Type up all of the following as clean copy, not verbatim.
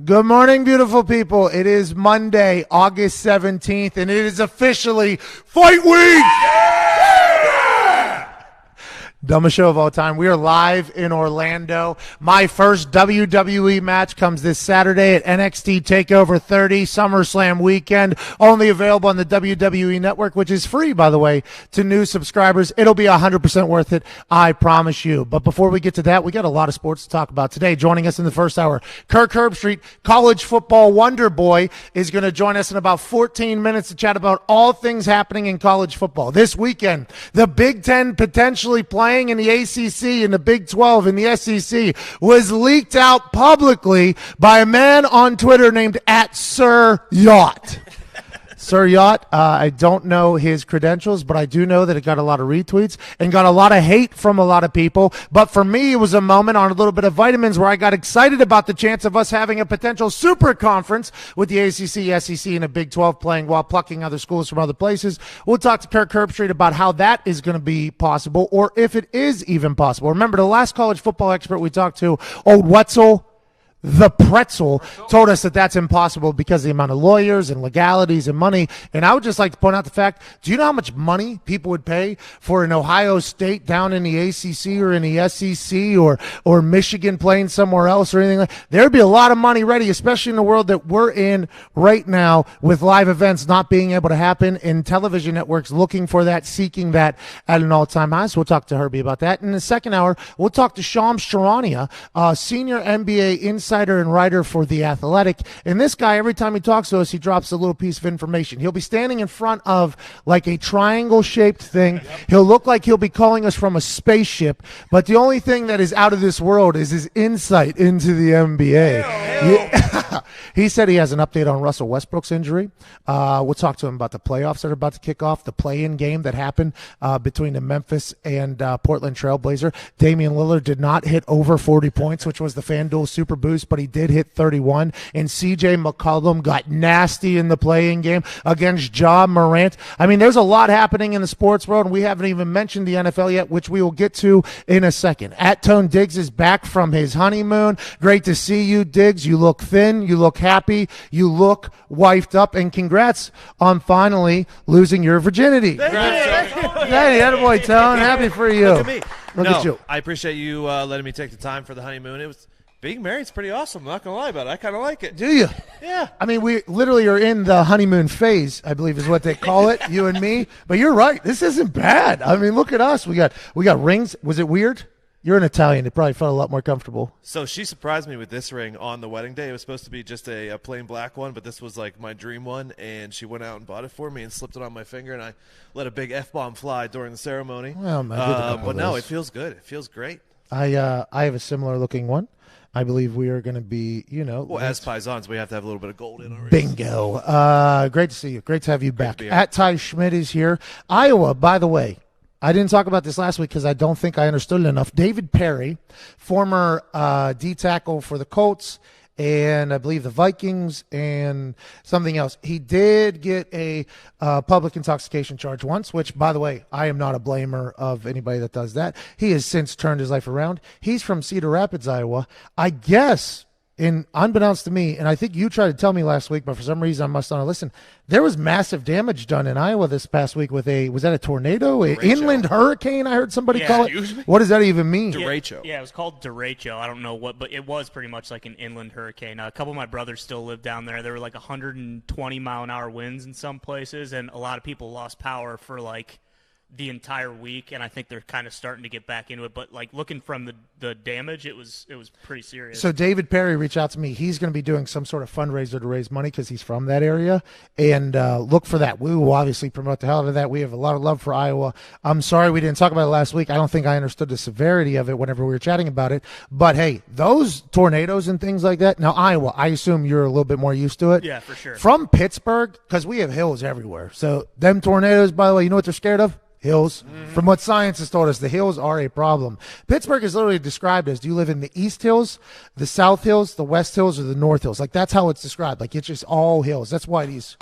Good morning, beautiful people. It is Monday, August 17th, and it is officially Fight Week! Dumbest show of all time. We are live in Orlando. My first WWE match comes this Saturday at NXT TakeOver 30, SummerSlam weekend. Only available on the WWE Network, which is free, by the way, to new subscribers. It'll be 100% worth it, I promise you. But before we get to that, we got a lot of sports to talk about today. Joining us in the first hour, Kirk Herbstreit, college football wonder boy, is going to join us in about 14 minutes to chat about all things happening in college football. This weekend, the Big Ten potentially playing in the ACC and the Big 12 in the SEC was leaked out publicly by a man on Twitter named @SirYacht. Sir Yacht, I don't know his credentials, but I do know that it got a lot of retweets and got a lot of hate from a lot of people. But for me, it was a moment on a little bit of vitamins where I got excited about the chance of us having a potential super conference with the ACC, SEC, and a Big 12 playing while plucking other schools from other places. We'll talk to Kirk Herbstreit about how that is going to be possible, or if it is even possible. Remember, the last college football expert we talked to, old Wetzel, the pretzel, told us that that's impossible because of the amount of lawyers and legalities and money. And I would just like to point out the fact, do you know how much money people would pay for an Ohio State down in the ACC or in the SEC or Michigan playing somewhere else or anything like that? There'd be a lot of money ready, especially in the world that we're in right now with live events not being able to happen and television networks looking for that, seeking that at an all-time high. So we'll talk to Herbie about that. In the second hour, we'll talk to Shams Charania, senior NBA insider and writer for The Athletic. And this guy, every time he talks to us, he drops a little piece of information. He'll be standing in front of like a triangle-shaped thing. He'll look like he'll be calling us from a spaceship, but the only thing that is out of this world is his insight into the NBA. He said he has an update on Russell Westbrook's injury. We'll talk to him about the playoffs that are about to kick off, the play-in game that happened between the Memphis and Portland Trailblazer. Damian Lillard did not hit over 40 points, which was the FanDuel Super Boost, but he did hit 31. And CJ McCollum got nasty in the play-in game against Ja Morant. I mean, there's a lot happening in the sports world, and we haven't even mentioned the NFL yet, which we will get to in a second. Tone Diggs is back from his honeymoon. Great to see you, Diggs. You look thin. You look happy. You look wifed up. And congrats on finally losing your virginity. Hey, attaboy, Tone. Happy for you. Look at me. Look at you. I appreciate you letting me take the time for the honeymoon. Being married's pretty awesome. I'm not going to lie about it. I kind of like it. Do you? Yeah. I mean, we literally are in the honeymoon phase, I believe is what they call it, you and me. But you're right. This isn't bad. I mean, look at us. We got rings. Was it weird? You're an Italian. It probably felt a lot more comfortable. So she surprised me with this ring on the wedding day. It was supposed to be just a plain black one, but this was like my dream one, and she went out and bought it for me and slipped it on my finger, and I let a big F-bomb fly during the ceremony. Well, but no, it feels good. It feels great. I have a similar looking one. I believe we are going to be, Well, as Paisans, we have to have a little bit of gold in already. Bingo. Great to see you. Great to have you back. Ty Schmidt is here. Iowa, by the way, I didn't talk about this last week because I don't think I understood it enough. David Perry, former D tackle for the Colts, and I believe the Vikings and something else. He did get a public intoxication charge once, which, by the way, I am not a blamer of anybody that does that. He has since turned his life around. He's from Cedar Rapids, Iowa. I guess, unbeknownst to me, and I think you tried to tell me last week, but for some reason I must not have listened, there was massive damage done in Iowa this past week with was that a tornado? An inland hurricane, I heard somebody call it? What does that even mean? Derecho. Yeah, it was called derecho. I don't know what, but it was pretty much like an inland hurricane. A couple of my brothers still live down there. There were like 120-mile-an-hour winds in some places, and a lot of people lost power for like the entire week, and I think they're kind of starting to get back into it. But like looking from the damage, it was pretty serious. So David Perry reached out to me. He's going to be doing some sort of fundraiser to raise money because he's from that area, and look for that. We will obviously promote the hell out of that. We have a lot of love for Iowa. I'm sorry we didn't talk about it last week. I don't think I understood the severity of it whenever we were chatting about it. But hey, those tornadoes and things like that. Now Iowa, I assume you're a little bit more used to it. Yeah, for sure. From Pittsburgh, because we have hills everywhere. So them tornadoes, by the way, you know what they're scared of? Hills. From what science has told us, the hills are a problem. Pittsburgh is literally described as, do you live in the East Hills, the South Hills, the West Hills, or the North Hills? Like, that's how it's described. Like, it's just all hills. That's why these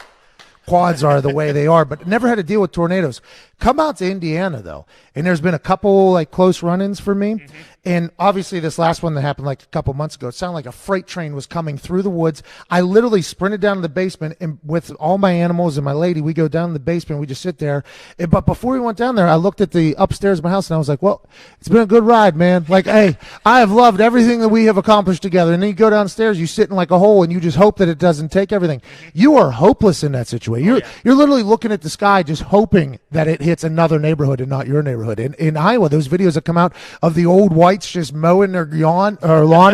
quads are the way they are, but never had to deal with tornadoes. Come out to Indiana, though, and there's been a couple, like, close run-ins for me, And obviously this last one that happened like a couple months ago, it sounded like a freight train was coming through the woods. I literally sprinted down to the basement, and with all my animals and my lady, we go down to the basement. We just sit there. But before we went down there, I looked at the upstairs of my house, and I was like, well, it's been a good ride, man. Like, hey, I have loved everything that we have accomplished together. And then you go downstairs, you sit in like a hole, and you just hope that it doesn't take everything. You are hopeless in that situation. You're literally looking at the sky just hoping that it hits another neighborhood and not your neighborhood. In Iowa, those videos that come out of the old whites just mowing their lawn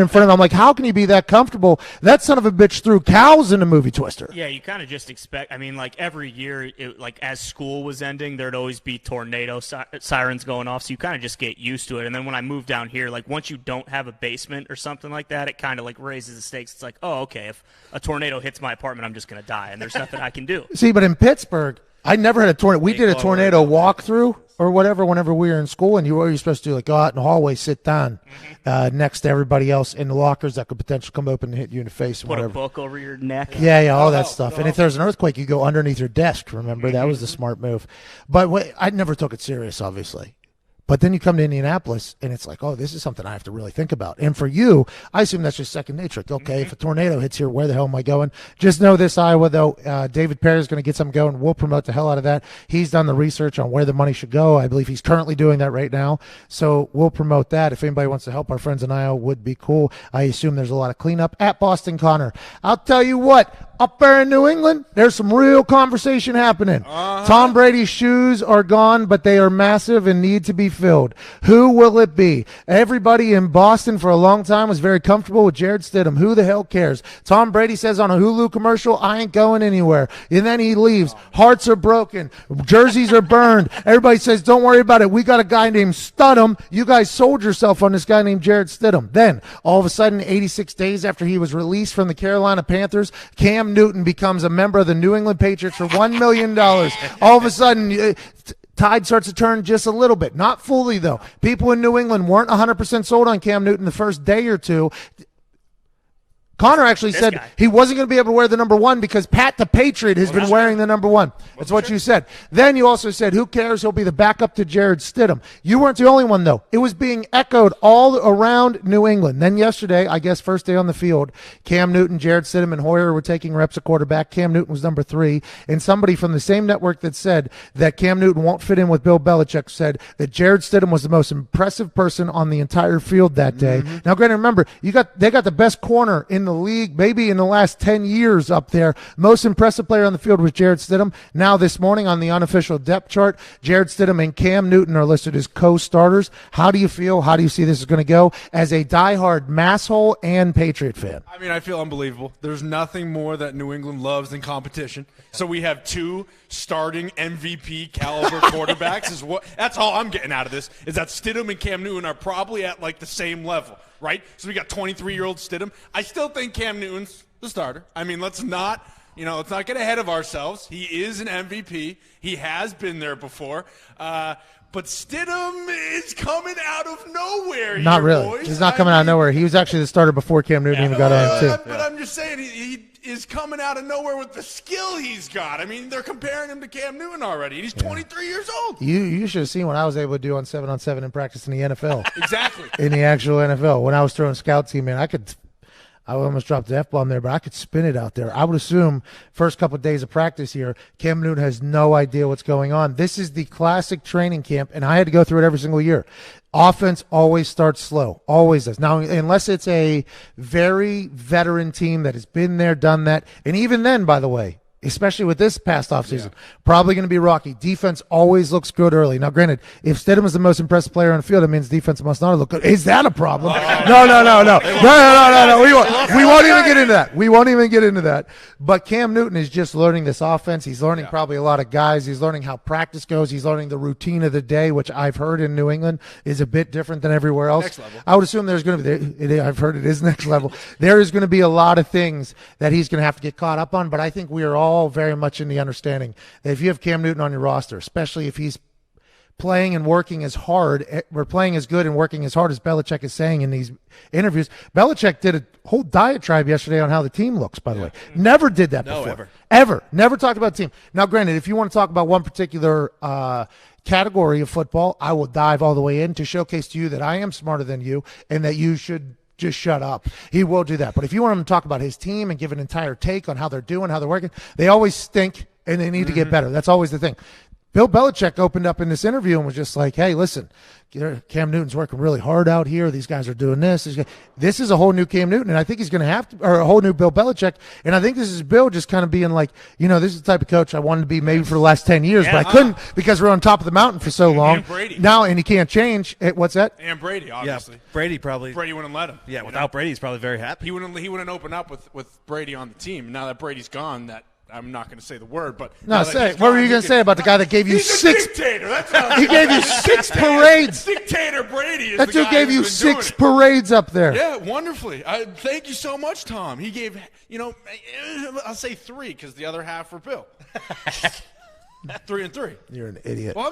in front of them. I'm like, how can you be that comfortable? That son of a bitch threw cows in a movie Twister. Yeah, you kind of just expect. I mean, like every year, like as school was ending, there'd always be tornado sirens going off. So you kind of just get used to it. And then when I moved down here, like once you don't have a basement or something like that, it kind of like raises the stakes. It's like, oh, okay, if a tornado hits my apartment, I'm just gonna die, and there's nothing I can do. See, but in Pittsburgh, I never had a tornado. We did a tornado walkthrough or whatever whenever we were in school, and you were supposed to do, like, go out in the hallway, sit down next to everybody else in the lockers that could potentially come open and hit you in the face. And Put whatever. a book over your neck. Yeah, all that stuff. And if there's an earthquake, you go underneath your desk. Remember, that was the smart move. But I never took it serious, obviously. But then you come to Indianapolis, and it's like, oh, this is something I have to really think about. And for you, I assume that's just second nature. Okay, if a tornado hits here, where the hell am I going? Just know this, Iowa, though, David Perry is going to get something going. We'll promote the hell out of that. He's done the research on where the money should go. I believe he's currently doing that right now. So we'll promote that. If anybody wants to help our friends in Iowa, would be cool. I assume there's a lot of cleanup at Boston Connor. I'll tell you what. Up there in New England, there's some real conversation happening. Tom Brady's shoes are gone, but they are massive and need to be filled. Who will it be? Everybody in Boston for a long time was very comfortable with Jared Stidham. Who the hell cares? Tom Brady says on a Hulu commercial, I ain't going anywhere. And then he leaves. Hearts are broken. Jerseys are burned. Everybody says, don't worry about it. We got a guy named Studham. You guys sold yourself on this guy named Jared Stidham. Then, all of a sudden, 86 days after he was released from the Carolina Panthers, Cam Newton becomes a member of the New England Patriots for $1 million. All of a sudden, tide starts to turn just a little bit. Not fully, though. People in New England weren't 100% sold on Cam Newton the first day or two. Connor actually said he wasn't going to be able to wear the number 1 because Pat the Patriot has been wearing the number 1. That's what you said. Then you also said, who cares? He'll be the backup to Jared Stidham. You weren't the only one, though. It was being echoed all around New England. Then yesterday, I guess first day on the field, Cam Newton, Jared Stidham, and Hoyer were taking reps at quarterback. Cam Newton was number 3. And somebody from the same network that said that Cam Newton won't fit in with Bill Belichick said that Jared Stidham was the most impressive person on the entire field that day. Now, granted, remember, they got the best corner in the league, maybe in the last 10 years up there. Most impressive player on the field was Jared Stidham. Now this morning on the unofficial depth chart, Jared Stidham and Cam Newton are listed as co-starters. How do you feel? How do you see this is going to go as a diehard Masshole and Patriot fan? I mean, I feel unbelievable. There's nothing more that New England loves than competition. So we have 2 starting MVP caliber quarterbacks. That's all I'm getting out of this, is that Stidham and Cam Newton are probably at like the same level, right? So we got 23-year-old Stidham. I still think Cam Newton's the starter. I mean, let's not get ahead of ourselves. He is an MVP. He has been there before. But Stidham is coming out of nowhere. Not here, really. Boys. He's not coming out of nowhere. He was actually the starter before Cam Newton even got on, too. But I'm just saying, he is coming out of nowhere with the skill he's got. I mean, they're comparing him to Cam Newton already. He's 23 years old. You should have seen what I was able to do on 7-on-7 in practice in the NFL. Exactly. In the actual NFL. When I was throwing scout team, man, I almost dropped the F-bomb there, but I could spin it out there. I would assume first couple of days of practice here, Cam Newton has no idea what's going on. This is the classic training camp, and I had to go through it every single year. Offense always starts slow, always does. Now, unless it's a very veteran team that has been there, done that, and even then, by the way, especially with this past offseason, probably going to be rocky. Defense always looks good early. Now, granted, if Stidham is the most impressive player on the field, it means defense must not look good. Is that a problem? No. We won't even get into that. We won't even get into that. But Cam Newton is just learning this offense. He's learning probably a lot of guys. He's learning how practice goes. He's learning the routine of the day, which I've heard in New England is a bit different than everywhere else. Next level. I would assume there's going to be, I've heard it is next level. There is going to be a lot of things that he's going to have to get caught up on, but I think we are all very much in the understanding that if you have Cam Newton on your roster, especially if he's playing and working as hard, we're playing as good and working as hard as Belichick is saying in these interviews. Belichick did a whole diatribe yesterday on how the team looks, by the way. Never did that before. Ever. Never talked about the team. Now, granted, if you want to talk about one particular category of football, I will dive all the way in to showcase to you that I am smarter than you and that you should just shut up. He will do that. But if you want him to talk about his team and give an entire take on how they're doing, how they're working, they always stink and they need to get better. That's always the thing. Bill Belichick opened up in this interview and was just like, hey, listen, Cam Newton's working really hard out here. These guys are doing this. This is a whole new Cam Newton, and I think he's going to have to, or a whole new Bill Belichick. And I think this is Bill just kind of being like, this is the type of coach I wanted to be maybe for the last 10 years, but I couldn't because we're on top of the mountain for so long. And Brady. Now, and he can't change. What's that? And Brady, obviously. Yeah, Brady wouldn't let him. Yeah, without Brady, he's probably very happy. He wouldn't open up with Brady on the team. Now that Brady's gone, I'm not going to say the word, but no, say it. What were you going to say about the guy that gave you he's six? A dictator. That's how he gave you six parades. Dictator Brady. Is that the dude guy gave you who's been 6 doing it. parades up there. Yeah, wonderfully. Thank you so much, Tom. He gave, I'll say 3 because the other half were Bill. 3 and 3. You're an idiot. Well,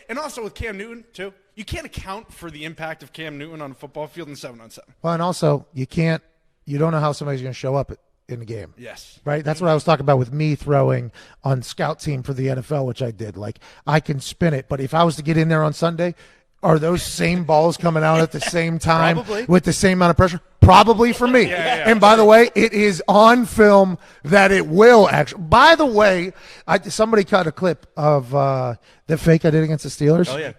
and also with Cam Newton too. You can't account for the impact of Cam Newton on a football field in 7-on-7. Well, and also you don't know how somebody's going to show up in the game. Yes. Right? That's what I was talking about with me throwing on scout team for the NFL, which I did. Like, I can spin it, but if I was to get in there on Sunday, are those same balls coming out at the same time with the same amount of pressure? Probably for me. Yeah. And by the way, it is on film that it will actually. By the way, somebody cut a clip of the fake I did against the Steelers. Oh, yeah.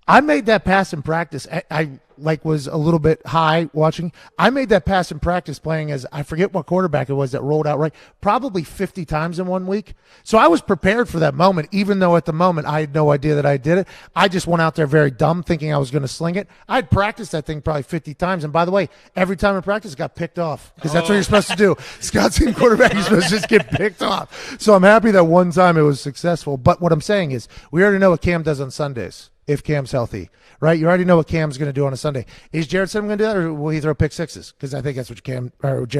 I made that pass in practice. I was a little bit high watching. I made that pass in practice playing as, I forget what quarterback it was that rolled out right, probably 50 times in 1 week. So I was prepared for that moment, even though at the moment I had no idea that I did it. I just went out there very dumb thinking I was going to sling it. I'd practiced that thing probably 50 times. And by the way, every time in practice it got picked off because that's what you're supposed to do. Scout team quarterback, you're supposed to just get picked off. So I'm happy that one time it was successful. But what I'm saying is we already know what Cam does on Sundays. If Cam's healthy, right? You already know what Cam's going to do on a Sunday. Is Jared Stidham going to do that, or will he throw pick sixes? Because I think that's what Jared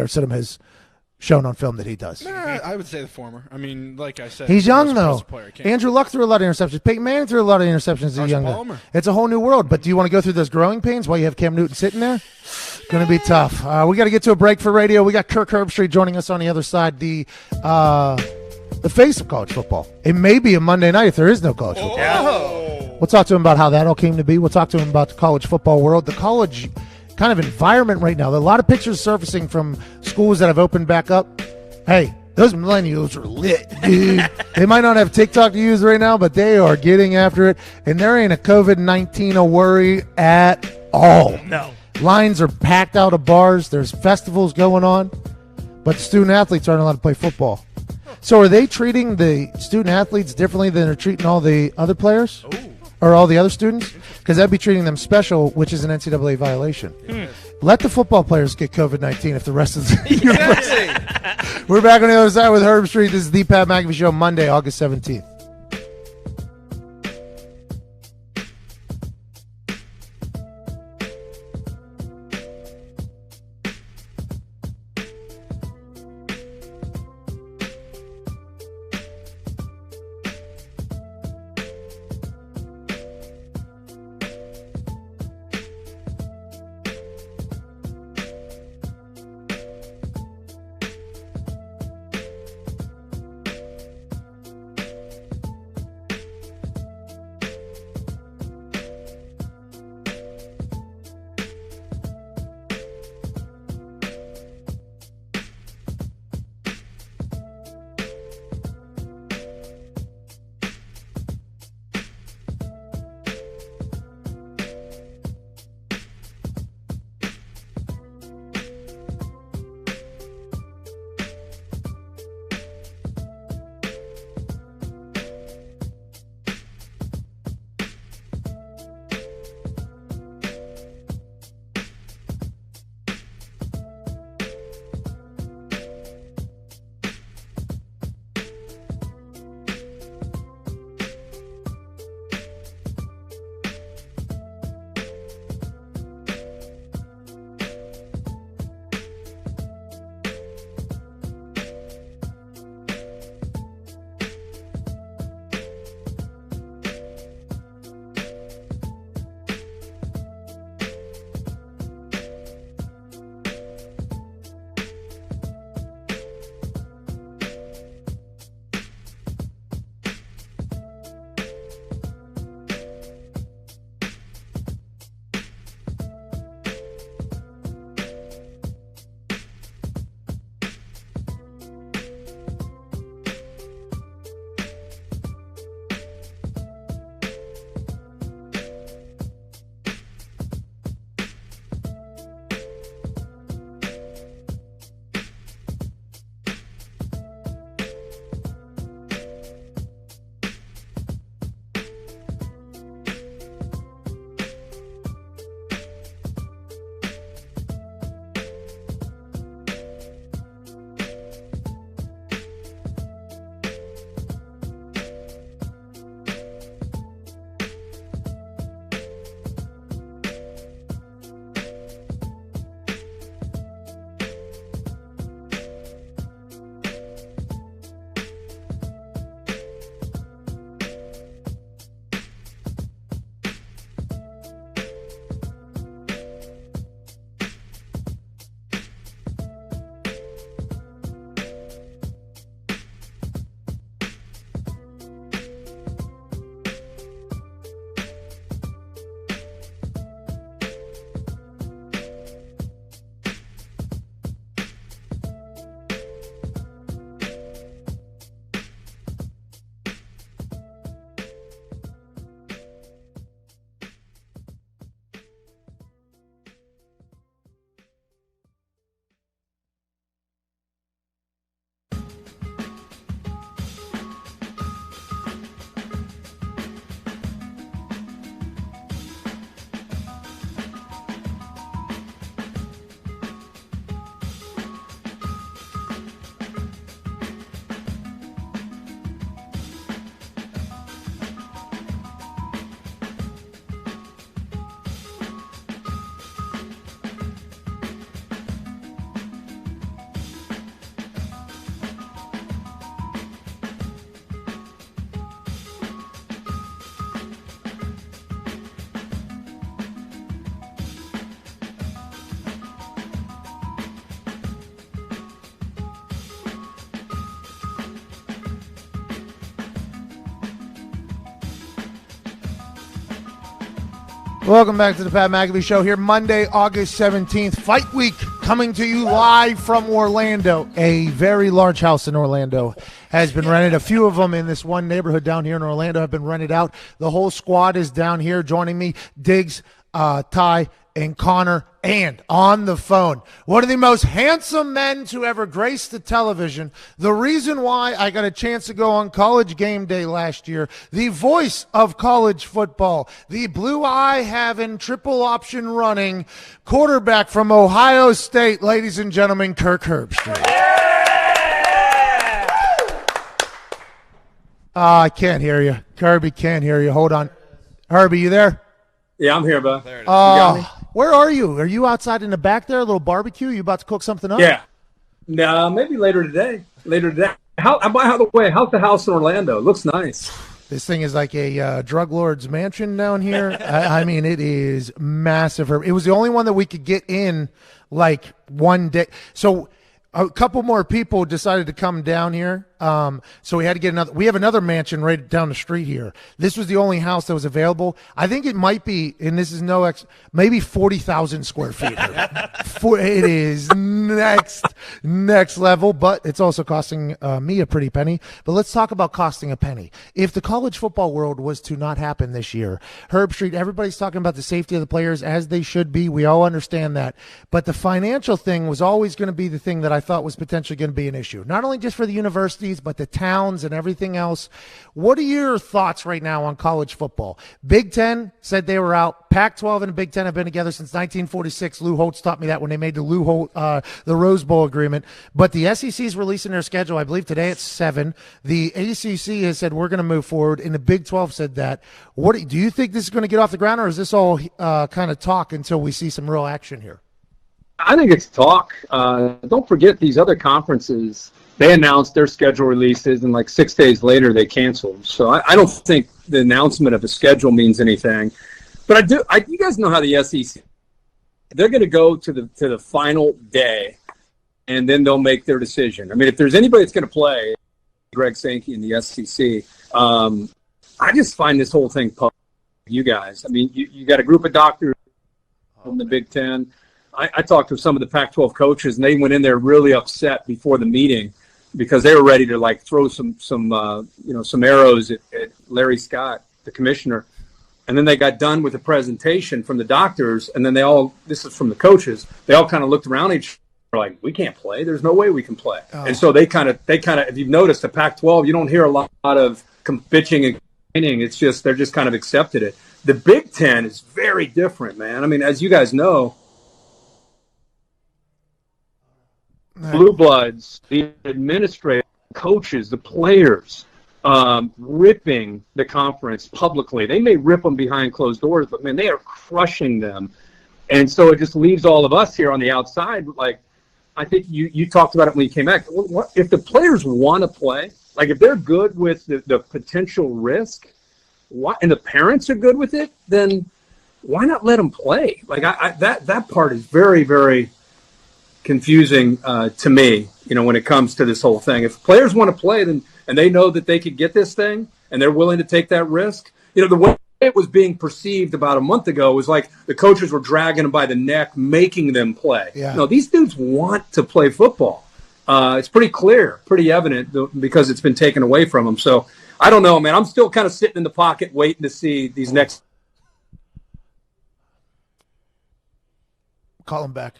Stidham has shown on film that he does. Nah, I would say the former. I mean, like I said, he's young though. Player. Andrew Luck threw a lot of interceptions. Peyton Manning threw a lot of interceptions as a young guy. It's a whole new world. But do you want to go through those growing pains while you have Cam Newton sitting there? Going to be tough. We got to get to a break for radio. We got Kirk Herbstreit joining us on the other side. The face of college football. It may be a Monday night if there is no college football. Oh. We'll talk to him about how that all came to be. We'll talk to him about the college football world, the college kind of environment right now. There are a lot of pictures surfacing from schools that have opened back up. Hey, those millennials are lit, dude. They might not have TikTok to use right now, but they are getting after it. And there ain't a COVID-19 a worry at all. No. Lines are packed out of bars. There's festivals going on. But student athletes aren't allowed to play football. So are they treating the student athletes differently than they're treating all the other players? Or all the other students? Because that'd be treating them special, which is an NCAA violation. Let the football players get COVID-19 if the rest of the university. We're back on the other side with Herbstreit. This is the Pat McAfee Show, Monday, August 17th. Welcome back to the Pat McAfee Show here Monday, August 17th. Fight Week coming to you live from Orlando. A very large house in Orlando has been rented. A few of them in this one neighborhood down here in Orlando have been rented out. The whole squad is down here joining me. Diggs, Ty, and Connor, and on the phone, one of the most handsome men to ever grace the television. The reason why I got a chance to go on College Game Day last year, the voice of college football, the blue eye having triple option running quarterback from Ohio State, ladies and gentlemen, Kirk Herbstreit. I can't hear you. Kirby can't hear you. Hold on. Herbie, you there? Yeah, I'm here, bud. There it is. Where are you? Are you outside in the back there, a little barbecue? You about to cook something up? Yeah. No, maybe later today. By the way, how's the house in Orlando? It looks nice. This thing is like a drug lord's mansion down here. I mean, it is massive. It was the only one that we could get in like one day. So a couple more people decided to come down here. So we had to get another. We have another mansion right down the street here. This was the only house that was available. I think it might be, and this is maybe 40,000 square feet. It is next level, but it's also costing me a pretty penny. But let's talk about costing a penny. If the college football world was to not happen this year, Herbstreit, everybody's talking about the safety of the players, as they should be. We all understand that. But the financial thing was always going to be the thing that I thought was potentially going to be an issue, not only just for the universities, but the towns and everything else. What are your thoughts right now on college football? Big Ten said they were out. Pac-12 and the Big Ten have been together since 1946. Lou Holtz taught me that when they made the Rose Bowl agreement. But the SEC is releasing their schedule, I believe today at 7. The ACC has said we're going to move forward, and the Big 12 said that. Do you think this is going to get off the ground, or is this all kind of talk until we see some real action here? I think it's talk. Don't forget these other conferences. They announced their schedule releases, and like 6 days later, they canceled. So I don't think the announcement of a schedule means anything. But you guys know how the SEC, they're going to go to the final day, and then they'll make their decision. I mean, if there's anybody that's going to play, Greg Sankey in the SEC, I just find this whole thing public. You guys, I mean, you got a group of doctors from the Big Ten. I talked to some of the Pac-12 coaches, and they went in there really upset before the meeting because they were ready to like throw some arrows at Larry Scott, the commissioner. And then they got done with the presentation from the doctors, and then this is from the coaches, they all kind of looked around each other like, we can't play. There's no way we can play. Oh. And so they kind of, if you've noticed, the Pac-12, you don't hear a lot of bitching and complaining. It's just, they're just kind of accepted it. The Big Ten is very different, man. I mean, as you guys know, Blue Bloods, the administrators, coaches, the players, ripping the conference publicly. They may rip them behind closed doors, but, man, they are crushing them. And so it just leaves all of us here on the outside. Like, I think you talked about it when you came back. If the players want to play, like if they're good with the potential risk, and the parents are good with it, then why not let them play? Like that part is very, very confusing to me, when it comes to this whole thing. If players want to play, and they know that they could get this thing and they're willing to take that risk, the way it was being perceived about a month ago was like the coaches were dragging them by the neck, making them play. Yeah. No, these dudes want to play football. It's pretty clear, pretty evident because it's been taken away from them. So I don't know, man. I'm still kind of sitting in the pocket waiting to see these next. Call him back.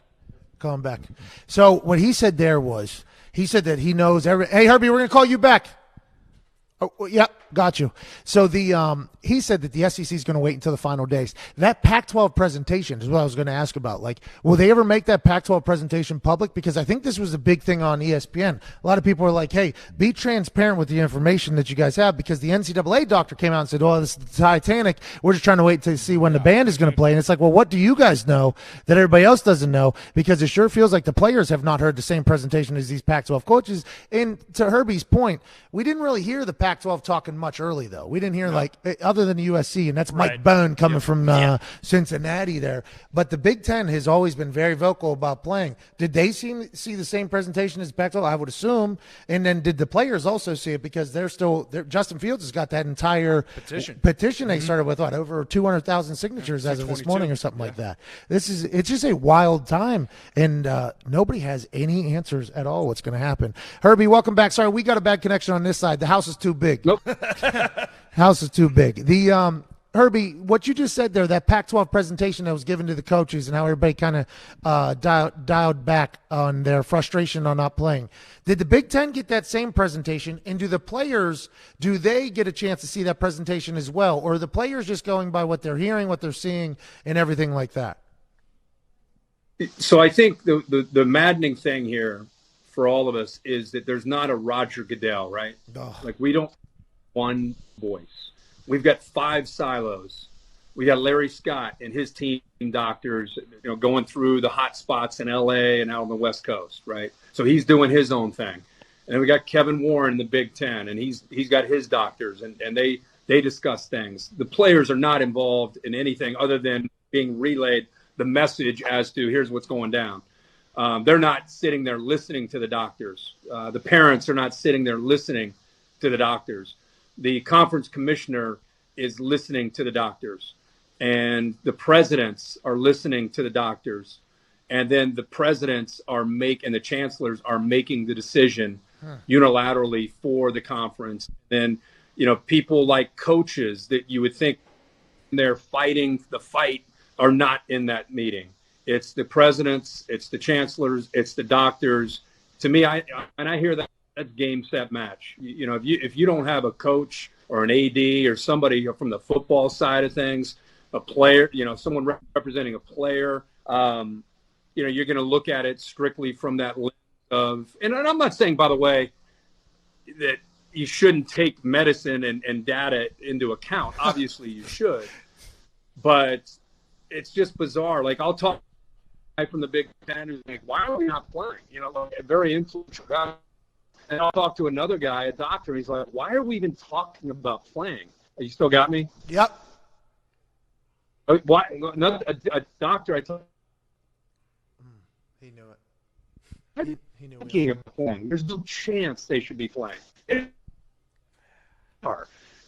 So what he said there was, he said that he knows hey, Herbie, we're going to call you back. Oh, yeah, got you. So he said that the SEC is going to wait until the final days. That Pac-12 presentation is what I was going to ask about. Like, will they ever make that Pac-12 presentation public? Because I think this was a big thing on ESPN. A lot of people are like, hey, be transparent with the information that you guys have, because the NCAA doctor came out and said, oh, this is the Titanic. We're just trying to wait to see when the band is going to play. And it's like, well, what do you guys know that everybody else doesn't know? Because it sure feels like the players have not heard the same presentation as these Pac-12 coaches. And to Herbie's point, we didn't really hear the Pac-12 talking much early, though. We didn't hear, other than the USC, and that's Mike Right. Bone coming from Cincinnati there. But the Big Ten has always been very vocal about playing. Did they see the same presentation as Pac-12? I would assume. And then did the players also see it, because Justin Fields has got that entire petition they started with, over 200,000 signatures as of this morning or something like that. It's just a wild time, and nobody has any answers at all what's going to happen. Herbie, welcome back. Sorry, we got a bad connection on this side. The house is too big. Nope. House is too big. The Herbie, what you just said there, that Pac-12 presentation that was given to the coaches and how everybody kind of dialed back on their frustration on not playing. Did the Big Ten get that same presentation, and do the players, do they get a chance to see that presentation as well, or are the players just going by what they're hearing, what they're seeing, and everything like that? So I think the maddening thing here for all of us is that there's not a Roger Goodell, right? Oh. Like, we don't one voice. We've got 5 silos. We got Larry Scott and his team doctors, going through the hot spots in LA and out on the West Coast, right? So he's doing his own thing. And then we got Kevin Warren in the Big Ten, and he's got his doctors, and they discuss things. The players are not involved in anything other than being relayed the message as to here's what's going down. They're not sitting there listening to the doctors. The parents are not sitting there listening to the doctors. The conference commissioner is listening to the doctors, and the presidents are listening to the doctors, and then the presidents and the chancellors are making the decision unilaterally for the conference. Then, people like coaches that you would think they're fighting the fight are not in that meeting. It's the presidents, it's the chancellors, it's the doctors. To me, I hear that game, set, match. If you don't have a coach or an AD or somebody from the football side of things, a player, someone representing a player, you're going to look at it strictly from that lens of. And I'm not saying, by the way, that you shouldn't take medicine and data into account. Obviously, you should, but it's just bizarre. Like, I'll talk from the Big Ten who's like, why are we not playing? A very influential guy. And I'll talk to another guy, a doctor. He's like, why are we even talking about playing? You still got me? Yep. Why? A doctor, I told. He knew it. He knew Thinking of playing. There's no chance they should be playing.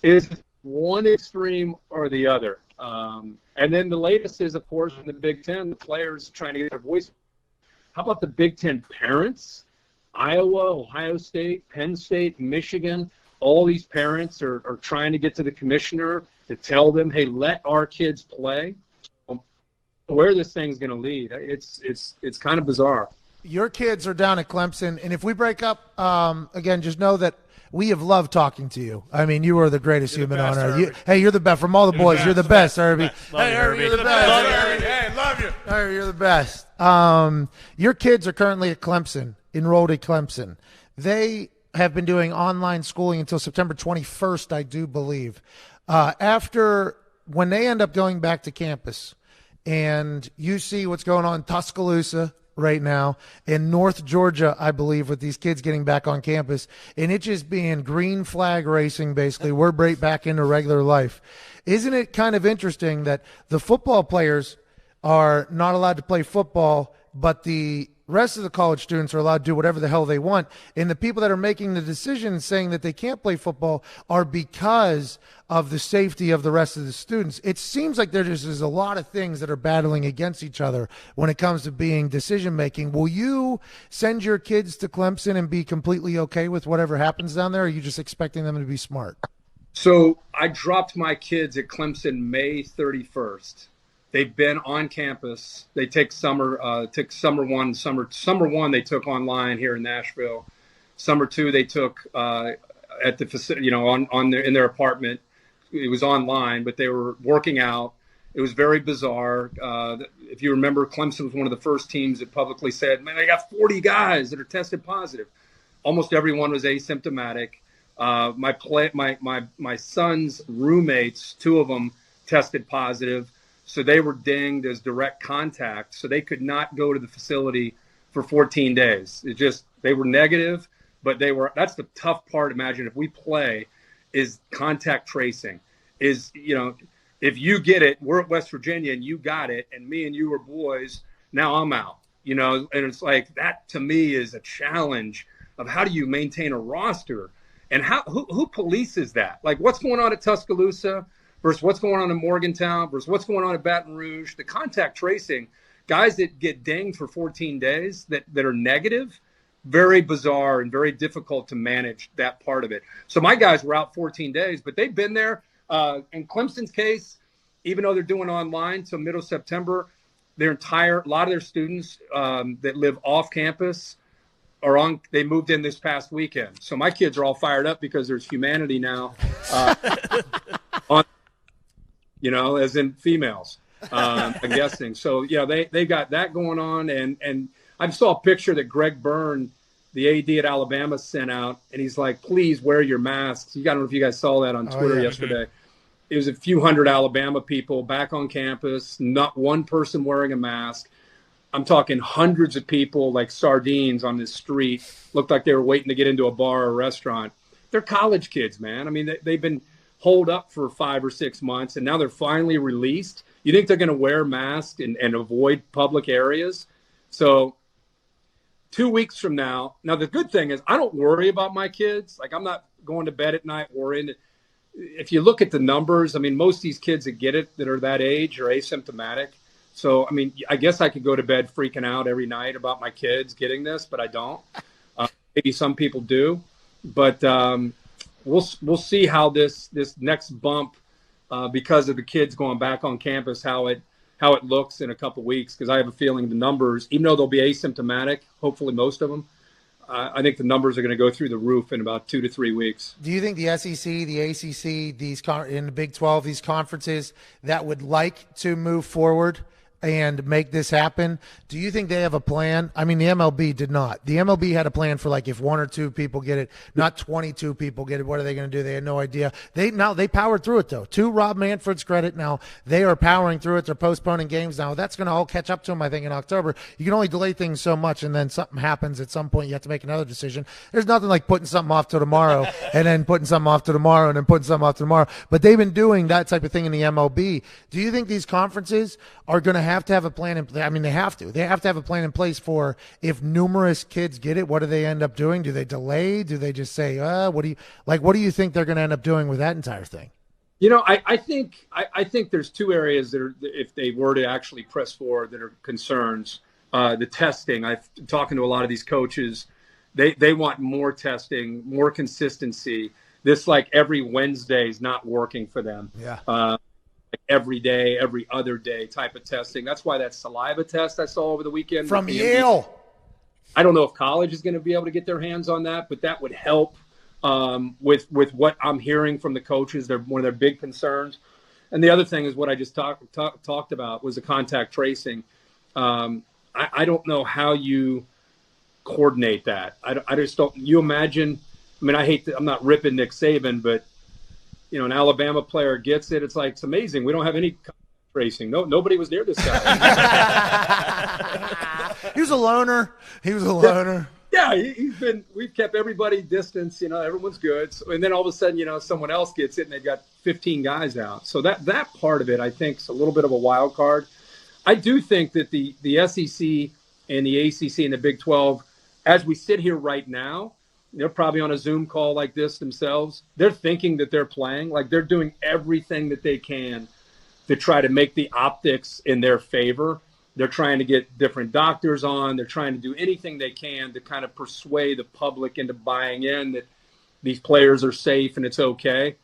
Is one extreme or the other. And then the latest is, of course, in the Big Ten, the players trying to get their voice. How about the Big Ten parents? Iowa, Ohio State, Penn State, Michigan, all these parents are trying to get to the commissioner to tell them, hey, let our kids play. Where this thing's going to lead, it's kind of bizarre. Your kids are down at Clemson, and if we break up, again, just know that we have loved talking to you. I mean, you are the greatest human on earth. Hey, you're the best. From all the boys, you're the best, Herbie. Hey, Herbie, you're the best. Love you, Herbie. Hey, love you. Herbie, you're the best. Your kids are currently at Clemson, enrolled at Clemson. They have been doing online schooling until September 21st, I do believe. When they end up going back to campus, and you see what's going on in Tuscaloosa right now in North Georgia, I believe, with these kids getting back on campus, and it just being green flag racing, basically. We're right back into regular life. Isn't it kind of interesting that the football players are not allowed to play football, but the rest of the college students are allowed to do whatever the hell they want, and the people that are making the decisions saying that they can't play football are because of the safety of the rest of the students? It seems like there's a lot of things that are battling against each other when it comes to being decision making. Will you send your kids to Clemson and be completely okay with whatever happens down there, or are you just expecting them to be smart? So I dropped my kids at Clemson May 31st. They've been on campus. They take summer one they took online here in Nashville. Summer 2 they took at the facility, in their apartment. It was online, but they were working out. It was very bizarre. If you remember, Clemson was one of the first teams that publicly said, "Man, I got 40 guys that are tested positive." Almost everyone was asymptomatic. My son's roommates, 2 of them tested positive. So they were dinged as direct contact. So they could not go to the facility for 14 days. They were negative, but that's the tough part. Imagine if we play is contact tracing. Is, if you get it, we're at West Virginia and you got it, and me and you were boys, now I'm out. And it's like that to me is a challenge of how do you maintain a roster, and who polices that? Like what's going on at Tuscaloosa versus what's going on in Morgantown versus what's going on at Baton Rouge. The contact tracing, guys that get dinged for 14 days that are negative, very bizarre and very difficult to manage that part of it. So my guys were out 14 days, but they've been there. In Clemson's case, even though they're doing online till middle of September, a lot of their students that live off campus they moved in this past weekend. So my kids are all fired up because there's humanity now, as in females, I'm guessing. So yeah, they got that going on. And I saw a picture that Greg Byrne, the AD at Alabama, sent out, and he's like, please wear your masks. I don't know if you guys saw that on Twitter yesterday. It was a few hundred Alabama people back on campus, not one person wearing a mask. I'm talking hundreds of people like sardines on this street. Looked like they were waiting to get into a bar or a restaurant. They're college kids, man. I mean, they've been holed up for 5 or 6 months, and now they're finally released. You think they're going to wear masks and avoid public areas? So 2 weeks from now the good thing is I don't worry about my kids. Like I'm not going to bed at night worrying. If you look at the numbers, I mean, most of these kids that get it that are that age are asymptomatic. So, I mean, I guess I could go to bed freaking out every night about my kids getting this, but I don't. Maybe some people do. But we'll see how this next bump, because of the kids going back on campus, how it looks in a couple weeks. Because I have a feeling the numbers, even though they'll be asymptomatic, hopefully most of them, I think the numbers are going to go through the roof in about 2 to 3 weeks. Do you think the SEC, the ACC, in the Big 12, these conferences that would like to move forward and make this happen, do you think they have a plan? I mean, the MLB did not. The MLB had a plan for like if 1 or 2 people get it, not 22 people get it. What are they going to do? They had no idea. They powered through it though. To Rob Manfred's credit, now they are powering through it. They're postponing games now. That's going to all catch up to them, I think, in October. You can only delay things so much, and then something happens at some point. You have to make another decision. There's nothing like putting something off to tomorrow and then putting something off to tomorrow and then putting something off to tomorrow. But they've been doing that type of thing in the MLB. Do you think these conferences are going to have a plan in place? I mean, they have to. They have to have a plan in place for if numerous kids get it. What do they end up doing? Do they delay? Do they just say, what do you think they're going to end up doing with that entire thing? I think there's 2 areas that are, if they were to actually press forward, that are concerns. The testing. I've talking to a lot of these coaches. They want more testing, more consistency. This like every Wednesday is not working for them. Yeah. Every day, every other day type of testing. That's why that saliva test I saw over the weekend from Yale. I don't know if college is going to be able to get their hands on that, but that would help with what I'm hearing from the coaches. They're one of their big concerns. And the other thing is what I just talked about was the contact tracing. I don't know how you coordinate that. I just don't. You imagine? I mean, I'm not ripping Nick Saban, but an Alabama player gets it. It's like, it's amazing. We don't have any tracing. Nobody was near this guy. He was a loner. Yeah, we've kept everybody distance. Everyone's good. So, and then all of a sudden, someone else gets it and they've got 15 guys out. So that part of it, I think, is a little bit of a wild card. I do think that the SEC and the ACC and the Big 12, as we sit here right now, they're probably on a Zoom call like this themselves. They're thinking that they're playing. Like they're doing everything that they can to try to make the optics in their favor. They're trying to get different doctors on. They're trying to do anything they can to kind of persuade the public into buying in that these players are safe and it's okay.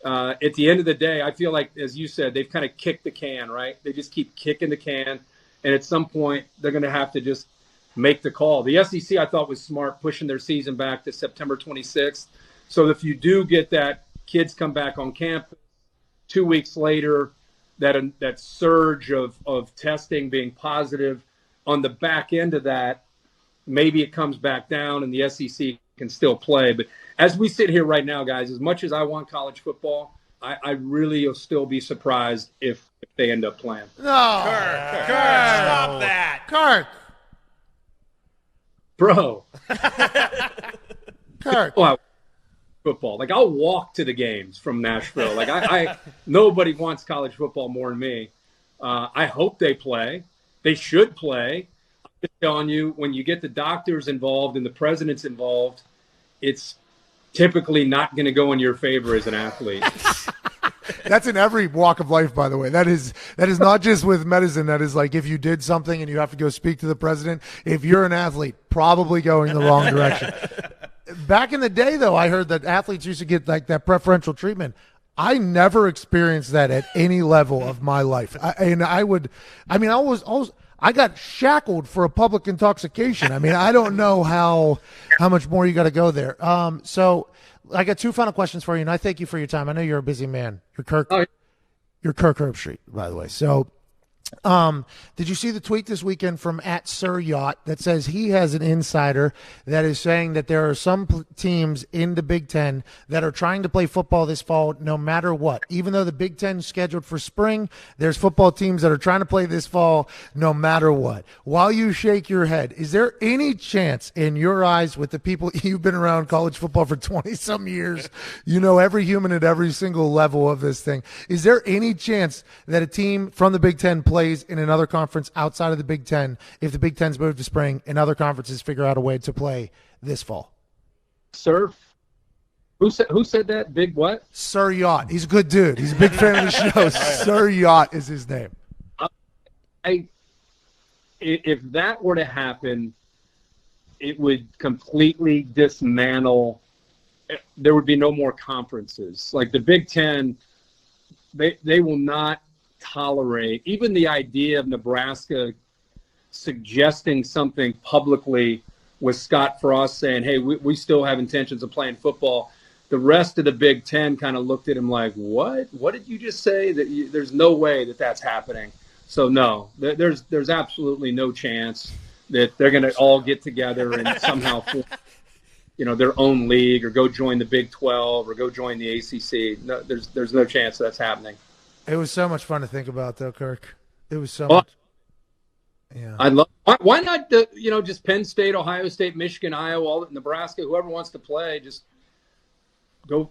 At the end of the day, I feel like, as you said, they've kind of kicked the can, right? They just keep kicking the can. And at some point, they're going to have to just make the call. The SEC, I thought, was smart, pushing their season back to September 26th. So if you do get that, kids come back on campus 2 weeks later, that surge of testing being positive, on the back end of that, maybe it comes back down and the SEC can still play. But as we sit here right now, guys, as much as I want college football, I really will still be surprised if they end up playing. No. Kirk, stop that. Kirk. Bro. Kirk. Well, football. Like, I'll walk to the games from Nashville. Like, I nobody wants college football more than me. I hope they play. They should play. I'm just telling you, when you get the doctors involved and the president's involved, it's typically not going to go in your favor as an athlete. That's in every walk of life, by the way. That is not just with medicine. That is like if you did something and you have to go speak to the president. If you're an athlete, probably going the wrong direction. Back in the day, though, I heard that athletes used to get like that preferential treatment. I never experienced that at any level of my life. I got shackled for a public intoxication. I mean, I don't know how much more you got to go there. So I got two final questions for you, and I thank you for your time. I know you're a busy man. You're Kirk Herbstreit, by the way. So did you see the tweet this weekend from @SirYacht that says he has an insider that is saying that there are some teams in the Big Ten that are trying to play football this fall no matter what? Even though the Big Ten is scheduled for spring, there's football teams that are trying to play this fall no matter what. While you shake your head, is there any chance in your eyes, with the people you've been around college football for 20-some years, you know every human at every single level of this thing, is there any chance that a team from the Big Ten plays in another conference outside of the Big Ten if the Big Ten's moved to spring and other conferences figure out a way to play this fall? Surf? Who said that? Big what? SirYacht. He's a good dude. He's a big fan of the show. SirYacht is his name. If that were to happen, it would completely dismantle. There would be no more conferences. Like the Big Ten, they will not tolerate even the idea of Nebraska suggesting something publicly with Scott Frost saying, hey, we still have intentions of playing football. The rest of the Big Ten kind of looked at him like, what did you just say? There's no way that that's happening. So no, there's absolutely no chance that they're going to all get together and somehow form, their own league or go join the Big 12 or go join the ACC. No, there's no chance that's happening. It was so much fun to think about, though, Kirk. It was so much. Yeah. I'd love. Why not? Just Penn State, Ohio State, Michigan, Iowa, Nebraska. Whoever wants to play, just go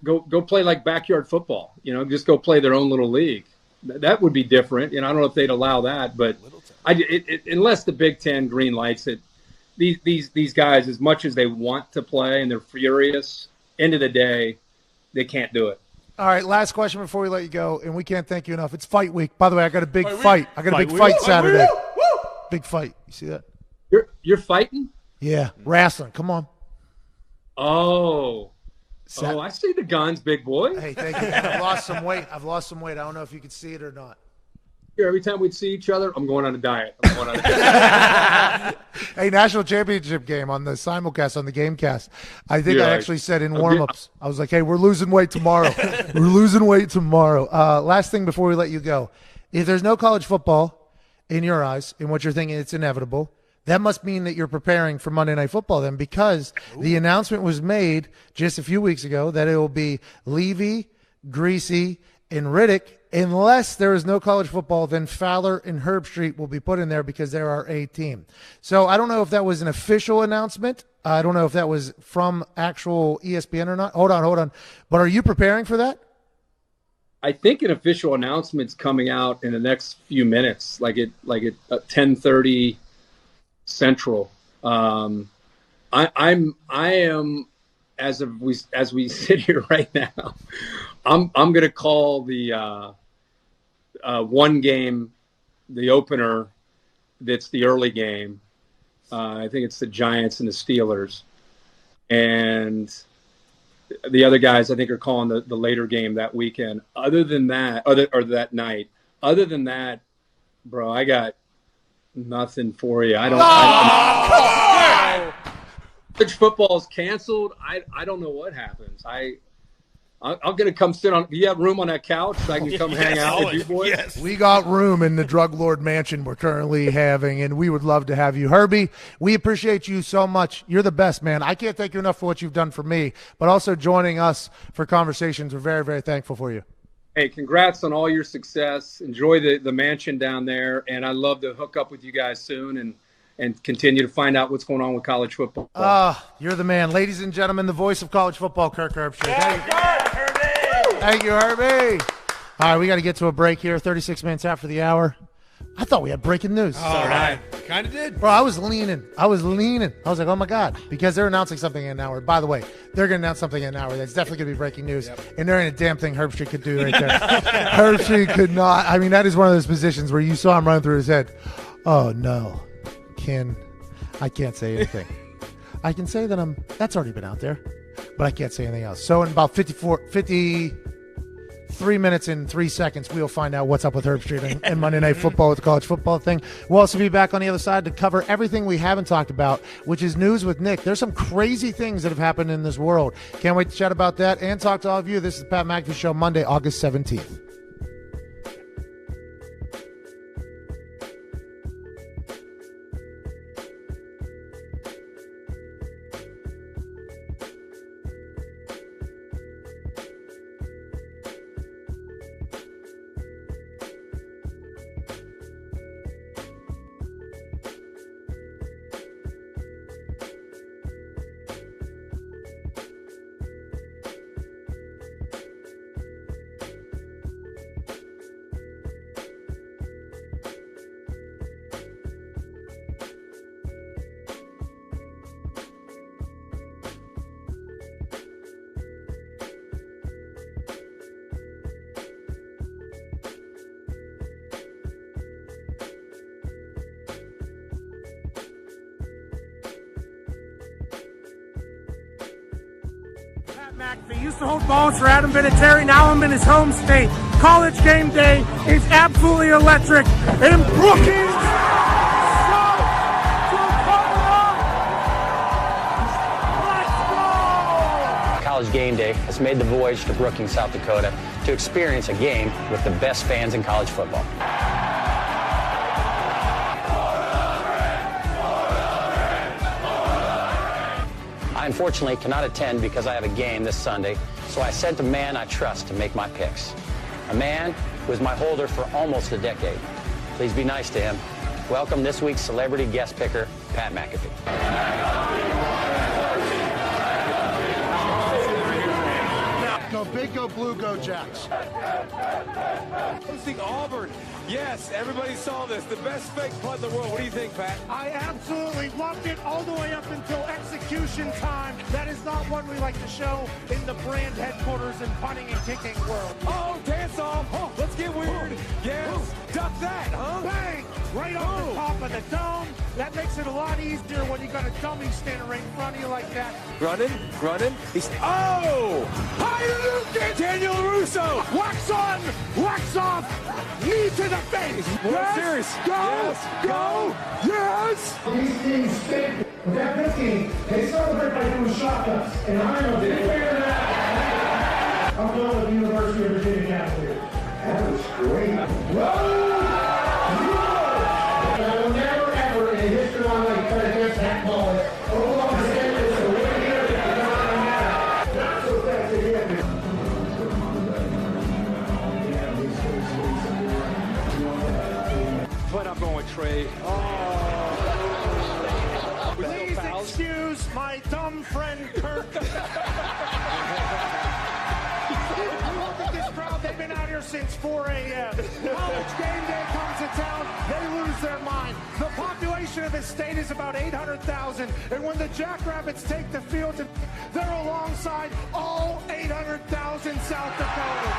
play like backyard football. Just go play their own little league. That would be different. I don't know if they'd allow that, but unless the Big Ten green lights it, these guys, as much as they want to play and they're furious, end of the day, they can't do it. All right, last question before we let you go, and we can't thank you enough. It's fight week. By the way, I got a big fight. I got a big fight Saturday. Big fight. You see that? You're fighting? Yeah, wrestling. Come on. Oh, I see the guns, big boy. Hey, thank you. I've lost some weight. I don't know if you could see it or not. Here, every time we'd see each other, I'm going on a diet. Hey, national championship game on the simulcast, on the Gamecast. I think I actually said in warm-ups, I was like, hey, we're losing weight tomorrow. We're losing weight tomorrow. Last thing before we let you go. If there's no college football in your eyes, in what you're thinking it's inevitable, that must mean that you're preparing for Monday Night Football then, because the announcement was made just a few weeks ago that it will be Levy, Greasy, and Riddick. Unless there is no college football, then Fowler and Herbstreit will be put in there because they're our A team. So I don't know if that was an official announcement. I don't know if that was from actual ESPN or not. Hold on. But are you preparing for that? I think an official announcement's coming out in the next few minutes, like at 10:30 Central. I am as we sit here right now. I'm going to call the one game, the opener. That's the early game. I think it's the Giants and the Steelers, and the other guys I think are calling the later game that weekend. Other than that, or that night. Other than that, bro, I got nothing for you. I don't. College football is canceled. I don't know what happens. I'm going to come sit on – do you have room on that couch so I can come hang out with you boys? Yes. We got room in the Drug Lord Mansion we're currently having, and we would love to have you. Herbie, we appreciate you so much. You're the best, man. I can't thank you enough for what you've done for me, but also joining us for conversations. We're very, very thankful for you. Hey, congrats on all your success. Enjoy the mansion down there, and I'd love to hook up with you guys soon and and continue to find out what's going on with college football. You're the man. Ladies and gentlemen, the voice of college football, Kirk Herbstreit. Thank you, Herbie. All right, we got to get to a break here. 36 minutes after the hour. I thought we had breaking news. All right. Kind of did. Bro, I was leaning. I was like, oh, my God, because they're announcing something in an hour. By the way, they're going to announce something in an hour. That's definitely going to be breaking news. Yep. And there ain't a damn thing Herbstreit could do right there. Herbstreit could not. I mean, that is one of those positions where you saw him running through his head. Oh, no. I can't say anything. I can say that that's already been out there, but I can't say anything else. So in about 53 minutes and 3 seconds, we'll find out what's up with Herbstreit and Monday Night Football with the college football thing. We'll also be back on the other side to cover everything we haven't talked about, which is news with Nick. There's some crazy things that have happened in this world. Can't wait to chat about that and talk to all of you. This is the Pat McAfee Show, Monday, August 17th. McAfee used to hold balls for Adam Vinatieri. Now I'm in his home state. College game day is absolutely electric. And Brookings College game day has made the voyage to Brookings, South Dakota to experience a game with the best fans in college football. I unfortunately cannot attend because I have a game this Sunday, so I sent a man I trust to make my picks. A man who was my holder for almost a decade. Please be nice to him. Welcome this week's celebrity guest picker, Pat McAfee. Go big, go blue, go Jacks. Hosting Auburn. Yes, everybody saw this. The best fake punt in the world. What do you think, Pat? I absolutely loved it all the way up until execution time. That is not one we like to show in the brand headquarters and punting and kicking world. Oh, dance off. Oh, let's get weird. Yes. Duck that, huh? Bang! Right off the top of the dome. That makes it a lot easier when you got a dummy standing right in front of you like that. Running. He's Hayden Daniel Russo. Wax on, wax off, knee to the face. Yes. Serious. Go, yes. These teams stink. With that 15, they celebrate by doing shotguns. And I know they figured it out. I'm going with the University of Virginia Cavaliers. That was great. Whoa! I will never, ever in the history of my life try to guess that ball. Oklahoma State is the way here. Not so fast again. But I'm going Trey. Please excuse my dumb friend Kirk. Look at this crowd. They've been out here since 4 a.m. College game day comes to town. They lose their mind. The population of this state is about 800,000. And when the Jackrabbits take the field, they're alongside all 800,000 South Dakotans.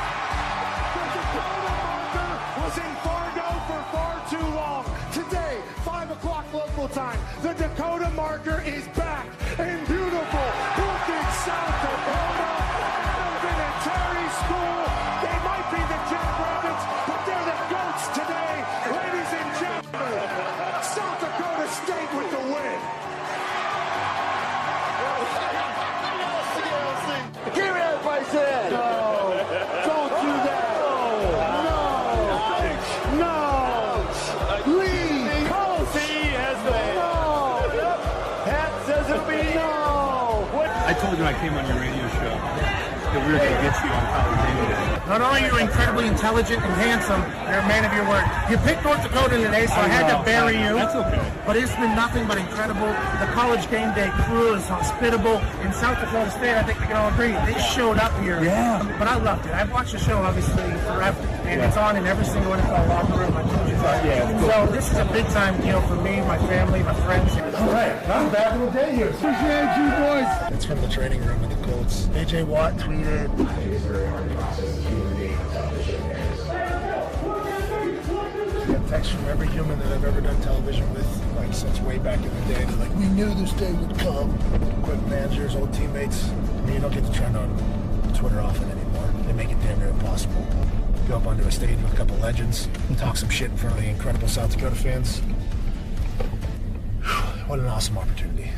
The Dakota marker was in Fargo for far too long. Today, 5 o'clock local time, the Dakota marker is back in beautiful Brookings, South Dakota. Alvin Gentry School. They might be the Jackrabbits, but they're the GOATs today. Ladies and gentlemen, South Dakota State with the win. Give me everybody's head. No. Don't do that. No. Leave. Kelsey has the Pat says it'll be no. I told you I came on your radio show. that we were going to get you on College Game Day? Not only are you incredibly intelligent and handsome, you're a man of your word. You picked North Dakota today, so I had to bury you. That's okay. But it's been nothing but incredible. The College Game Day crew is hospitable. In South Dakota State, I think we can all agree, they showed up here. Yeah. But I loved it. I've watched the show, obviously, forever. And it's on in every single NFL locker room. My coaches are. Yeah, it's cool. So this is a big-time deal for me, my family, my friends. All right, I'm back in the day here. Appreciate you, boys. It's from the training room of the Colts. A.J. Watt tweeted. Text from every human that I've ever done television with, like since way back in the day. They're like, we knew this day would come. Equipment managers, old teammates. I mean, you don't get to trend on Twitter often anymore. They make it damn near impossible. Go up onto a stage with a couple legends, talk some shit in front of the incredible South Dakota fans. What an awesome opportunity.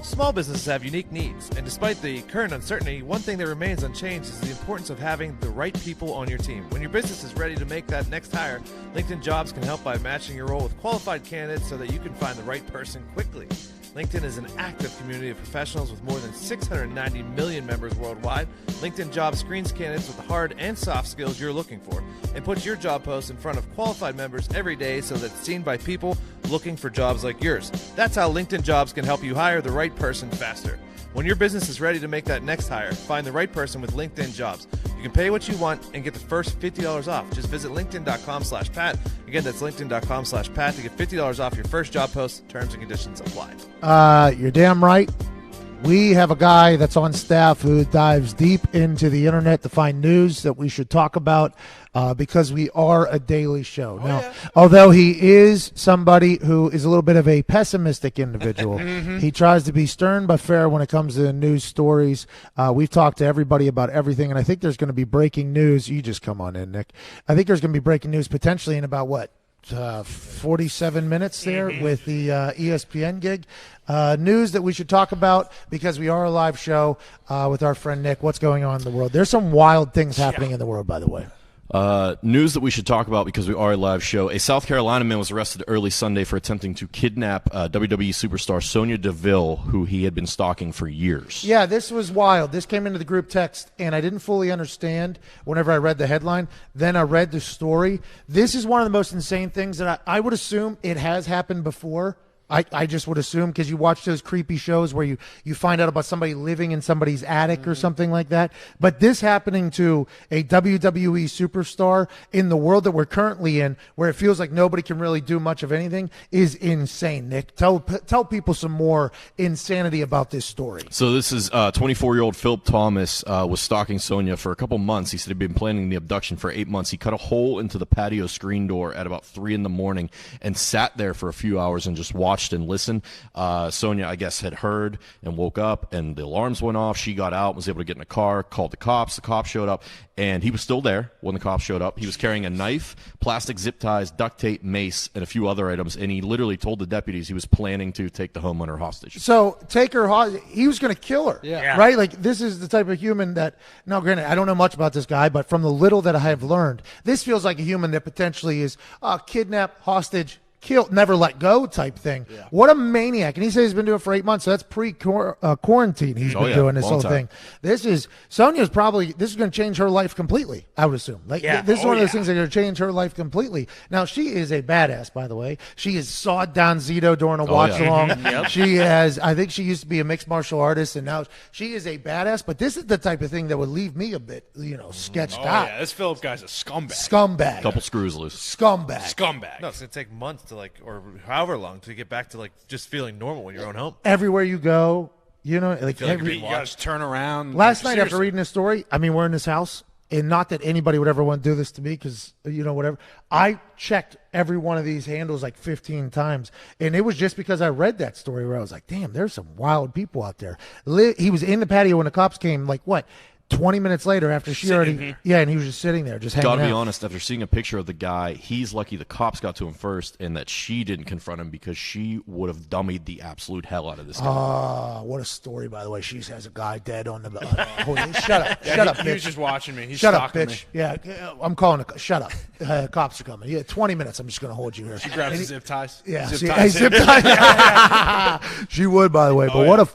Small businesses have unique needs, and despite the current uncertainty, one thing that remains unchanged is the importance of having the right people on your team. When your business is ready to make that next hire, LinkedIn Jobs can help by matching your role with qualified candidates so that you can find the right person quickly. LinkedIn is an active community of professionals with more than 690 million members worldwide. LinkedIn Jobs screens candidates with the hard and soft skills you're looking for and puts your job post in front of qualified members every day so that it's seen by people looking for jobs like yours. That's how LinkedIn Jobs can help you hire the right person faster. When your business is ready to make that next hire, find the right person with LinkedIn Jobs. You can pay what you want and get the first $50 off. Just visit linkedin.com/Pat. Again, that's linkedin.com/Pat to get $50 off your first job post. Terms and conditions apply. You're damn right. We have a guy that's on staff who dives deep into the internet to find news that we should talk about because we are a daily show. Now, although he is somebody who is a little bit of a pessimistic individual, he tries to be stern but fair when it comes to news stories. We've talked to everybody about everything, and I think there's going to be breaking news. You just come on in, Nick. I think there's going to be breaking news potentially in about, 47 minutes there with the ESPN gig. News that we should talk about because we are a live show with our friend Nick. What's going on in the world? There's some wild things happening in the world, by the way. News that we should talk about because we are a live show. A South Carolina man was arrested early Sunday for attempting to kidnap WWE superstar Sonya Deville, who he had been stalking for years. Yeah, this was wild. This came into the group text, and I didn't fully understand whenever I read the headline. Then I read the story. This is one of the most insane things that I would assume it has happened before. I just would assume because you watch those creepy shows where you find out about somebody living in somebody's attic or something like that. But this happening to a WWE superstar in the world that we're currently in, where it feels like nobody can really do much of anything, is insane, Nick. Tell people some more insanity about this story. So this is 24-year-old Philip Thomas was stalking Sonya for a couple months. He said he'd been planning the abduction for 8 months. He cut a hole into the patio screen door at about 3 a.m. and sat there for a few hours and just watched and listened. Sonya, I guess, had heard and woke up, and the alarms went off. She got out, was able to get in a car, called the cops. The cops showed up, and he was still there when the cops showed up. He was carrying a knife, plastic zip ties, duct tape, mace, and a few other items, and he literally told the deputies he was planning to take the homeowner hostage. So take her hostage. He was going to kill her, right? Like, this is the type of human that, now granted, I don't know much about this guy, but from the little that I have learned, this feels like a human that potentially is kidnapped, hostage, killed, never let go type thing. Yeah. What a maniac. And he says he's been doing it for 8 months, so that's pre-quarantine he's been doing this whole thing. This is going to change her life completely, I would assume. This is one of those things that are going to change her life completely. Now, she is a badass, by the way. She has sawed down Zito during a watch-along. She has, I think she used to be a mixed martial artist, and now she is a badass, but this is the type of thing that would leave me a bit, sketched out. Yeah, this Philip guy's a scumbag. Scumbag. Couple screws loose. Scumbag. Scumbag. No, it's going to take months or however long to get back to just feeling normal in your own home. Everywhere you go, you guys turn around. Last night after reading this story, we're in this house, and not that anybody would ever want to do this to me because, whatever. I checked every one of these handles like 15 times, and it was just because I read that story where I was like, damn, there's some wild people out there. He was in the patio when the cops came, 20 minutes later after she already, and he was just sitting there, just hanging out. Gotta be honest, after seeing a picture of the guy, he's lucky the cops got to him first and that she didn't confront him because she would have dummied the absolute hell out of this guy. What a story, by the way. She has a guy dead on the. Shut up, shut up, bitch. He was just watching me. He's shut up, stalking bitch. me. Yeah, I'm calling. Shut up. Cops are coming. Yeah, 20 minutes. I'm just going to hold you here. She grabs the zip ties. Yeah, zip ties. Zip ties. She would, by the way. But what a.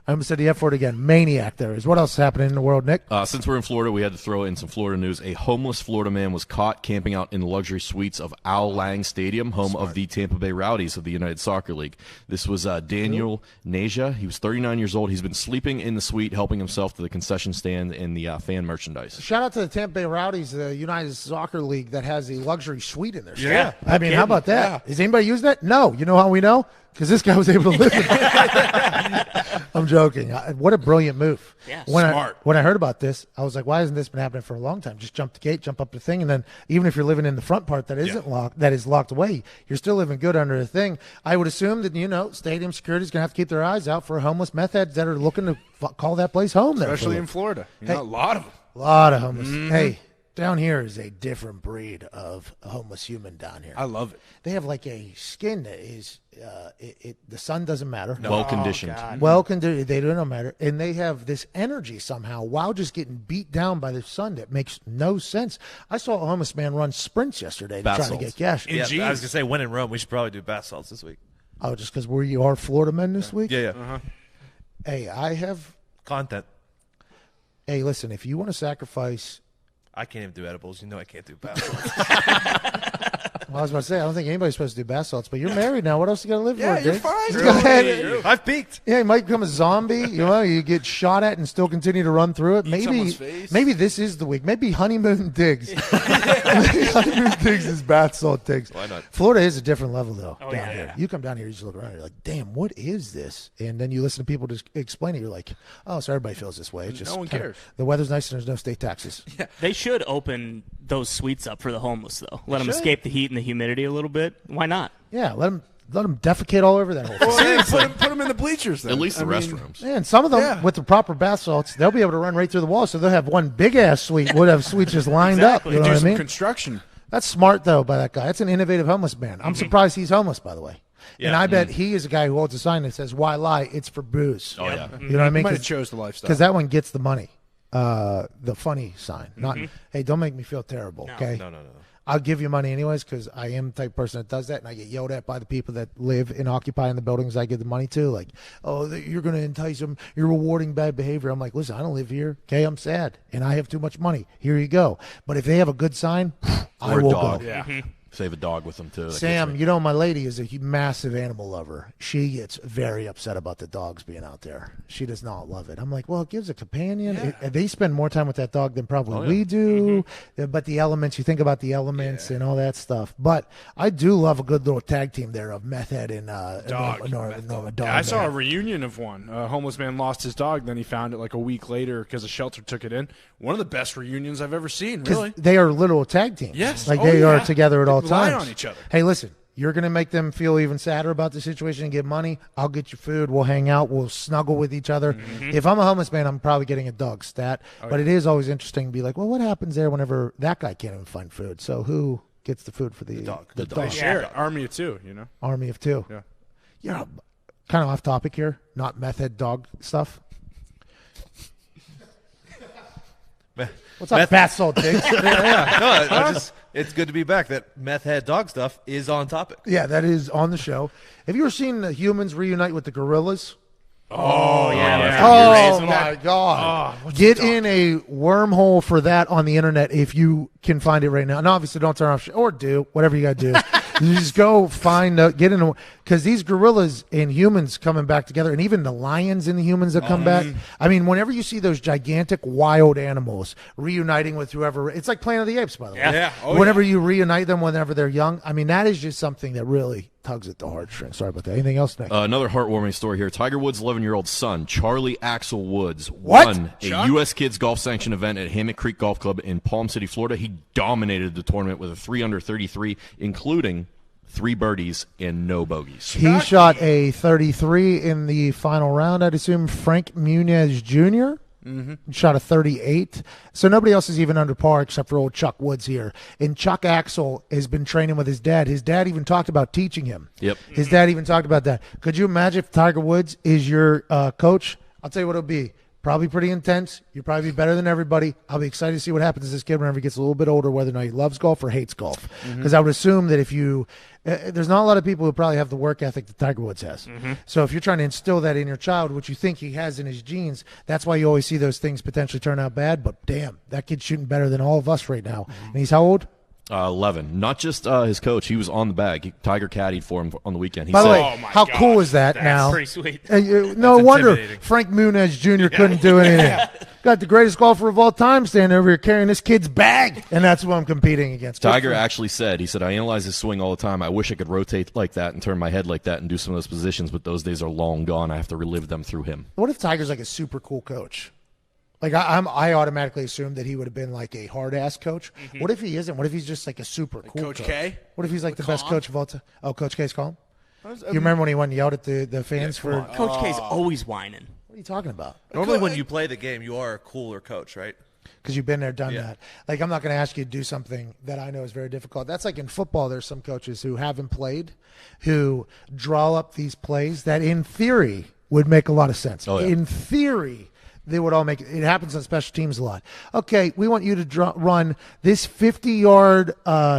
I almost said the F word again. Maniac there is. What else is happening in the world, Nick? Since we're in Florida, we had to throw in some Florida news. A homeless Florida man was caught camping out in the luxury suites of Al Lang Stadium, home of the Tampa Bay Rowdies of the United Soccer League. This was Daniel Naja. He was 39 years old. He's been sleeping in the suite, helping himself to the concession stand and the fan merchandise. Shout out to the Tampa Bay Rowdies, the United Soccer League that has the luxury suite in there. Yeah. I mean, how about that? Has anybody used that? No. You know how we know? Because this guy was able to live in it. I'm joking. What a brilliant move. Yeah, smart. When I heard about this, I was like, why hasn't this been happening for a long time? Just jump the gate, jump up the thing, and then even if you're living in the front part that isn't locked, that is locked away, you're still living good under the thing. I would assume that, stadium security is going to have to keep their eyes out for homeless meth heads that are looking to call that place home there. Especially in Florida. A lot of them. A lot of homeless. Hey, down here is a different breed of a homeless human down here. I love it. They have like a skin that is, the sun doesn't matter. Well conditioned. Well conditioned. They don't matter. And they have this energy somehow while just getting beat down by the sun that makes no sense. I saw a homeless man run sprints yesterday Bath trying salts. to get cash. Yeah, I was gonna say when in Rome, we should probably do bath salts this week. Oh, just because you are Florida men this week? Yeah. Hey, I have. Content. Hey, listen, if you want to sacrifice. I can't even do edibles. You know I can't do bath salts. Well, I was about to say, I don't think anybody's supposed to do bath salts, but you're married now. What else you got to live for, Yeah, you're Dick? fine. Just go ahead. I've peaked. Yeah, you might become a zombie. You get shot at and still continue to run through it. someone's face. Maybe this is the week. Maybe honeymoon digs. Honeymoon digs is bath salt digs. Why not? Florida is a different level though. Oh, down yeah, here, yeah. you come down here, you just look around, you're like, damn, what is this? And then you listen to people just explain it. You're like, oh, so everybody feels this way. It's just No one cares. The weather's nice and there's no state taxes. They should open those suites up for the homeless, though. Let them escape the heat and the humidity a little bit. Why not? Yeah, let them defecate all over that whole thing. Well, put them in the bleachers then. At least the I mean, restrooms. And some of them, with the proper bath salts, they'll be able to run right through the wall. So they'll have one big-ass suite. Would have suites just lined Exactly. up. You know do what I some mean? construction. That's smart, though, by that guy. That's an innovative homeless man. I'm surprised he's homeless, by the way. And I bet he is a guy who holds a sign that says, why lie? It's for booze. Oh, yeah. You know what I mean? Might have chose the lifestyle. Because that one gets the money. The funny sign. Not, hey, don't make me feel terrible, okay? No. I'll give you money anyways because I am the type of person that does that, and I get yelled at by the people that live and occupy in the buildings I give the money to. Like, oh, you're going to entice them. You're rewarding bad behavior. I'm like, listen, I don't live here. Okay, I'm sad, and I have too much money. Here you go. But if they have a good sign, I Or a will dog. go. Yeah. Save a dog with them, too. That Sam, gets me. my lady is a massive animal lover. She gets very upset about the dogs being out there. She does not love it. I'm like, well, it gives a companion. They spend more time with that dog than probably we do. But the elements, you think about the elements and all that stuff. But I do love a good little tag team there of Meth Head and Dog. Norma Dog. I saw a there. reunion of one. A homeless man lost his dog, then he found it like a week later because a shelter took it in. One of the best reunions I've ever seen, 'Cause really. they are little tag teams. Yes. Like Oh, they are yeah. together at They all rely times. on each other. Hey, listen, you're going to make them feel even sadder about the situation and get money. I'll get you food. We'll hang out. We'll snuggle with each other. If I'm a homeless man, I'm probably getting a dog stat. But it is always interesting to be like, well, what happens there whenever that guy can't even find food? So who gets the food for the dog? The They dog. share it. Army of two, Army of two. Yeah. Yeah. Kind of off topic here, not Meth Head dog stuff. What's up, bath salt digs? No, it's good to be back. That meth head dog stuff is on topic. Yeah, that is on the show. Have you ever seen the humans reunite with the gorillas? Oh, yeah. Oh, my God. Get in a wormhole for that on the internet if you can find it right now. And obviously don't turn off, or do, whatever you got to do. You just go find, get in, because these gorillas and humans coming back together, and even the lions and the humans that come back. I mean, whenever you see those gigantic wild animals reuniting with whoever, it's like Planet of the Apes, by the way. Yeah. Oh, Whenever you reunite them whenever they're young, I mean, that is just something that really tugs at the heartstrings. Sorry about that. Anything else, Nick? Another heartwarming story here. Tiger Woods' 11-year-old son, Charlie Axel Woods, What? won a U.S. Kids Golf Sanction event at Hammond Creek Golf Club in Palm City, Florida. He dominated the tournament with a 3 under 33, including 3 birdies and no bogeys. He shot a 33 in the final round. I'd assume Frank Muniz Jr. Shot a 38. So nobody else is even under par except for old Chuck Woods here. And Chuck Axel has been training with his dad. His dad even talked about teaching him. Yep. His dad even talked about that. Could you imagine if Tiger Woods is your coach? I'll tell you what it'll be. Probably pretty intense. You'll probably be better than everybody. I'll be excited to see what happens to this kid whenever he gets a little bit older, whether or not he loves golf or hates golf. Because I would assume that if you there's not a lot of people who probably have the work ethic that Tiger Woods has. So if you're trying to instill that in your child, which you think he has in his genes, that's why you always see those things potentially turn out bad. But damn, that kid's shooting better than all of us right now. And he's how old? 11. Not just his coach. He was on the bag. Tiger caddied for him on the weekend. He By the said, way, how cool is that now? Pretty sweet. No wonder Frank Muniz Jr. couldn't do anything. Got the greatest golfer of all time standing over here carrying this kid's bag, and that's what I'm competing against. Tiger actually said, he said, I analyze his swing all the time. I wish I could rotate like that and turn my head like that and do some of those positions, but those days are long gone. I have to relive them through him. What if Tiger's like a super cool coach? Like I automatically assumed that he would have been like a hard ass coach. What if he isn't? What if he's just like a super cool Coach K? What if he's like the best coach of all time? Oh, Coach K's calm. You remember when he went and yelled at the fans for? Coach K's always whining. What are you talking about? Normally, when you play the game, you are a cooler coach, right? Because you've been there, done that. Like, I'm not going to ask you to do something that I know is very difficult. That's like in football, there's some coaches who haven't played, who draw up these plays that in theory would make a lot of sense. Oh, yeah. In theory, they would all make it. It happens on special teams a lot. Okay, we want you to run this 50-yard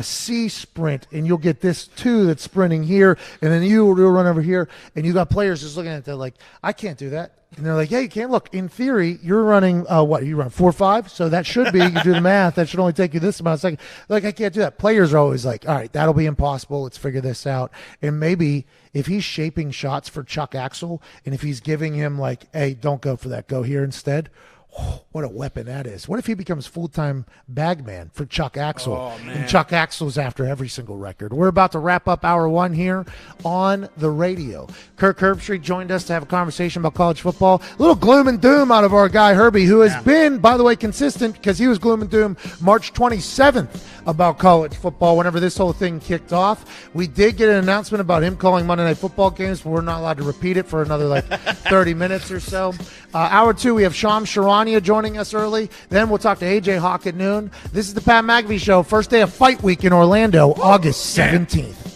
C sprint, and you'll get this 2 that's sprinting here, and then you'll run over here, and you got players just looking at it, they're like, I can't do that. And they're like, yeah, you can't. Look, in theory, you're running, what, you run 4.5? So that should be, you do the math, that should only take you this amount of seconds. Like, I can't do that. Players are always like, all right, that'll be impossible. Let's figure this out. And maybe if he's shaping shots for Chuck Axel, and if he's giving him like, hey, don't go for that, go here instead, what a weapon that is. What if he becomes full-time bagman for Chuck Axel? Oh, man. And Chuck Axel's after every single record. We're about to wrap up hour 1 here on the radio. Kirk Herbstreit joined us to have a conversation about college football. A little gloom and doom out of our guy Herbie, who has been, by the way, consistent because he was gloom and doom March 27th about college football whenever this whole thing kicked off. We did get an announcement about him calling Monday Night Football games, but we're not allowed to repeat it for another like 30 minutes or so. Hour 2, we have Sham Sharania joining us early. Then we'll talk to AJ Hawk at noon. This is the Pat McAfee Show. First day of fight week in Orlando, August 17th.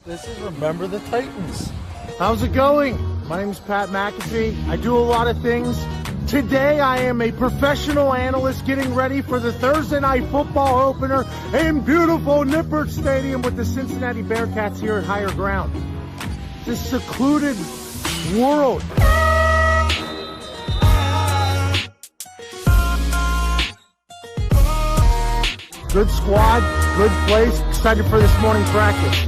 This is Remember the Titans. How's it going? My name's Pat McAfee. I do a lot of things. Today I am a professional analyst getting ready for the Thursday Night Football opener in beautiful Nippert Stadium with the Cincinnati Bearcats here at Higher Ground. This secluded world. Good squad, good place. Excited for this morning practice.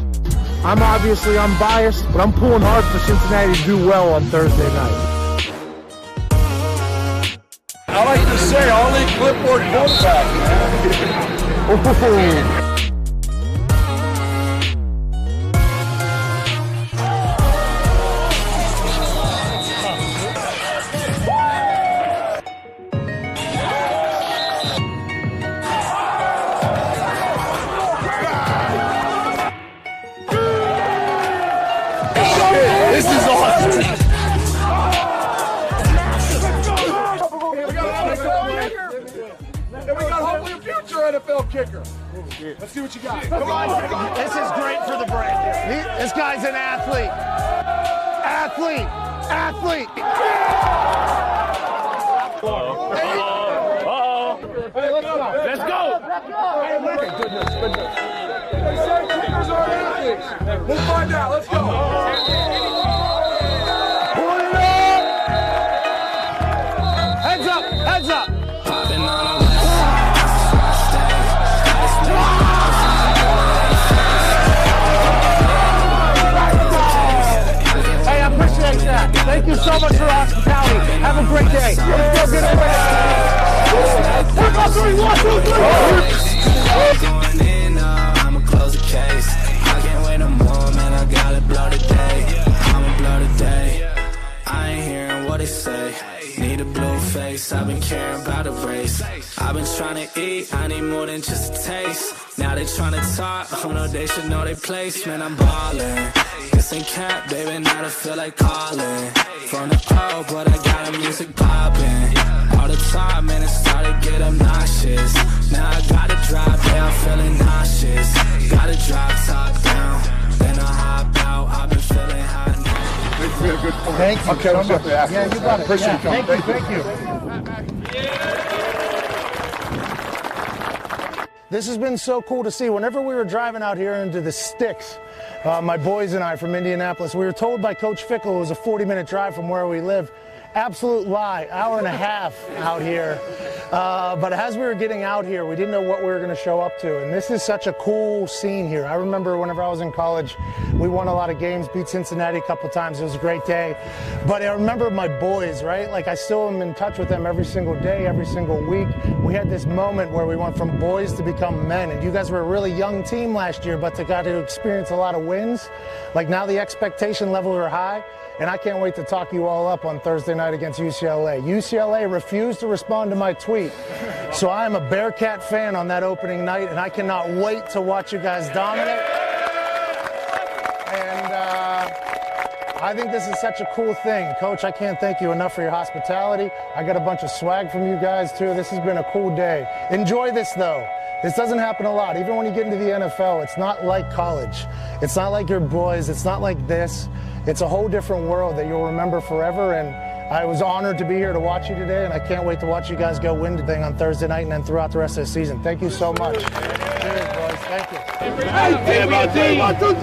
I'm obviously unbiased, but I'm pulling hard for Cincinnati to do well on Thursday night. I like to say, only clipboard quarterback. This is awesome. And we got hopefully a future NFL kicker. Let's see what you got. Come on. This is great for the brand. This guy's an athlete. Athlete. Hey, let's go. Let's go. Hey, goodness. They say kickers are athletes. We'll find out. Let's go. Pull it up. Heads up. Hey, I appreciate that. Thank you so much for hospitality. Have a great day. Let's go, Going in, I'ma close the case. I can't wait no more, man. I gotta blow today. I'ma blow today. I ain't hearing what they say. Need a blue face. I've been caring about the race. I've been trying to eat. I need more than just a taste. Now they trying to talk. Oh no, they should know their place. Man, I'm ballin'. This ain't cap, baby. Now I feel like calling. From the O, but I got the music poppin'. All the time, man, it started to get obnoxious. Now I gotta drive down, feeling nauseous. Gotta drive top down, then I hop out. I've been feeling hot now. Thank you. Okay, let's after. Yeah, you got it. Appreciate you coming. Thank you. This has been so cool to see. Whenever we were driving out here into the sticks, my boys and I from Indianapolis, we were told by Coach Fickle it was a 40-minute drive from where we live. Absolute lie, hour and a half out here. But as we were getting out here, we didn't know what we were going to show up to. And this is such a cool scene here. I remember whenever I was in college, we won a lot of games, beat Cincinnati a couple times. It was a great day. But I remember my boys, right? Like I still am in touch with them every single day, every single week. We had this moment where we went from boys to become men. And you guys were a really young team last year, but they got to experience a lot of wins. Like now the expectation levels are high. And I can't wait to talk you all up on Thursday night against UCLA. UCLA refused to respond to my tweet. So I am a Bearcat fan on that opening night, and I cannot wait to watch you guys dominate. And I think this is such a cool thing. Coach, I can't thank you enough for your hospitality. I got a bunch of swag from you guys, too. This has been a cool day. Enjoy this, though. This doesn't happen a lot. Even when you get into the NFL, it's not like college. It's not like your boys. It's not like this. It's a whole different world that you'll remember forever, and I was honored to be here to watch you today, and I can't wait to watch you guys go win the thing on Thursday night and then throughout the rest of the season. Thank you so much. Cheers, boys. Thank you. Hey, 1, 2, 3.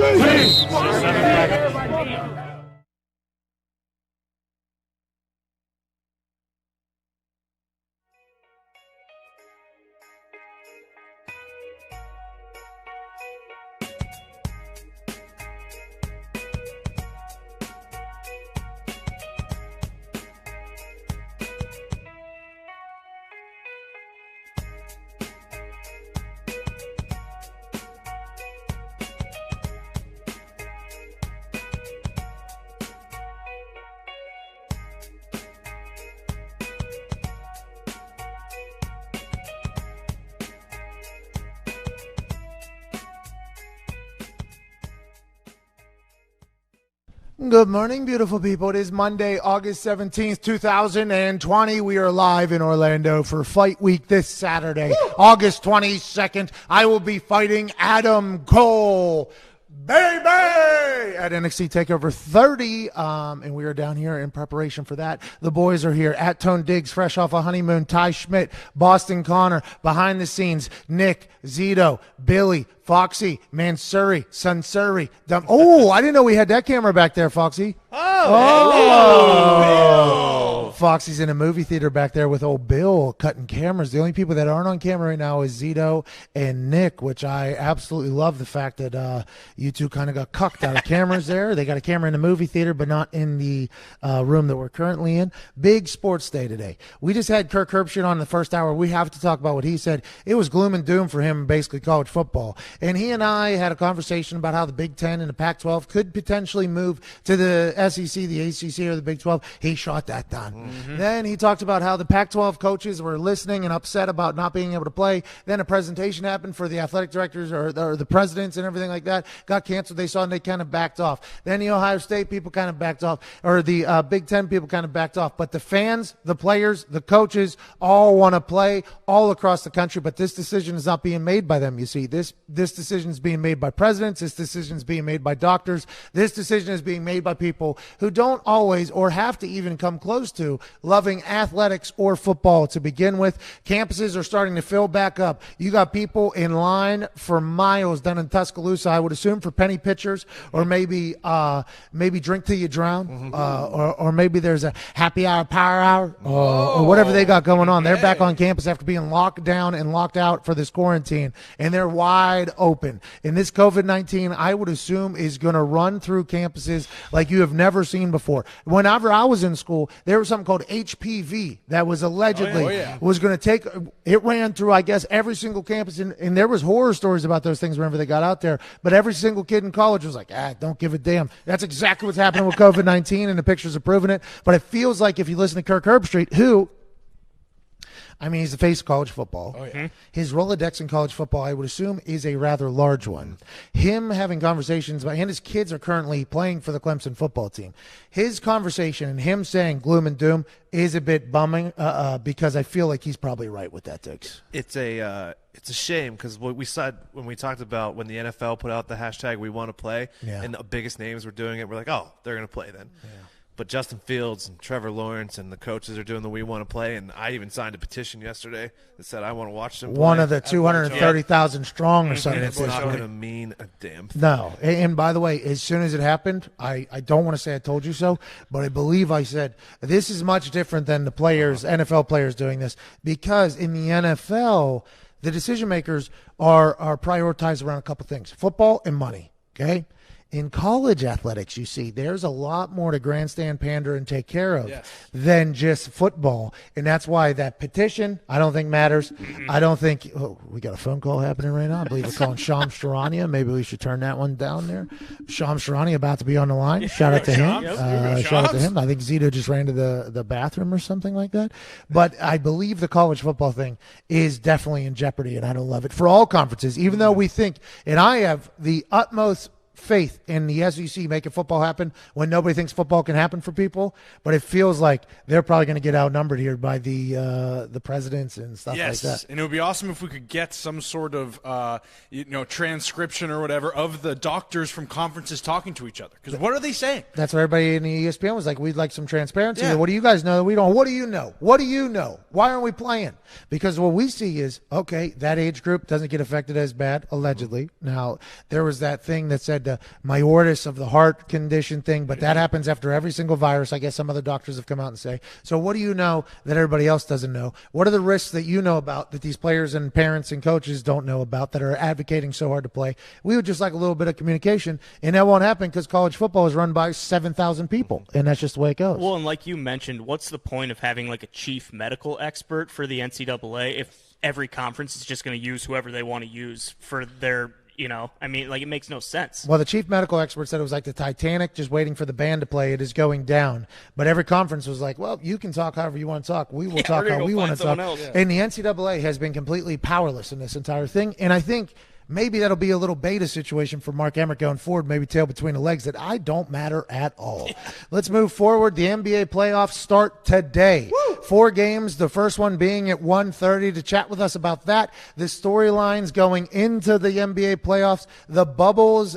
Good morning, beautiful people. It is Monday, August 17th, 2020. We are live in Orlando for Fight Week this Saturday, August 22nd. I will be fighting Adam Cole, baby, at NXT TakeOver 30, and we are down here in preparation for that. The boys are here at Tone Diggs, fresh off a honeymoon. Ty Schmidt, Boston Connor, behind the scenes, Nick, Zito, Billy, Foxy, Mansuri, Sunsuri. Oh, I didn't know we had that camera back there, Foxy. Oh. Foxy's in a movie theater back there with old Bill cutting cameras. The only people that aren't on camera right now is Zito and Nick, which I absolutely love the fact that you two kind of got cucked out of cameras there. They got a camera in the movie theater, but not in the room that we're currently in. Big sports day today. We just had Kirk Herbstreit on the first hour. We have to talk about what he said. It was gloom and doom for him in basically college football. And he and I had a conversation about how the Big Ten and the Pac-12 could potentially move to the SEC, the ACC, or the Big 12. He shot that down. Then he talked about how the Pac-12 coaches were listening and upset about not being able to play. Then a presentation happened for the athletic directors or the presidents and everything like that. Got canceled. They saw and they kind of backed off. Then the Ohio State people kind of backed off, or the Big Ten people kind of backed off. But the fans, the players, the coaches all want to play all across the country. But this decision is not being made by them, you see. This decision is being made by presidents. This decision is being made by doctors. This decision is being made by people who don't always or have to even come close to loving athletics or football to begin with. Campuses are starting to fill back up. You got people in line for miles down in Tuscaloosa, I would assume, for penny pitchers, or maybe drink till you drown, or maybe there's a happy hour, power hour, or whatever they got going on. They're back on campus after being locked down and locked out for this quarantine, and they're wide open. And this COVID-19, I would assume, is going to run through campuses like you have never seen before. Whenever I was in school, there were some called HPV that was allegedly was going to take. It ran through, I guess, every single campus, and there was horror stories about those things whenever they got out there. But every single kid in college was like, don't give a damn. That's exactly what's happening with COVID-19, and the pictures are proving it. But it feels like if you listen to Kirk Herbstreit, who, I mean, he's the face of college football. Oh, yeah. His Rolodex in college football, I would assume, is a rather large one. Him having conversations about, and his kids are currently playing for the Clemson football team. His conversation and him saying gloom and doom is a bit bumming because I feel like he's probably right with that, Diggs. It's a shame because what we said when we talked about when the NFL put out the hashtag we want to play and the biggest names were doing it, we're like, oh, they're going to play then. Yeah. But Justin Fields and Trevor Lawrence and the coaches are doing the we want to play, and I even signed a petition yesterday that said I want to watch them play. One of the 230,000 strong or something. And it's not going to mean a damn thing. No. And by the way, as soon as it happened, I don't want to say I told you so, but I believe I said this is much different than the players, NFL players doing this, because in the NFL, the decision makers are prioritized around a couple things, football and money, okay? In college athletics, you see, there's a lot more to grandstand, pander, and take care of than just football. And that's why that petition, I don't think matters. I don't think we got a phone call happening right now. I believe we're calling Shams Charania. Maybe we should turn that one down there. Shams Charania about to be on the line. Shout out to him. Shout out to him. I think Zito just ran to the bathroom or something like that. But I believe the college football thing is definitely in jeopardy, and I don't love it for all conferences, even though we think, and I have the utmost faith in the SEC making football happen when nobody thinks football can happen for people, but it feels like they're probably going to get outnumbered here by the presidents and stuff like that. Yes, and it would be awesome if we could get some sort of transcription or whatever of the doctors from conferences talking to each other. Because what are they saying? That's what everybody in the ESPN was like, we'd like some transparency. Yeah. What do you guys know that we don't? What do you know? What do you know? Why aren't we playing? Because what we see is, okay, that age group doesn't get affected as bad, allegedly. Now, there was that thing that said myotis of the heart condition thing, but that happens after every single virus. I guess some other doctors have come out and say. So what do you know that everybody else doesn't know? What are the risks that you know about that these players and parents and coaches don't know about that are advocating so hard to play? We would just like a little bit of communication, and that won't happen because college football is run by 7,000 people, and that's just the way it goes. Well, and like you mentioned, what's the point of having like a chief medical expert for the NCAA if every conference is just going to use whoever they want to use for their – I mean, like, it makes no sense. Well, the chief medical expert said it was like the Titanic just waiting for the band to play. It is going down. But every conference was like, well, you can talk however you want to talk. We will talk how we want to talk. And the NCAA has been completely powerless in this entire thing. And I think maybe that'll be a little beta situation for Mark Emmert going forward, maybe tail between the legs that I don't matter at all. Let's move forward. The NBA playoffs start today. Woo! 4 games, the first one being at 1:30. To chat with us about that, the storylines going into the NBA playoffs, the Bubbles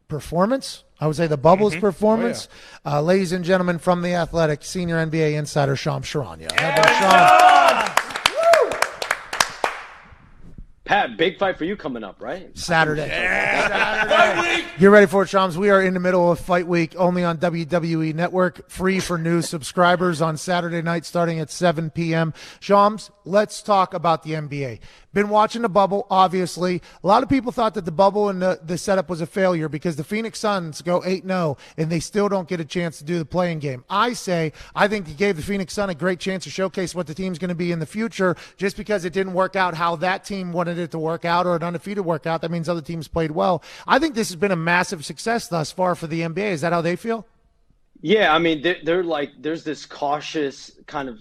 performance. I would say the Bubbles performance. Ladies and gentlemen, from The Athletic, senior NBA insider Shams Charania. Pat, big fight for you coming up, right? Saturday. Saturday. Get ready for it, Shams. We are in the middle of Fight Week, only on WWE Network, free for new subscribers on Saturday night starting at 7 p.m. Shams, let's talk about the NBA. Been watching the bubble, obviously. A lot of people thought that the bubble and the setup was a failure because the Phoenix Suns go 8-0 and they still don't get a chance to do the playing game. I think you gave the Phoenix Sun a great chance to showcase what the team's going to be in the future. Just because it didn't work out how that team wanted it to work out or an undefeated workout, that means other teams played well. I think this has been a massive success thus far for the NBA. Is that how they feel? Yeah, I mean, they're like, there's this cautious kind of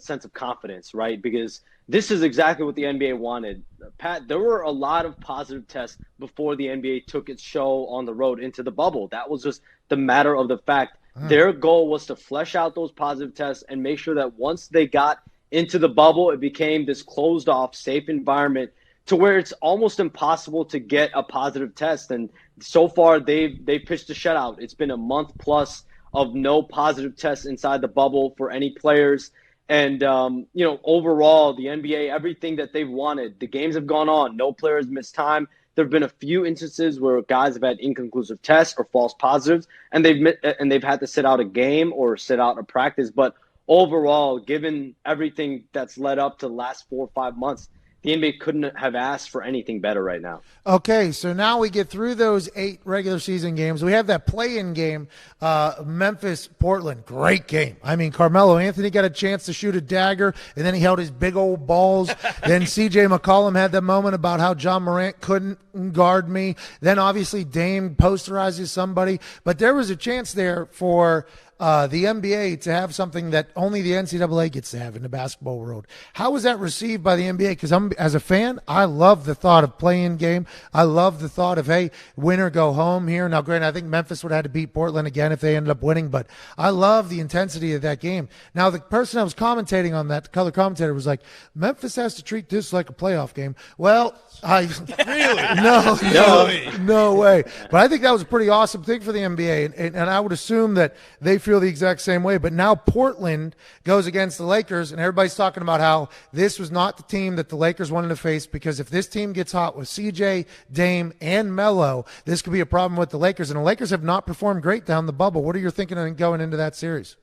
sense of confidence, right? Because this is exactly what the NBA wanted. Pat, there were a lot of positive tests before the NBA took its show on the road into the bubble. That was just the matter of the fact. Their goal was to flesh out those positive tests and make sure that once they got into the bubble, it became this closed off, safe environment to where it's almost impossible to get a positive test. And so far, they've pitched a shutout. It's been a month plus of no positive tests inside the bubble for any players. And, overall, the NBA, everything that they've wanted, the games have gone on. No players missed time. There have been a few instances where guys have had inconclusive tests or false positives, and they've had to sit out a game or sit out a practice. But overall, given everything that's led up to the last 4 or 5 months, the NBA couldn't have asked for anything better right now. Okay, so now we get through those 8 regular season games. We have that play-in game, Memphis-Portland. Great game. I mean, Carmelo Anthony got a chance to shoot a dagger, and then he held his big old balls. Then C.J. McCollum had that moment about how John Morant couldn't guard me. Then, obviously, Dame posterizes somebody. But there was a chance there for the NBA to have something that only the NCAA gets to have in the basketball world. How was that received by the NBA? Because as a fan, I love the thought of play-in game. I love the thought of, hey, win or go home here. Now, granted, I think Memphis would have had to beat Portland again if they ended up winning, but I love the intensity of that game. Now, the person I was commentating on that, the color commentator, was like, Memphis has to treat this like a playoff game. Well, no way. But I think that was a pretty awesome thing for the NBA, and I would assume that they feel the exact same way. But now Portland goes against the Lakers, and everybody's talking about how this was not the team that the Lakers wanted to face, because if this team gets hot with CJ, Dame, and Melo, this could be a problem with the Lakers. And the Lakers have not performed great down the bubble. What are you thinking of going into that series?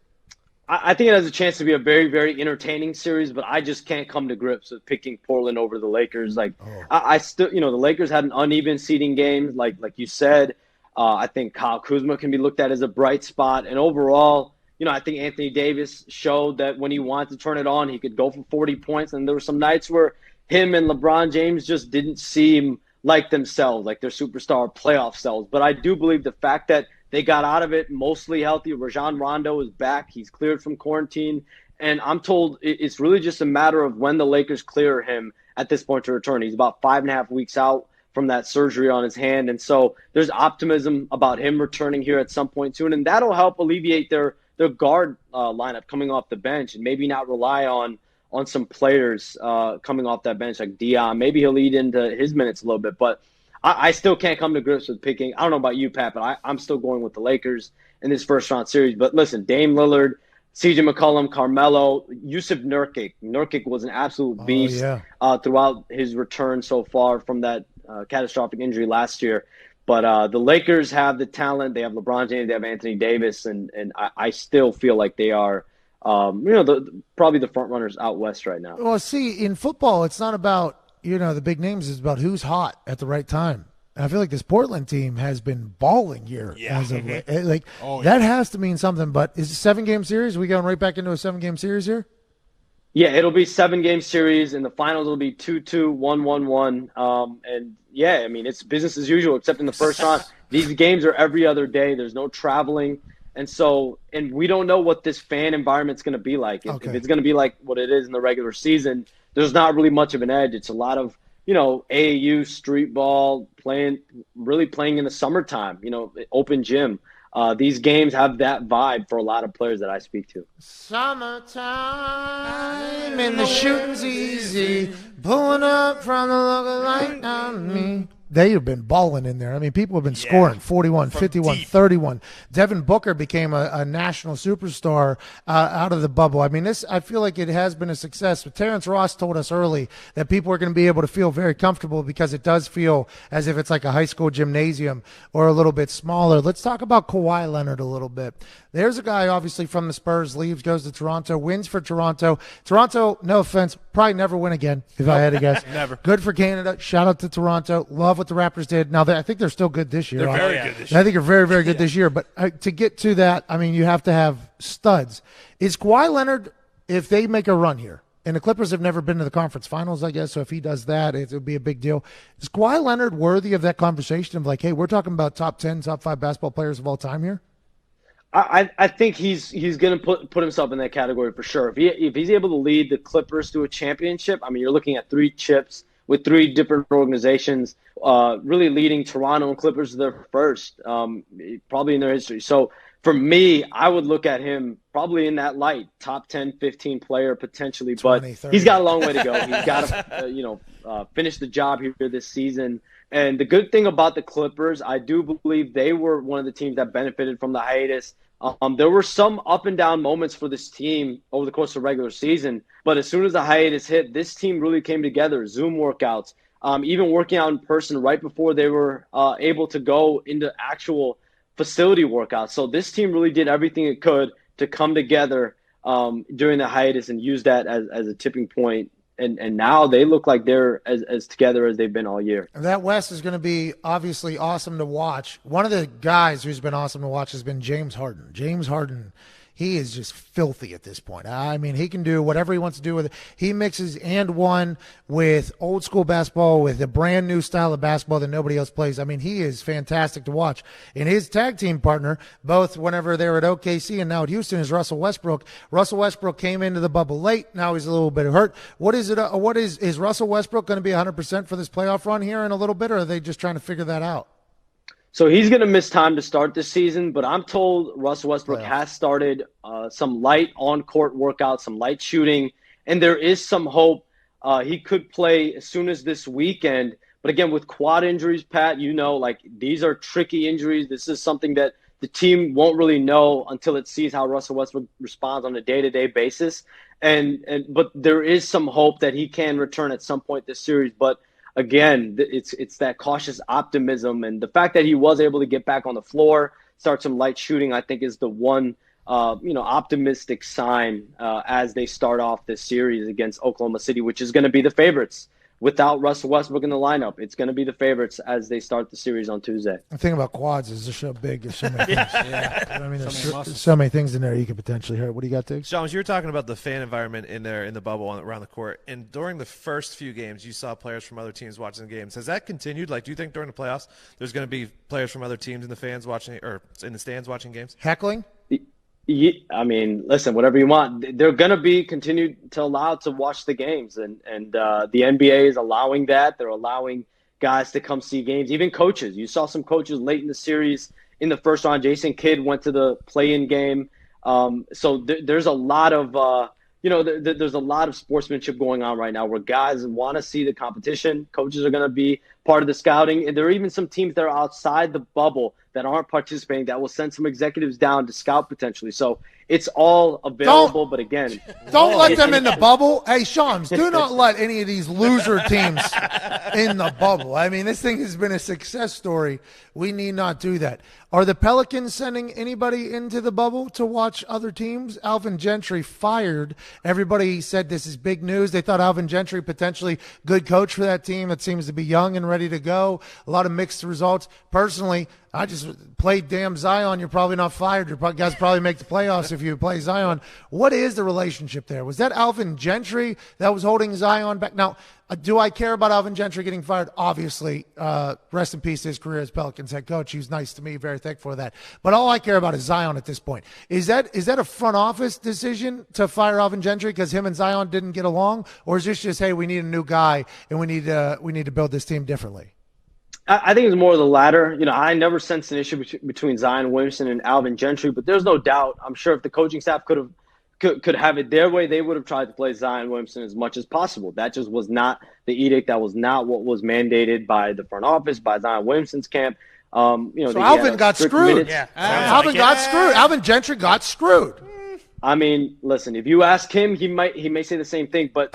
I think it has a chance to be a very, very entertaining series, but I just can't come to grips with picking Portland over the Lakers. I still, the Lakers had an uneven seeding game, like you said. I think Kyle Kuzma can be looked at as a bright spot. And overall, I think Anthony Davis showed that when he wanted to turn it on, he could go for 40 points. And there were some nights where him and LeBron James just didn't seem like themselves, like their superstar playoff selves. But I do believe the fact that they got out of it mostly healthy. Rajon Rondo is back. He's cleared from quarantine. And I'm told it's really just a matter of when the Lakers clear him at this point to return. He's about 5.5 weeks out from that surgery on his hand. And so there's optimism about him returning here at some point soon. And that'll help alleviate their guard lineup coming off the bench, and maybe not rely on some players coming off that bench like Dion. Maybe he'll lead into his minutes a little bit. But I still can't come to grips with picking. I don't know about you, Pat, but I'm still going with the Lakers in this first-round series. But listen, Dame Lillard, C.J. McCollum, Carmelo, Yusuf Nurkic. Nurkic was an absolute beast throughout his return so far from that catastrophic injury last year. But the Lakers have the talent. They have LeBron James. They have Anthony Davis. And I still feel like they are, probably the front runners out west right now. Well, see, in football, it's not about, the big names. It's about who's hot at the right time. And I feel like this Portland team has been balling here. Yeah. That has to mean something. But is it a 7-game series? Are we going right back into a 7-game series here? Yeah, it'll be 7-game series. In the finals, it'll be 2-2, 1-1-1. And yeah, I mean, it's business as usual, except in the first round. These games are every other day. There's no traveling. And we don't know what this fan environment's going to be like. If it's going to be like what it is in the regular season, there's not really much of an edge. It's a lot of, AAU street ball, playing in the summertime, open gym. These games have that vibe for a lot of players that I speak to. Summertime and the shooting's easy, pulling up from the local light on me. They have been balling in there. I mean, people have been scoring 41, 51, 31. Devin Booker became a national superstar out of the bubble. I mean, I feel like it has been a success. But Terrence Ross told us early that people are going to be able to feel very comfortable because it does feel as if it's like a high school gymnasium or a little bit smaller. Let's talk about Kawhi Leonard a little bit. There's a guy, obviously, from the Spurs, leaves, goes to Toronto, wins for Toronto. Toronto, no offense, probably never win again, if I had to guess. Never. Good for Canada. Shout out to Toronto. Love what the Raptors did. Now, I think they're still good this year. They're very good this year. I think they're very, very good this year. But to get to that, I mean, you have to have studs. Is Kawhi Leonard, if they make a run here, and the Clippers have never been to the conference finals, I guess, so if he does that, it would be a big deal. Is Kawhi Leonard worthy of that conversation of like, hey, we're talking about top 10, top 5 basketball players of all time here? I think he's going to put himself in that category for sure. If he's able to lead the Clippers to a championship, I mean, you're looking at 3 chips with 3 different organizations, really leading Toronto and Clippers to their first, probably in their history. So for me, I would look at him probably in that light, top 10, 15 player potentially, 20, but 30. He's got a long way to go. He's got to, finish the job here this season. And the good thing about the Clippers, I do believe they were one of the teams that benefited from the hiatus. There were some up and down moments for this team over the course of the regular season, but as soon as the hiatus hit, this team really came together. Zoom workouts, even working out in person right before they were able to go into actual facility workouts. So this team really did everything it could to come together during the hiatus and use that as a tipping point and now they look like they're as together as they've been all year. That West is going to be obviously awesome to watch. One of the guys who's been awesome to watch has been James Harden. James Harden, he is just filthy at this point. I mean, he can do whatever he wants to do with it. He mixes and one with old school basketball, with a brand new style of basketball that nobody else plays. I mean, he is fantastic to watch. And his tag team partner, both whenever they were at OKC and now at Houston, is Russell Westbrook. Russell Westbrook came into the bubble late. Now he's a little bit hurt. Is Russell Westbrook going to be 100% for this playoff run here in a little bit, or are they just trying to figure that out? So he's going to miss time to start this season, but I'm told Russell Westbrook has started some light on-court workouts, some light shooting, and there is some hope he could play as soon as this weekend. But again, with quad injuries, Pat, these are tricky injuries. This is something that the team won't really know until it sees how Russell Westbrook responds on a day-to-day basis. But there is some hope that he can return at some point this series. But again, it's that cautious optimism, and the fact that he was able to get back on the floor, start some light shooting, I think is the one optimistic sign as they start off this series against Oklahoma City, which is going to be the favorites. Without Russell Westbrook in the lineup, it's going to be the favorites as they start the series on Tuesday. The thing about quads is they're so big. There's so many things. I mean, there's so many things in there you could potentially hurt. What do you got, Tiggs? Shams, you were talking about the fan environment in there in the bubble around the court. And during the first few games, you saw players from other teams watching the games. Has that continued? Like, do you think during the playoffs there's going to be players from other teams in the fans watching or in the stands watching games? Heckling? I mean, listen, whatever you want. They're going to be continued to allow to watch the games, and the NBA is allowing that. They're allowing guys to come see games, even coaches. You saw some coaches late in the series in the first round. Jason Kidd went to the play-in game. So there's a lot of there's a lot of sportsmanship going on right now where guys want to see the competition. Coaches are going to be part of the scouting, and there are even some teams that are outside the bubble that aren't participating that will send some executives down to scout potentially. So it's all available, but again, don't let them in the bubble. Hey, Shams, do not let any of these loser teams in the bubble. I mean, this thing has been a success story. We need not do that. Are the Pelicans sending anybody into the bubble to watch other teams? Alvin Gentry fired. Everybody said this is big news. They thought Alvin Gentry potentially good coach for that team that seems to be young and ready to go. A lot of mixed results. Personally, I just played damn Zion. You're probably not fired. You guys probably make the playoffs if you play Zion. What is the relationship there? Was that Alvin Gentry that was holding Zion back? Now, do I care about Alvin Gentry getting fired? Obviously, rest in peace to his career as Pelicans head coach. He was nice to me, very thankful for that. But all I care about is Zion at this point. Is that a front office decision to fire Alvin Gentry because him and Zion didn't get along? Or is this just, hey, we need a new guy and we need to build this team differently? I think it's more of the latter. I never sensed an issue between Zion Williamson and Alvin Gentry, but there's no doubt. I'm sure if the coaching staff could have it their way, they would have tried to play Zion Williamson as much as possible. That just was not the edict. That was not what was mandated by the front office, by Zion Williamson's camp. So Alvin got screwed. Yeah. Alvin got screwed. Alvin Gentry got screwed. I mean, listen, if you ask him, he may say the same thing, but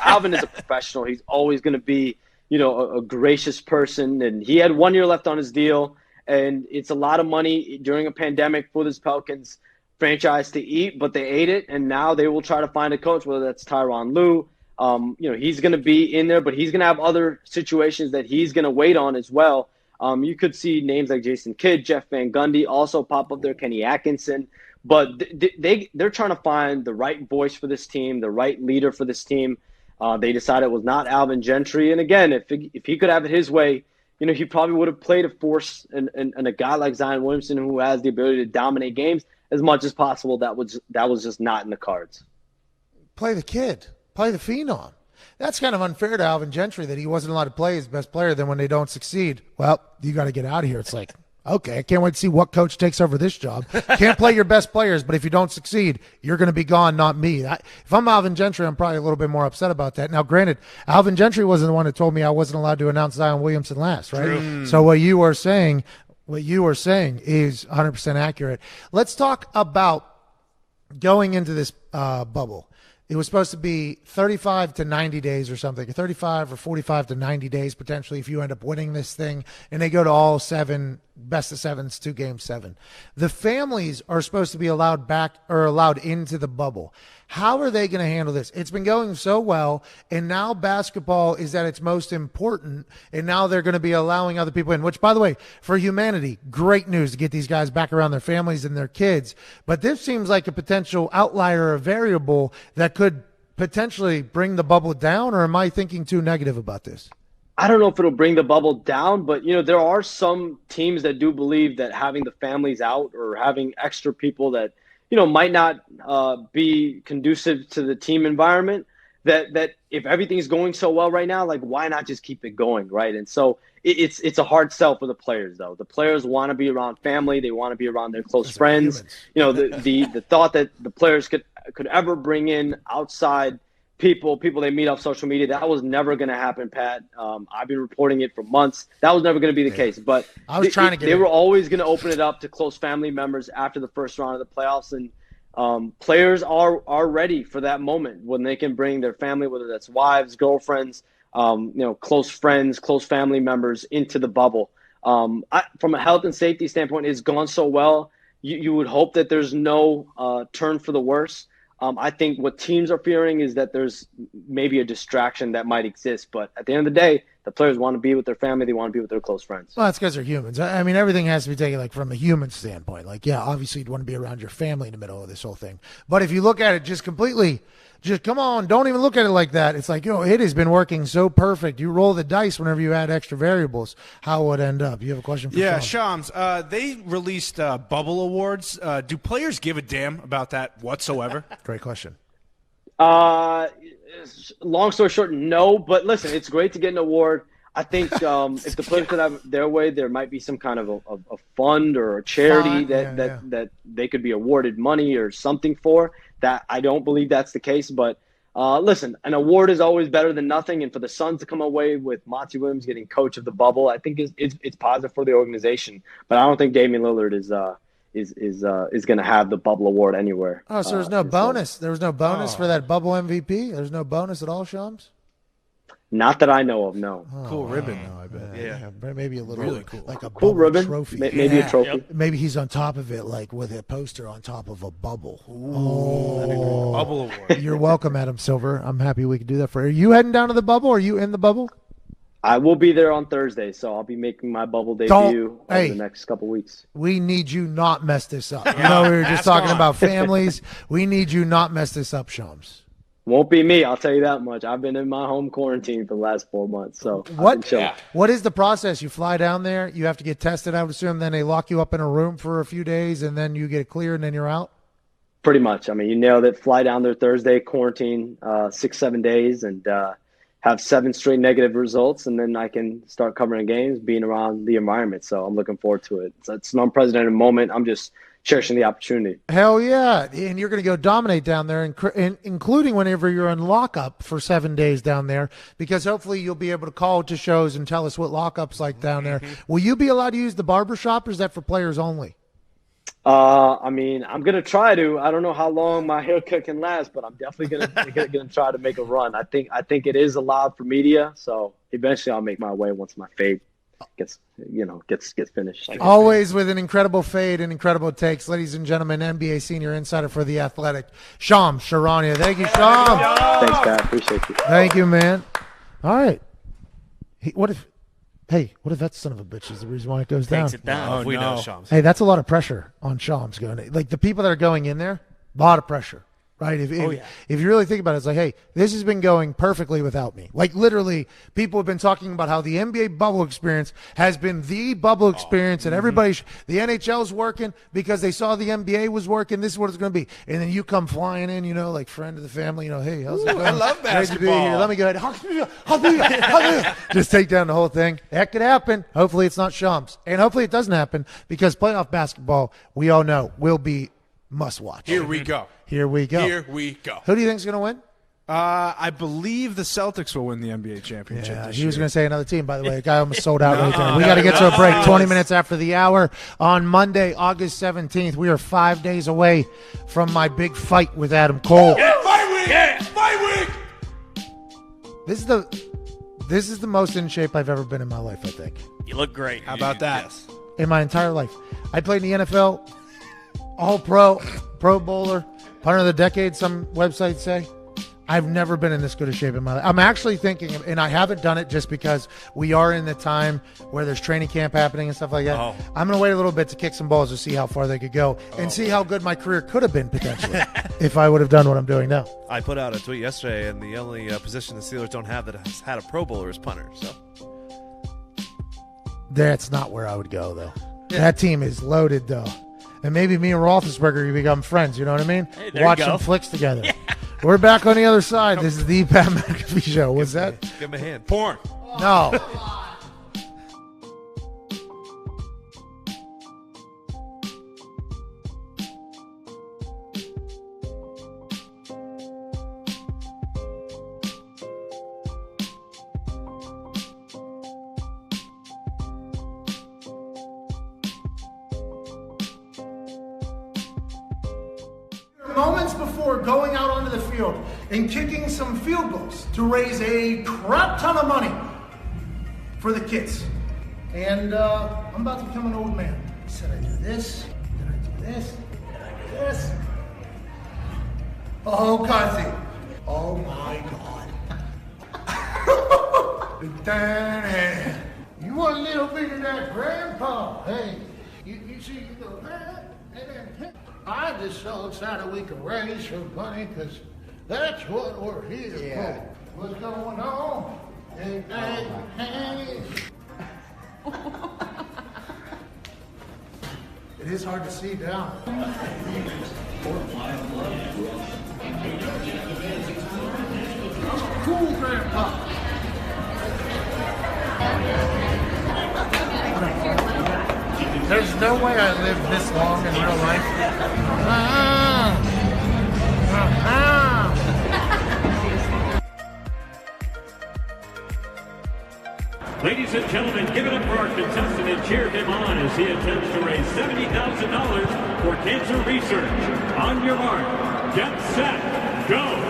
Alvin is a professional. He's always going to be a gracious person, and he had 1 year left on his deal, and it's a lot of money during a pandemic for this Pelicans franchise to eat, but they ate it, and now they will try to find a coach, whether that's Tyronn Lue. He's going to be in there, but he's going to have other situations that he's going to wait on as well. You could see names like Jason Kidd, Jeff Van Gundy also pop up there, Kenny Atkinson, but they're trying to find the right voice for this team, the right leader for this team. They decided it was not Alvin Gentry. And again, if he could have it his way, he probably would have played a force and a guy like Zion Williamson who has the ability to dominate games as much as possible. That was just not in the cards. Play the kid. Play the phenom. That's kind of unfair to Alvin Gentry that he wasn't allowed to play his best player. Then when they don't succeed, well, you got to get out of here. It's like, okay, I can't wait to see what coach takes over this job. Can't play your best players, but if you don't succeed, you're going to be gone, not me. If I'm Alvin Gentry, I'm probably a little bit more upset about that. Now, granted, Alvin Gentry wasn't the one that told me I wasn't allowed to announce Zion Williamson last, right? True. So what you are saying is 100% accurate. Let's talk about going into this bubble. It was supposed to be 35 to 90 days or something, 35 or 45 to 90 days potentially if you end up winning this thing, and they go to all 7 best of sevens to game 7. The families are supposed to be allowed back or allowed into the bubble. How are they going to handle this? It's been going so well, and now basketball is at its most important, and now they're going to be allowing other people in, which, by the way, for humanity, great news to get these guys back around their families and their kids. But this seems like a potential outlier or variable that could potentially bring the bubble down, or am I thinking too negative about this? I don't know if it'll bring the bubble down, but there are some teams that do believe that having the families out or having extra people that might not be conducive to the team environment, that if everything's going so well right now, like, why not just keep it going, right? And so it's a hard sell for the players, though. The players want to be around family. They want to be around their close friends. The thought that the players could ever bring in outside people they meet off social media, that was never going to happen, Pat. I've been reporting it for months. That was never going to be the case. But I was trying to get they were always going to open it up to close family members after the first round of the playoffs. And players are ready for that moment when they can bring their family, whether that's wives, girlfriends, close friends, close family members into the bubble. From a health and safety standpoint, it's gone so well. You would hope that there's no turn for the worse. I think what teams are fearing is that there's maybe a distraction that might exist. But at the end of the day, the players want to be with their family. They want to be with their close friends. Well, that's because they're humans. I mean, everything has to be taken like from a human standpoint. Like, yeah, obviously you'd want to be around your family in the middle of this whole thing. But if you look at it just completely, just come on, don't even look at it like that. It's like, it has been working so perfect. You roll the dice whenever you add extra variables, how it would end up. You have a question for Shams, they released bubble awards. Do players give a damn about that whatsoever? Great question. Long story short, no. But listen, it's great to get an award. I think if the players could have it their way, there might be some kind of a fund or a charity that they could be awarded money or something for. That I don't believe that's the case. But listen, an award is always better than nothing. And for the Suns to come away with Monty Williams getting coach of the bubble, I think it's positive for the organization. But I don't think Damian Lillard is going to have the bubble award anywhere. Oh, so there's no bonus. There was no bonus for that bubble MVP? There's no bonus at all, Shams? Not that I know of, no. Cool ribbon. No, I bet. Yeah, maybe a little really cool. like a cool ribbon trophy. Maybe a trophy. Yep. Maybe he's on top of it, like with a poster on top of a bubble. Bubble award. You're welcome, Adam Silver. I'm happy we could do that for you. Are you heading down to the bubble? Are you in the bubble? I will be there on Thursday, so I'll be making my bubble debut over the next couple weeks. We need you not mess this up. We were just talking about families. We need you not mess this up, Shams. Won't be me, I'll tell you that much. I've been in my home quarantine for the last 4 months. So what is the process? You fly down there, you have to get tested, I would assume, then they lock you up in a room for a few days, and then you get cleared, and then you're out? Pretty much. I mean, you nailed it. Fly down there Thursday, quarantine 6-7 days, and have 7 straight negative results, and then I can start covering games, being around the environment. So I'm looking forward to it. It's an unprecedented moment. I'm just cherishing the opportunity. Hell yeah. And you're going to go dominate down there, including whenever you're in lockup for 7 days down there, because hopefully you'll be able to call to shows and tell us what lockup's like down there. Will you be allowed to use the barbershop, or is that for players only? I mean, I'm going to try to. I don't know how long my haircut can last, but I'm definitely going to try to make a run. I think it is allowed for media, so eventually I'll make my way once my fade gets finished. Always with an incredible fade and incredible takes. Ladies and gentlemen, NBA senior insider for The Athletic, Shams Charania. Thank you, Shams. Thanks, Pat. Appreciate you. Thank you, man. All right. What if that son of a bitch is the reason why it goes down? Takes it down. We know, Shams. Hey, that's a lot of pressure on Shams going. Like the people that are going in there, a lot of pressure. Right? If you really think about it, it's like, hey, this has been going perfectly without me. Like literally, people have been talking about how the NBA bubble experience has been the bubble experience, and everybody, the NHL's working because they saw the NBA was working. This is what it's going to be. And then you come flying in, like friend of the family, hey, how's it going? I love basketball. Great to be here. Let me go ahead. Just take down the whole thing. That could happen. Hopefully it's not Shams. And hopefully it doesn't happen, because playoff basketball, we all know, will be must watch. Here we go. Here we go. Who do you think is going to win? I believe the Celtics will win the NBA championship this year. He was going to say another team, by the way. The guy almost sold out right there. We got to get to a break. 20 minutes after the hour on Monday, August 17th. We are 5 days away from my big fight with Adam Cole. Fight week! This is the most in shape I've ever been in my life, I think. You look great. How about that? Yes. in my entire life. I played in the NFL, all pro bowler, punter of the decade, some websites say. I've never been in this good a shape in my life. I'm actually thinking, and I haven't done it just because we are in the time where there's training camp happening and stuff like that. I'm going to wait a little bit to kick some balls to see how far they could go and see how good my career could have been potentially if I would have done what I'm doing now. I put out a tweet yesterday, and the only position the Steelers don't have that has had a Pro Bowler is punter. So that's not where I would go, though. Yeah. That team is loaded, though. And maybe me and Roethlisberger become friends, you know what I mean? Hey, watch some flicks together. Yeah. We're back on the other side. This is the Pat McAfee Show. What's that? Give him a hand. Porn. No. Moments before going out onto the field and kicking some field goals to raise a crap ton of money for the kids. And I'm about to become an old man. I said I do this, then I do this, then I do this. Oh, Kathy. Oh, my God. You want a little bit of that, Grandpa? Hey, you see, you go, I'm just so excited we can raise some money because that's what we're here for. What's going on? It is hard to see down. Cool, Grandpa. There's no way I lived this long in real life. Ladies and gentlemen, give it up for our contestant and cheer him on as he attempts to raise $70,000 for cancer research. On your mark, get set, go!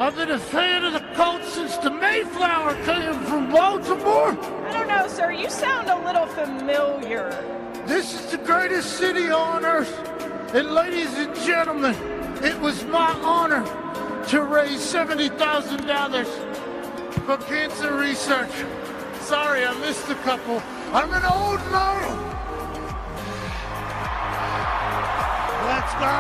I've been a fan of the Colts since the Mayflower came from Baltimore. I don't know, sir. You sound a little familiar. This is the greatest city on earth. And ladies and gentlemen, it was my honor to raise $70,000 for cancer research. Sorry, I missed a couple. I'm an old man. Let's go.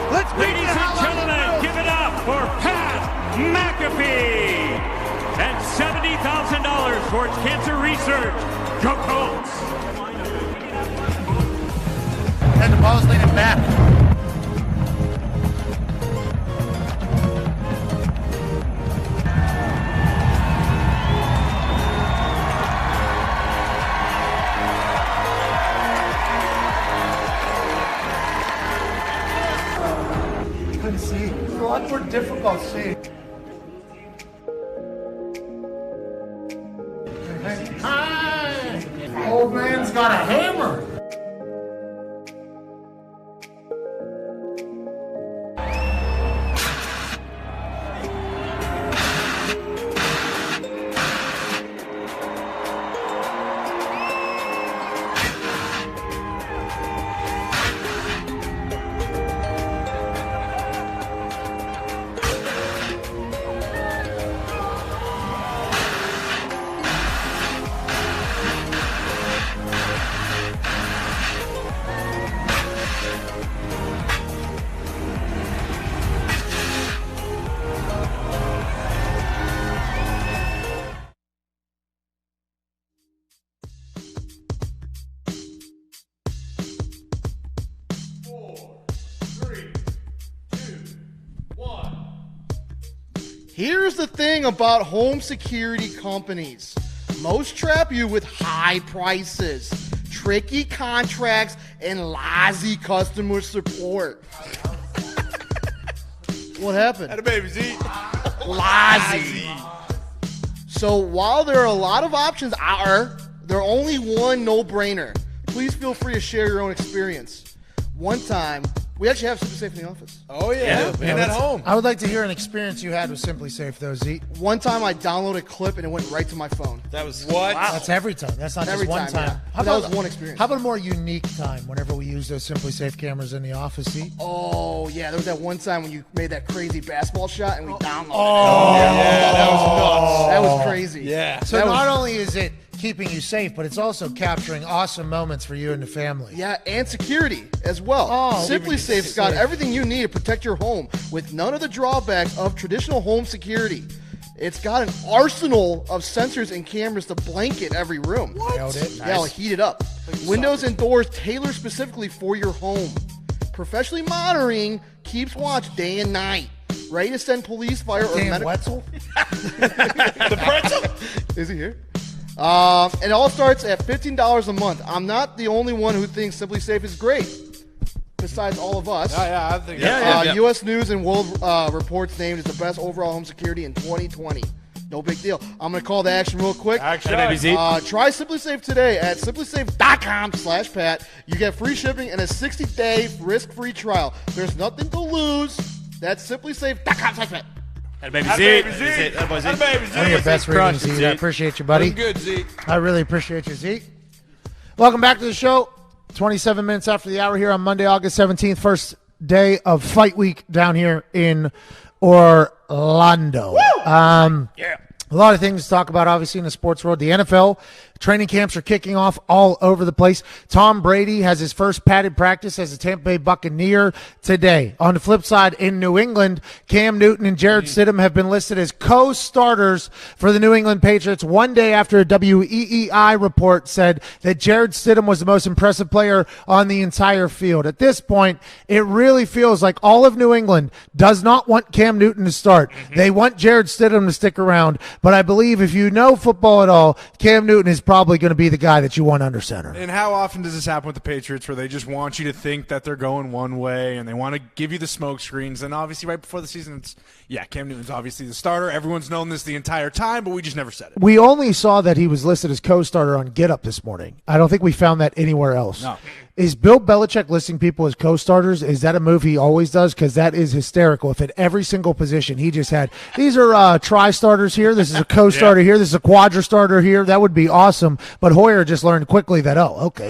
Let's Ladies and gentlemen, give it up for Pat McAfee and $70,000 towards cancer research. Go Colts! And the ball's leaning back. Couldn't see. It's a lot more difficult seeing. Hi! Old man's got a hammer. Here's the thing about home security companies. Most trap you with high prices, tricky contracts, and lousy customer support. What happened? Had a baby, Z. Lousy. So while there are a lot of options, there are only one no-brainer. Please feel free to share your own experience. One time, we actually have Simply Safe in the office. Oh, yeah. And at home. I would like to hear an experience you had with Simply Safe, though, Z. One time I downloaded a clip and it went right to my phone. That was what? Wow. That's every time. That's not Every just one time, time. yeah. That was one experience. How about a more unique time whenever we use those Simply Safe cameras in the office, Z? Oh, yeah. There was that one time when you made that crazy basketball shot and we downloaded it. Yeah, that was nuts. That was crazy. Yeah. So not only is it keeping you safe, but it's also capturing awesome moments for you and the family. Yeah, and security as well. Oh, Simply Safe's got everything you need to protect your home with none of the drawbacks of traditional home security. It's got an arsenal of sensors and cameras to blanket every room. Nailed it. Yeah, I'll heat it up. Windows and doors tailored specifically for your home. Professionally monitoring keeps watch day and night. Ready to send police, fire, or Dan medical. Wetzel? The pretzel? Is he here? It all starts at $15 a month. I'm not the only one who thinks Simply Safe is great. Besides all of us. Yeah, I think U.S. News and World Report's named as the best overall home security in 2020. No big deal. I'm going to call the action real quick. Action. Try Simply Safe today at simplysafe.com/Pat. You get free shipping and a 60-day risk-free trial. There's nothing to lose. That's simplysafe.com/Pat. Had a baby Had Z. a baby Z. Had a baby Z. Had a baby Z. One of your best Crushed ratings, it, Z. I Z. appreciate you, buddy. Doing good, Z. I really appreciate you, Z. Welcome back to the show. 27 minutes after the hour here on Monday, August 17th, first day of fight week down here in Orlando. Yeah. A lot of things to talk about, obviously, in the sports world. The NFL training camps are kicking off all over the place. Tom Brady has his first padded practice as a Tampa Bay Buccaneer today. On the flip side, in New England, Cam Newton and Jarrett Stidham have been listed as co-starters for the New England Patriots one day after a WEEI report said that Jarrett Stidham was the most impressive player on the entire field. At this point, it really feels like all of New England does not want Cam Newton to start. They want Jarrett Stidham to stick around. But I believe if you know football at all, Cam Newton is probably going to be the guy that you want under center. And how often does this happen with the Patriots where they just want you to think that they're going one way and they want to give you the smoke screens? And obviously right before the season, Cam Newton's obviously the starter. Everyone's known this the entire time, but we just never said it. We only saw that he was listed as co-starter on Get Up this morning. I don't think we found that anywhere else. No. Is Bill Belichick listing people as co-starters? Is that a move he always does? Because that is hysterical. If at every single position he just had, these are tri-starters here, this is a co-starter here, this is a quadra-starter here, that would be awesome. But Hoyer just learned quickly that,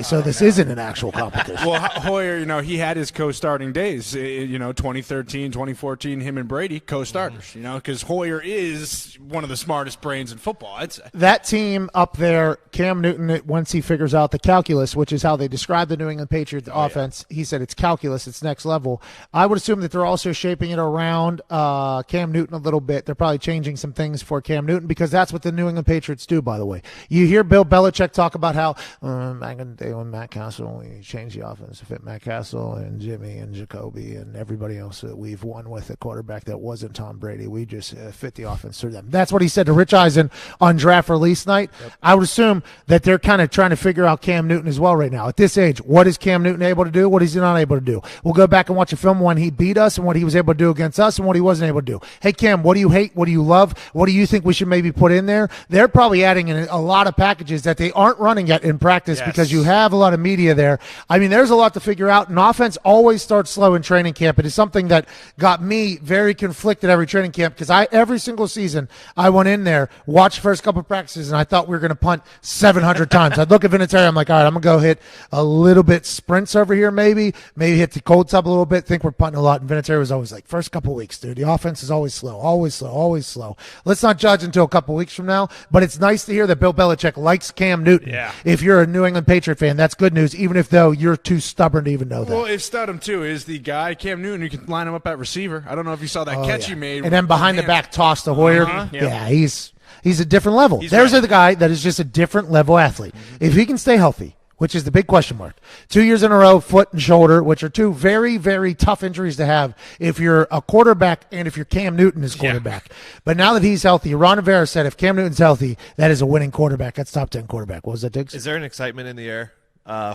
so this isn't an actual competition. Well, Hoyer, he had his co-starting days. 2013, 2014, him and Brady, co-starters, because Hoyer is one of the smartest brains in football, I'd say. That team up there, Cam Newton, once he figures out the calculus, which is how they describe the New England Patriots offense, he said it's calculus, it's next level. I would assume that they're also shaping it around Cam Newton a little bit. They're probably changing some things for Cam Newton because that's what the New England Patriots do, by the way. You hear Bill Belichick talk about how back in the day when Matt Castle, we changed the offense to fit Matt Castle and Jimmy and Jacoby and everybody else that we've won with a quarterback that wasn't Tom Brady. We just fit the offense through them. That's what he said to Rich Eisen on draft release night. Yep. I would assume that they're kind of trying to figure out Cam Newton as well right now. At this age, what is Cam Newton able to do? What is he not able to do? We'll go back and watch a film when he beat us and what he was able to do against us and what he wasn't able to do. Hey, Cam, what do you hate? What do you love? What do you think we should maybe put in there? They're probably adding in a lot of packages that they aren't running yet in practice because you have a lot of media there. I mean, there's a lot to figure out. And offense always starts slow in training camp. It is something that got me very conflicted every training camp because every single season I went in there, watched the first couple of practices, and I thought we were going to punt 700 times. I'd look at Vinatieri, I'm like, all right, I'm going to go hit a little bit sprints over here maybe hit the cold tub a little bit, think we're punting a lot. And Vinatieri was always like, first couple of weeks, dude, the offense is always slow, always slow, always slow. Let's not judge until a couple of weeks from now, but it's nice to hear that Bill Belichick likes Cam Newton. Yeah. If you're a New England Patriot fan, that's good news, even if though you're too stubborn to even know that. Well, if Stidham, too, is the guy, Cam Newton, you can line him up at receiver. I don't know if you saw that catch he made. And then behind the back toss to Hoyer. Yeah, he's a different level. There's the guy that is just a different level athlete. If he can stay healthy, which is the big question mark. 2 years in a row, foot and shoulder, which are two very, very tough injuries to have if you're a quarterback and if you're Cam Newton is quarterback. But now that he's healthy, Ron Rivera said if Cam Newton's healthy, that is a winning quarterback. That's top 10 quarterback. What was that, Diggs? Is there an excitement in the air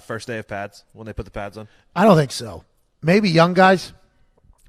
first day of pads when they put the pads on? I don't think so. Maybe young guys.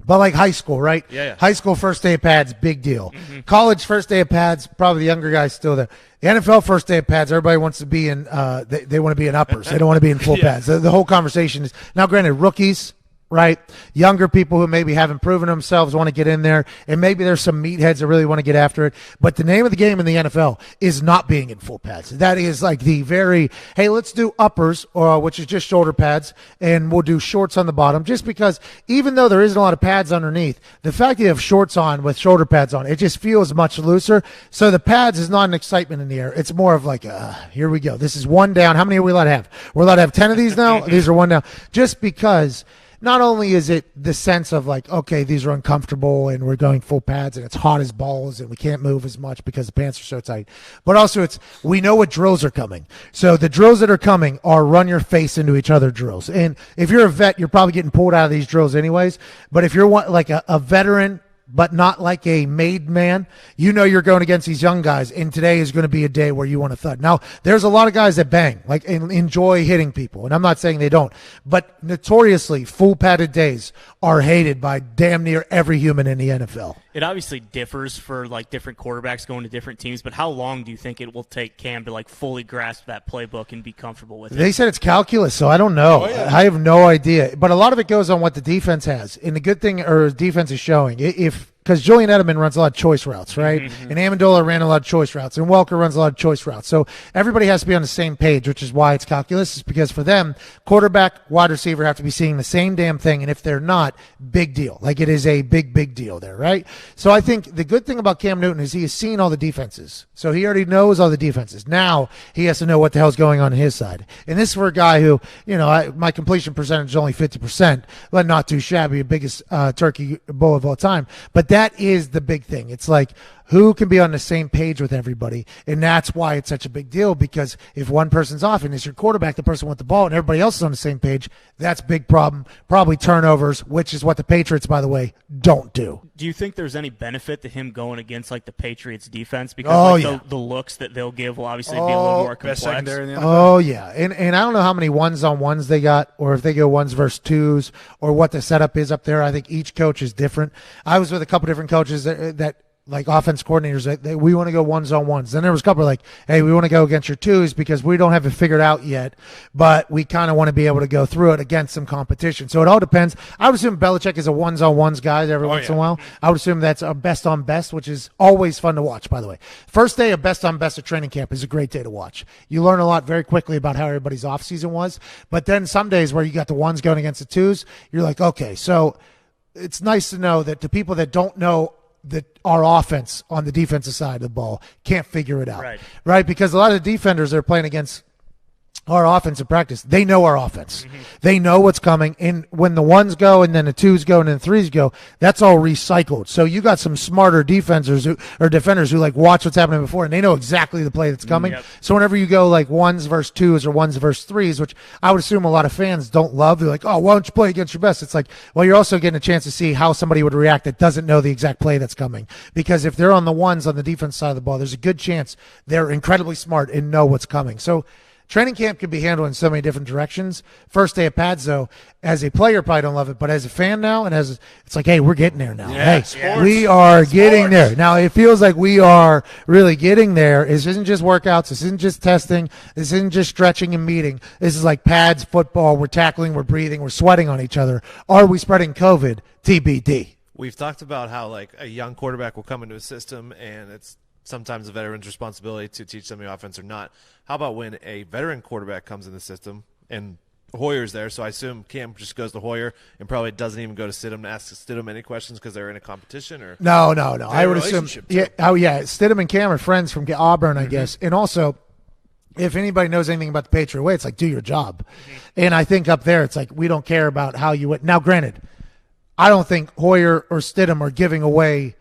But like high school, right? Yeah. High school first day of pads, big deal. Mm-hmm. College first day of pads, probably the younger guys still there. The NFL first day of pads, everybody wants to be in. They want to be in uppers. They don't want to be in full pads. The whole conversation is now. Granted, rookies, right? Younger people who maybe haven't proven themselves want to get in there, and maybe there's some meatheads that really want to get after it. But the name of the game in the NFL is not being in full pads. That is like the very, hey, let's do uppers, which is just shoulder pads, and we'll do shorts on the bottom. Just because even though there isn't a lot of pads underneath, the fact that you have shorts on with shoulder pads on, it just feels much looser. So the pads is not an excitement in the air. It's more of like, here we go. This is one down. How many are we allowed to have? We're allowed to have 10 of these now? These are one down. Just because not only is it the sense of like, okay, these are uncomfortable and we're going full pads and it's hot as balls and we can't move as much because the pants are so tight, but also we know what drills are coming. So the drills that are coming are run your face into each other drills. And if you're a vet, you're probably getting pulled out of these drills anyways. But if you're like a veteran, but not like a made man, you know you're going against these young guys, and today is going to be a day where you want to thud. Now, there's a lot of guys that bang, like, and enjoy hitting people, and I'm not saying they don't, but notoriously, full padded days are hated by damn near every human in the NFL. It obviously differs for like different quarterbacks going to different teams, but how long do you think it will take Cam to like fully grasp that playbook and be comfortable with it? They said it's calculus, so I don't know. I have no idea. But a lot of it goes on what the defense has. And the good thing, or defense is showing, because Julian Edelman runs a lot of choice routes, right? Mm-hmm. And Amendola ran a lot of choice routes, and Welker runs a lot of choice routes. So everybody has to be on the same page, which is why it's calculus. Is because for them, quarterback, wide receiver have to be seeing the same damn thing, and if they're not, big deal. Like it is a big, big deal there, right? So I think the good thing about Cam Newton is he has seen all the defenses. So he already knows all the defenses. Now he has to know what the hell's going on his side. And this is for a guy who, my completion percentage is only 50%, but not too shabby, the biggest turkey bull of all time. But that is the big thing. It's like, who can be on the same page with everybody? And that's why it's such a big deal, because if one person's off and it's your quarterback, the person with the ball, and everybody else is on the same page, that's a big problem. Probably turnovers, which is what the Patriots, by the way, don't do. Do you think there's any benefit to him going against like the Patriots defense? Because the looks that they'll give will obviously be a little more complex. Oh, yeah. And I don't know how many ones-on-ones they got, or if they go ones versus twos, or what the setup is up there. I think each coach is different. I was with a couple different coaches that like offense coordinators, we want to go ones-on-ones. Then there was a couple like, hey, we want to go against your twos because we don't have it figured out yet, but we kind of want to be able to go through it against some competition. So it all depends. I would assume Belichick is a ones-on-ones guy every once in a while. I would assume that's a best-on-best, which is always fun to watch, by the way. First day of best-on-best at training camp is a great day to watch. You learn a lot very quickly about how everybody's offseason was, but then some days where you got the ones going against the twos, you're like, okay, so it's nice to know that the people that don't know that our offense on the defensive side of the ball can't figure it out, right? Because a lot of the defenders that are playing against our offense in practice, they know our offense. Mm-hmm. They know what's coming. And when the ones go and then the twos go and then the threes go, that's all recycled. So you got some smarter defenders who like watch what's happening before, and they know exactly the play that's coming. Yep. So whenever you go like ones versus twos or ones versus threes, which I would assume a lot of fans don't love, they're like, oh, why don't you play against your best? It's like, well, you're also getting a chance to see how somebody would react that doesn't know the exact play that's coming. Because if they're on the ones on the defense side of the ball, there's a good chance they're incredibly smart and know what's coming. So training camp can be handled in so many different directions. First day of pads, though, as a player, probably don't love it, but as a fan now, and it's like, hey, we're getting there now. Yeah, hey, we are getting there. Now, it feels like we are really getting there. This isn't just workouts. This isn't just testing. This isn't just stretching and meeting. This is like pads, football. We're tackling, we're breathing, we're sweating on each other. Are we spreading COVID? TBD. We've talked about how like a young quarterback will come into a system, and it's sometimes a veteran's responsibility to teach them the offense or not. How about when a veteran quarterback comes in the system and Hoyer's there? So I assume Cam just goes to Hoyer and probably doesn't even go to Stidham to ask Stidham any questions because they're in a competition? Or No. I would assume. Yeah. Oh, yeah. Stidham and Cam are friends from Auburn, I guess. And also, if anybody knows anything about the Patriot way, it's like, do your job. And I think up there, it's like, we don't care about how you went. Now, granted, I don't think Hoyer or Stidham are giving away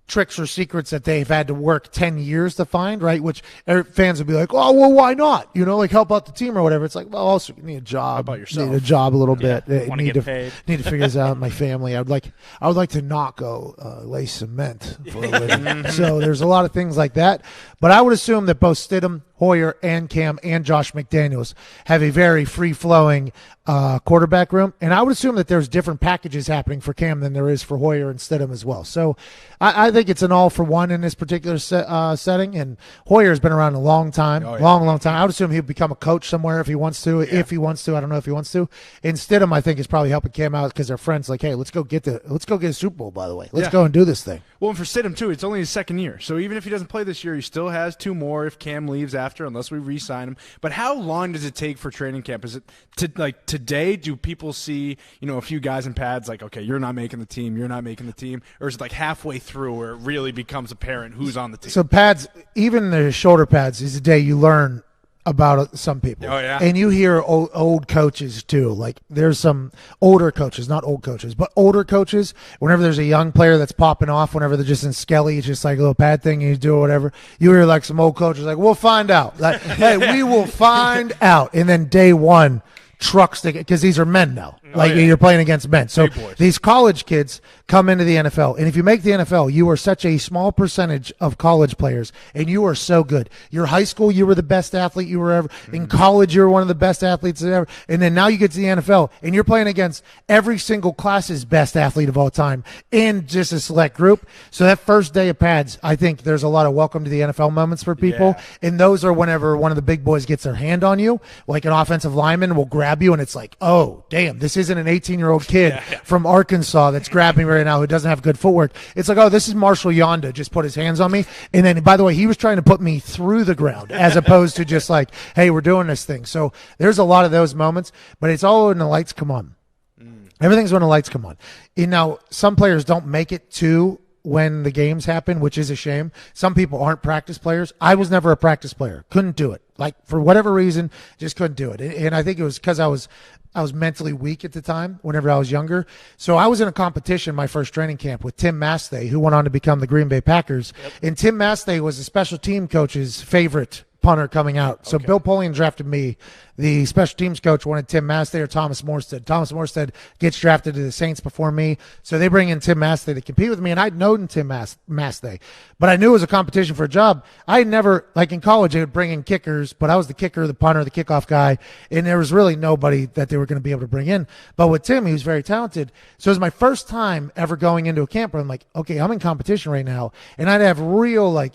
tricks or secrets that they've had to work 10 years to find, right? Which fans would be like, oh, well, why not? Like help out the team or whatever. It's like, well, also you need a job. How about yourself? Need a job a little bit. Want to get paid. Need to figure this out. My family. I would like to not go lay cement for a living. So there's a lot of things like that. But I would assume that both Stidham, Hoyer, and Cam and Josh McDaniels have a very free-flowing quarterback room. And I would assume that there's different packages happening for Cam than there is for Hoyer and Stidham as well. So I think it's an all-for-one in this particular setting. And Hoyer's been around a long time, long time. I would assume he'll become a coach somewhere if he wants to. Yeah. If he wants to, I don't know if he wants to. And Stidham, I think, is probably helping Cam out because they're friends. Like, hey, let's go get a Super Bowl. By the way, let's go and do this thing. Well, and for Stidham too, it's only his second year. So even if he doesn't play this year, he still has 2 more if Cam leaves after, unless we re-sign him. But how long does it take for training camp? Is it today? Do people see a few guys in pads like, okay, you're not making the team, or is it like halfway through where it really becomes apparent who's on the team? So pads, even the shoulder pads, is the day you learn about some people. Oh, yeah. And you hear old coaches, too. Like, there's some older coaches, not old coaches, but older coaches, whenever there's a young player that's popping off, whenever they're just in Skelly, it's just like a little pad thing, and you do whatever, you hear, like, some old coaches like, we'll find out. Like, hey, we will find out. And then day one, trucks, because these are men now. Like, you're playing against men. So these college kids come into the NFL. And if you make the NFL, you are such a small percentage of college players, and you are so good. Your high school, you were the best athlete you were ever. In college, you were one of the best athletes ever. And then now you get to the NFL, and you're playing against every single class's best athlete of all time in just a select group. So that first day of pads, I think there's a lot of welcome to the NFL moments for people. Yeah. And those are whenever one of the big boys gets their hand on you, like an offensive lineman will grab you, and it's like, oh, damn, this isn't an 18-year-old kid from Arkansas that's grabbing me right now who doesn't have good footwork. It's like, oh, this is Marshall Yonda just put his hands on me. And then, by the way, he was trying to put me through the ground as opposed to just like, hey, we're doing this thing. So there's a lot of those moments, but it's all when the lights come on. Everything's when the lights come on. And now, some players don't make it to when the games happen, which is a shame. Some people aren't practice players. I was never a practice player. Couldn't do it. Like, for whatever reason, just couldn't do it. And I think it was because I was mentally weak at the time whenever I was younger. So I was in a competition my first training camp with Tim Masthay, who went on to become the Green Bay Packers. Yep. And Tim Masthay was the special team coach's favorite punter coming out. So Bill Polian drafted me. The special teams coach wanted Tim Masthay or Thomas Morstead. Thomas Morstead gets drafted to the Saints before me. So they bring in Tim Masthay to compete with me, and I'd known Tim Masthay. But I knew it was a competition for a job. I had never, like in college, they would bring in kickers, but I was the kicker, the punter, the kickoff guy, and there was really nobody that they were going to be able to bring in. But with Tim, he was very talented. So it was my first time ever going into a camp where I'm like, okay, I'm in competition right now. And I'd have real, like,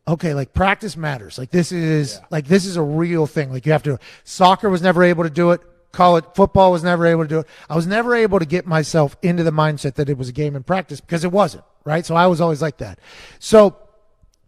okay, like practice matters. Like this is a real thing. Like you have to. Soccer was never able to do it. College football was never able to do it. I was never able to get myself into the mindset that it was a game in practice because it wasn't, right? So I was always like that. So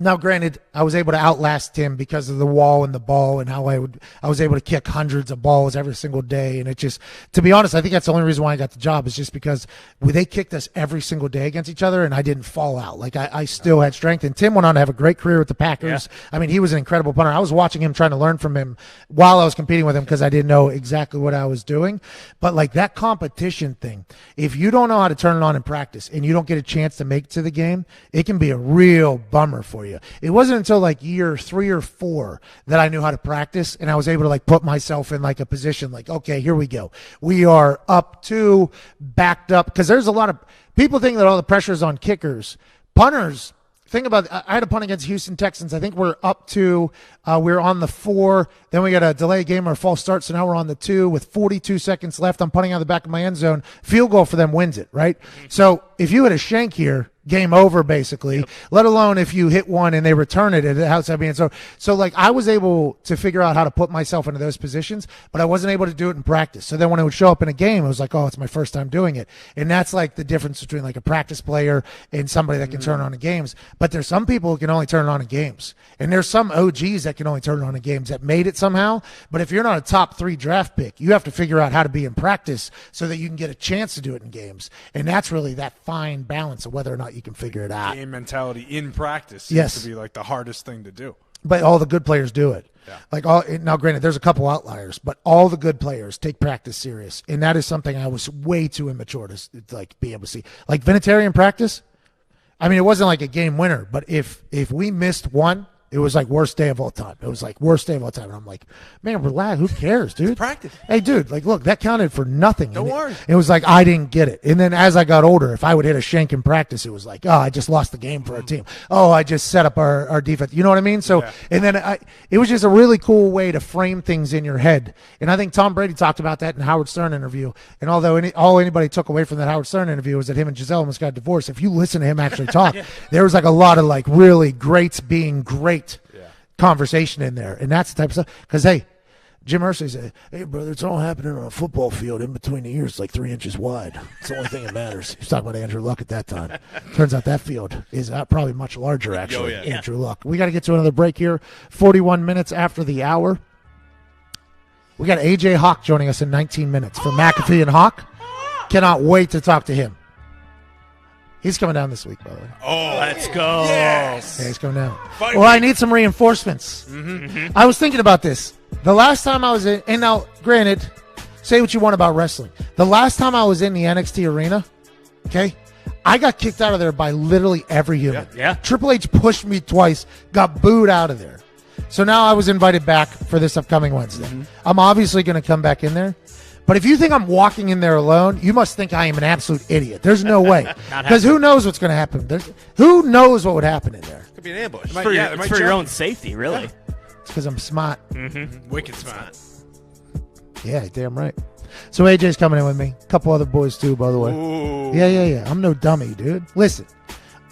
now, granted, I was able to outlast Tim because of the wall and the ball and how I was able to kick hundreds of balls every single day. And it just, to be honest, I think that's the only reason why I got the job is just because they kicked us every single day against each other and I didn't fall out. Like I still had strength. And Tim went on to have a great career with the Packers. Yeah. I mean, he was an incredible punter. I was watching him, trying to learn from him while I was competing with him because I didn't know exactly what I was doing. But like that competition thing, if you don't know how to turn it on in practice and you don't get a chance to make it to the game, it can be a real bummer for you. It wasn't until like year 3 or 4 that I knew how to practice and I was able to like put myself in like a position like, okay, here we go. We are up to backed up because there's a lot of people think that all the pressure is on kickers. Punters, think about it. I had a punt against Houston Texans. I think we're up to we're on the 4. Then we got a delay game or a false start. So now we're on the 2 with 42 seconds left. I'm punting out the back of my end zone. Field goal for them wins it, right? So if you hit a shank here, game over basically, let alone if you hit one and they return it at the outside being so like I was able to figure out how to put myself into those positions, but I wasn't able to do it in practice. So then when it would show up in a game, it was like, oh, it's my first time doing it. And that's like the difference between like a practice player and somebody that can turn on in games. But there's some people who can only turn it on in games. And there's some OGs that can only turn it on in games that made it somehow. But if you're not a top 3 draft pick, you have to figure out how to be in practice so that you can get a chance to do it in games. And that's really that fine balance of whether or not you can figure it out. Game mentality in practice seems to be like the hardest thing to do. But all the good players do it. Yeah. Like now, granted, there's a couple outliers, but all the good players take practice serious, and that is something I was way too immature to like be able to see. Like Vinatieri in practice, I mean, it wasn't like a game winner, but if we missed one, it was like worst day of all time. It was like worst day of all time. And I'm like, man, relax. Who cares, dude? Practice. Hey, dude, like, look, that counted for nothing. Don't worry. It was like I didn't get it. And then as I got older, if I would hit a shank in practice, it was like, oh, I just lost the game for our team. Oh, I just set up our defense. You know what I mean? So, and then it was just a really cool way to frame things in your head. And I think Tom Brady talked about that in the Howard Stern interview. And although all anybody took away from that Howard Stern interview was that him and Giselle almost got divorced, if you listen to him actually talk, there was like a lot of like really greats being great conversation in there, and that's the type of stuff. Because hey, Jim Irsay said, "Hey brother, it's all happening on a football field in between the ears, like 3 inches wide. It's the only thing that matters." He was talking about Andrew Luck at that time. Turns out that field is probably much larger, actually. Andrew Luck. We got to get to another break here. 41 minutes after the hour. We got AJ Hawk joining us in 19 minutes from McAfee and Hawk. Cannot wait to talk to him. He's coming down this week, by the way. Oh, let's go. Yes. Yeah, he's coming down. Well, I need some reinforcements. Mm-hmm. I was thinking about this. The last time I was in, and now, granted, say what you want about wrestling. The last time I was in the NXT arena, okay, I got kicked out of there by literally every human. Yeah. Triple H pushed me twice, got booed out of there. So now I was invited back for this upcoming Wednesday. I'm obviously going to come back in there. But if you think I'm walking in there alone, you must think I am an absolute idiot. There's no way. Because who knows what's going to happen? Who knows what would happen in there? Could be an ambush. It's for your own safety, really. It's because I'm smart. Wicked smart. Yeah, damn right. So AJ's coming in with me. A couple other boys too, by the way. Ooh. Yeah. I'm no dummy, dude. Listen,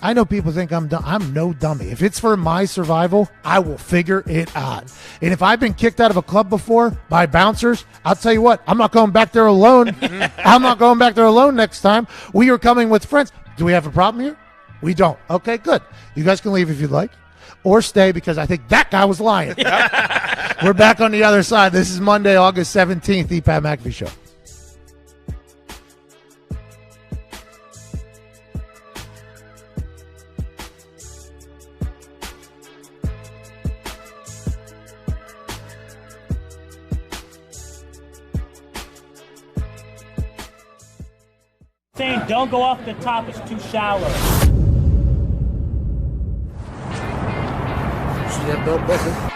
I know people think I'm dumb. I'm no dummy. If it's for my survival, I will figure it out. And if I've been kicked out of a club before by bouncers, I'll tell you what, I'm not going back there alone. I'm not going back there alone next time. We are coming with friends. Do we have a problem here? We don't. Okay, good. You guys can leave if you'd like. Or stay because I think that guy was lying. We're back on the other side. This is Monday, August 17th, the Pat McAfee Show. Saying don't go off the top, it's too shallow.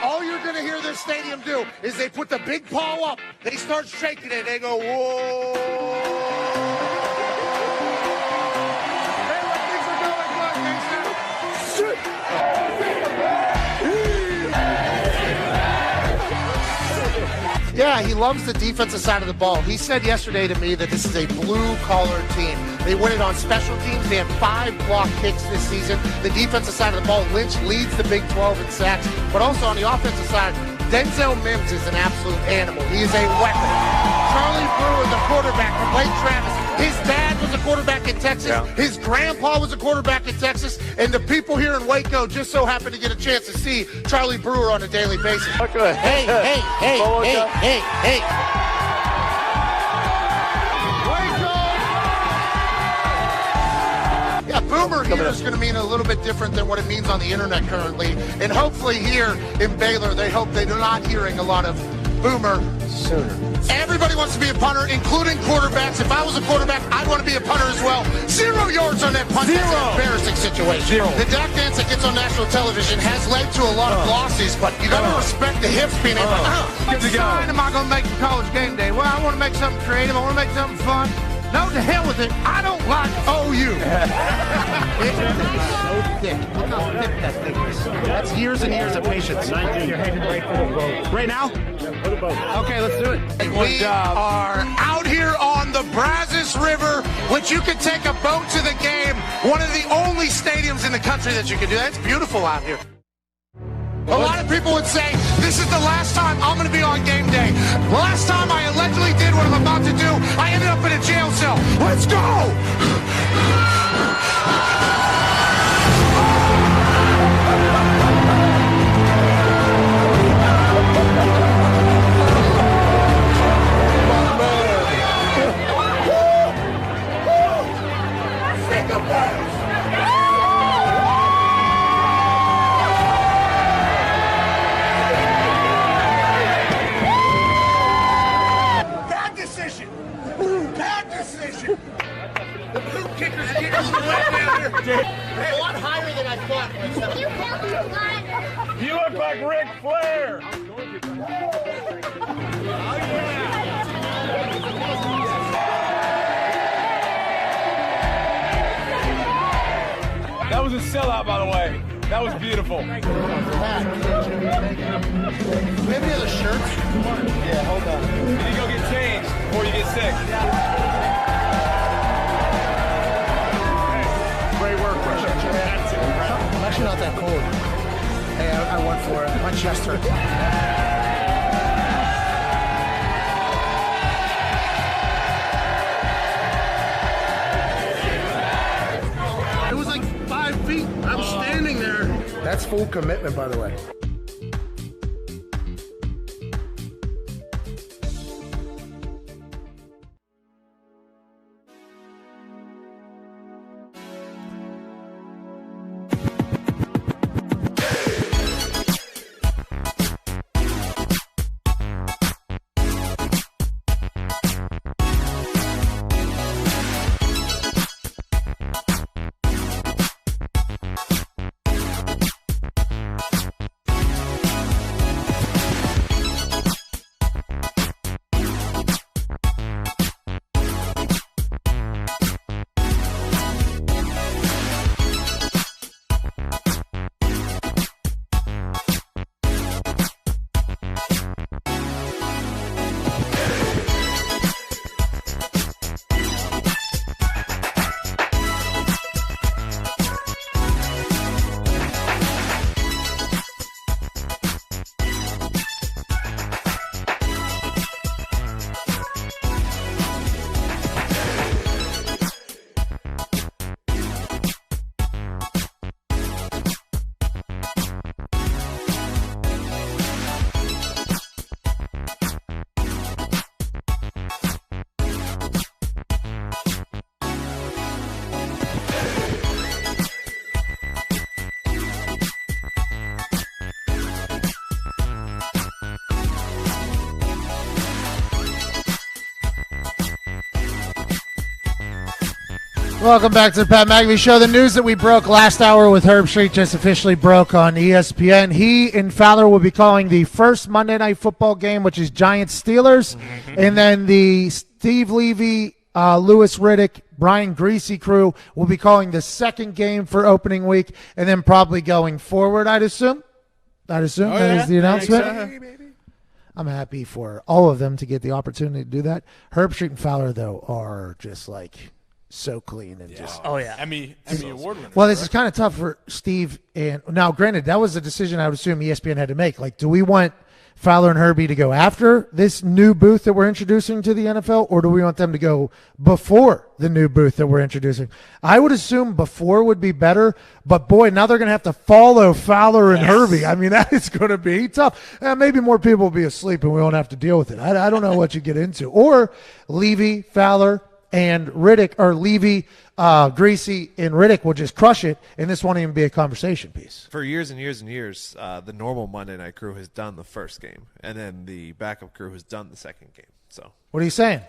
All you're going to hear this stadium do is they put the big paw up, they start shaking it, they go, whoa. Hey, what things are going on, Yeah, he loves the defensive side of the ball. He said yesterday to me that this is a blue-collar team. They win it on special teams. They have 5 block kicks this season. The defensive side of the ball, Lynch leads the Big 12 in sacks. But also on the offensive side, Denzel Mims is an absolute animal. He is a weapon. Charlie Brewer, the quarterback from Lake Travis. His dad was a quarterback in Texas. Yeah. His grandpa was a quarterback in Texas. And the people here in Waco just so happen to get a chance to see Charlie Brewer on a daily basis. Okay. Hey. Yeah, Boomer here is going to mean a little bit different than what it means on the internet currently. And hopefully here in Baylor, they hope they're not hearing a lot of Boomer sooner. Everybody wants to be a punter, including quarterbacks. If I was a quarterback, I'd want to be a punter as well. 0 yards on that punt. That's an embarrassing situation. The Dak dance that gets on national television has led to a lot of losses, but you got to respect the hips being able What sign am I going to make for college game day? Well, I want to make something creative. I want to make something fun. No, to hell with it. I don't like OU. It's so thick. Look how thick that thing is. That's years and years of patience. You're heading right for the boat. Right now? Okay, let's do it. We are out here on the Brazos River, which you can take a boat to the game. One of the only stadiums in the country that you can do that. It's beautiful out here. A lot of people would say, this is the last time I'm going to be on game day. The last time I allegedly did what I'm about to do, I ended up in a jail cell. Let's go! You look like Ric Flair. That was a sellout, by the way. That was beautiful. Maybe the shirts? Yeah, hold on. You need to go get changed before you get sick. Great work, Richard. I'm actually not that cold. Hey, I went for it. My chest hurts. It was like 5 feet. I was standing there. That's full commitment, by the way. Welcome back to the Pat McAfee Show. The news that we broke last hour with Herb Street just officially broke on ESPN. He and Fowler will be calling the first Monday Night Football game, which is Giants-Steelers, and then the Steve Levy, Louis Riddick, Brian Greasy crew will be calling the second game for opening week, and then probably going forward, I'd assume. That is the announcement. I'm happy for all of them to get the opportunity to do that. Herb Street and Fowler, though, are just like so clean and just Emmy award winner. Well, this is kind of tough for Steve. And now, granted, that was a decision I would assume ESPN had to make. Like, do we want Fowler and Herbie to go after this new booth that we're introducing to the NFL, or do we want them to go before the new booth that we're introducing? I would assume before would be better, but boy, now they're going to have to follow Fowler and Herbie. I mean, that is going to be tough. Maybe more people will be asleep and we won't have to deal with it. I don't know what you get into. Or Levy, Fowler, and Riddick, or Levy, Greasy, and Riddick will just crush it, and this won't even be a conversation piece. For years and years and years, the normal Monday night crew has done the first game, and then the backup crew has done the second game. So, what are you saying?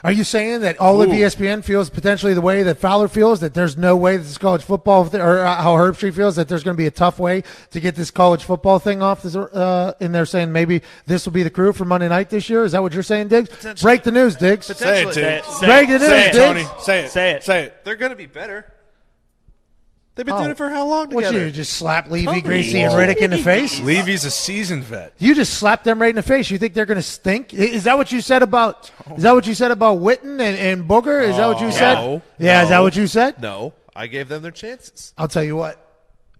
Are you saying that all of ESPN feels potentially the way that Fowler feels, that there's no way that this college football, or how Herb Street feels, that there's going to be a tough way to get this college football thing off? And they're saying maybe this will be the crew for Monday night this year? Is that what you're saying, Diggs? Break the news, Diggs. Say it, Diggs. Break the news, Diggs. Tony. Say it. They're going to be better. They've been doing it for how long What, together? you just slap Levy, Greasy, and Riddick in the face? Levy's a seasoned vet. You just slapped them right in the face. You think they're going to stink? Is that what you said about? Is that what you said about Witten and Booger? Is that what you said? No. Yeah, is that what you said? No, I gave them their chances. I'll tell you what.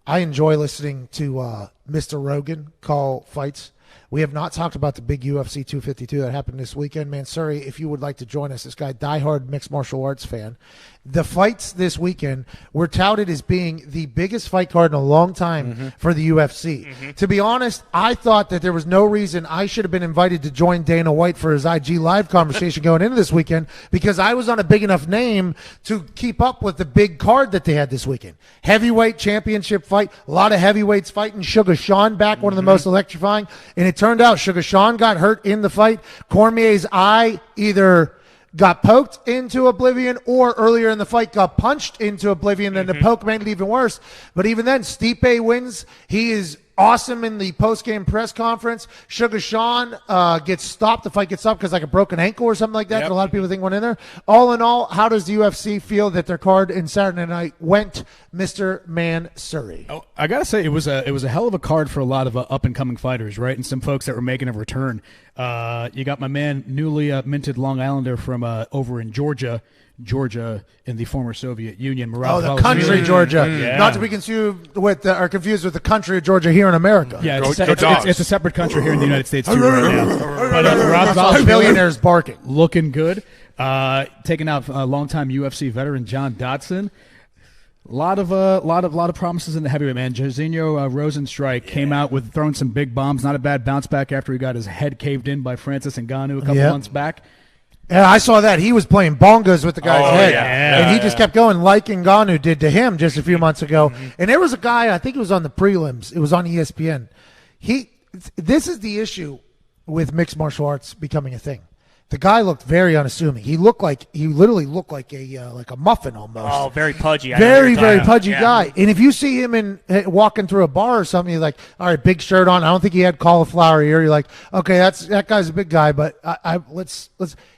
I enjoy listening to Mr. Rogan call fights. We have not talked about the big UFC 252 that happened this weekend. Mansuri, if you would like to join us, this guy, diehard mixed martial arts fan. The fights this weekend were touted as being the biggest fight card in a long time for the UFC. To be honest, I thought that there was no reason I should have been invited to join Dana White for his IG Live conversation going into this weekend, because I was on a big enough name to keep up with the big card that they had this weekend. Heavyweight championship fight, a lot of heavyweights fighting. Sugar Sean back, one of the most electrifying. And it turned out Sugar Sean got hurt in the fight. Cormier's eye either got poked into oblivion, or earlier in the fight got punched into oblivion, and the poke made it even worse. But even then, Stipe wins. He is awesome in the post-game press conference. Sugar Sean gets stopped. The fight gets stopped because like a broken ankle or something like that. That a lot of people think went in there. All in all, how does the UFC feel that their card in Saturday night went, Mr. Mansouri? Oh, I gotta say it was a hell of a card for a lot of up and coming fighters, right? And some folks that were making a return. You got my man, newly minted Long Islander from over in Georgia in the former Soviet Union. Oh, the country Georgia. Yeah. Not to be confused with the country of Georgia here in America. Yeah, it's a separate country here in the United States too right now. But Rob billionaires barking. Looking good. Taking out longtime UFC veteran John Dodson. A lot of promises in the heavyweight, man. Jairzinho Rosenstrike came out with throwing some big bombs. Not a bad bounce back after he got his head caved in by Francis Ngannou a couple months back. Yeah, I saw that. He was playing bongos with the guy's head. And he just kept going like Ngannou did to him just a few months ago. And there was a guy, I think it was on the prelims. It was on ESPN. This is the issue with mixed martial arts becoming a thing. The guy looked very unassuming. He literally looked like a muffin almost. Oh, very pudgy. Very pudgy guy. And if you see him walking through a bar or something, you're like, all right, big shirt on. I don't think he had cauliflower ear. You're like, okay, that guy's a big guy, but let's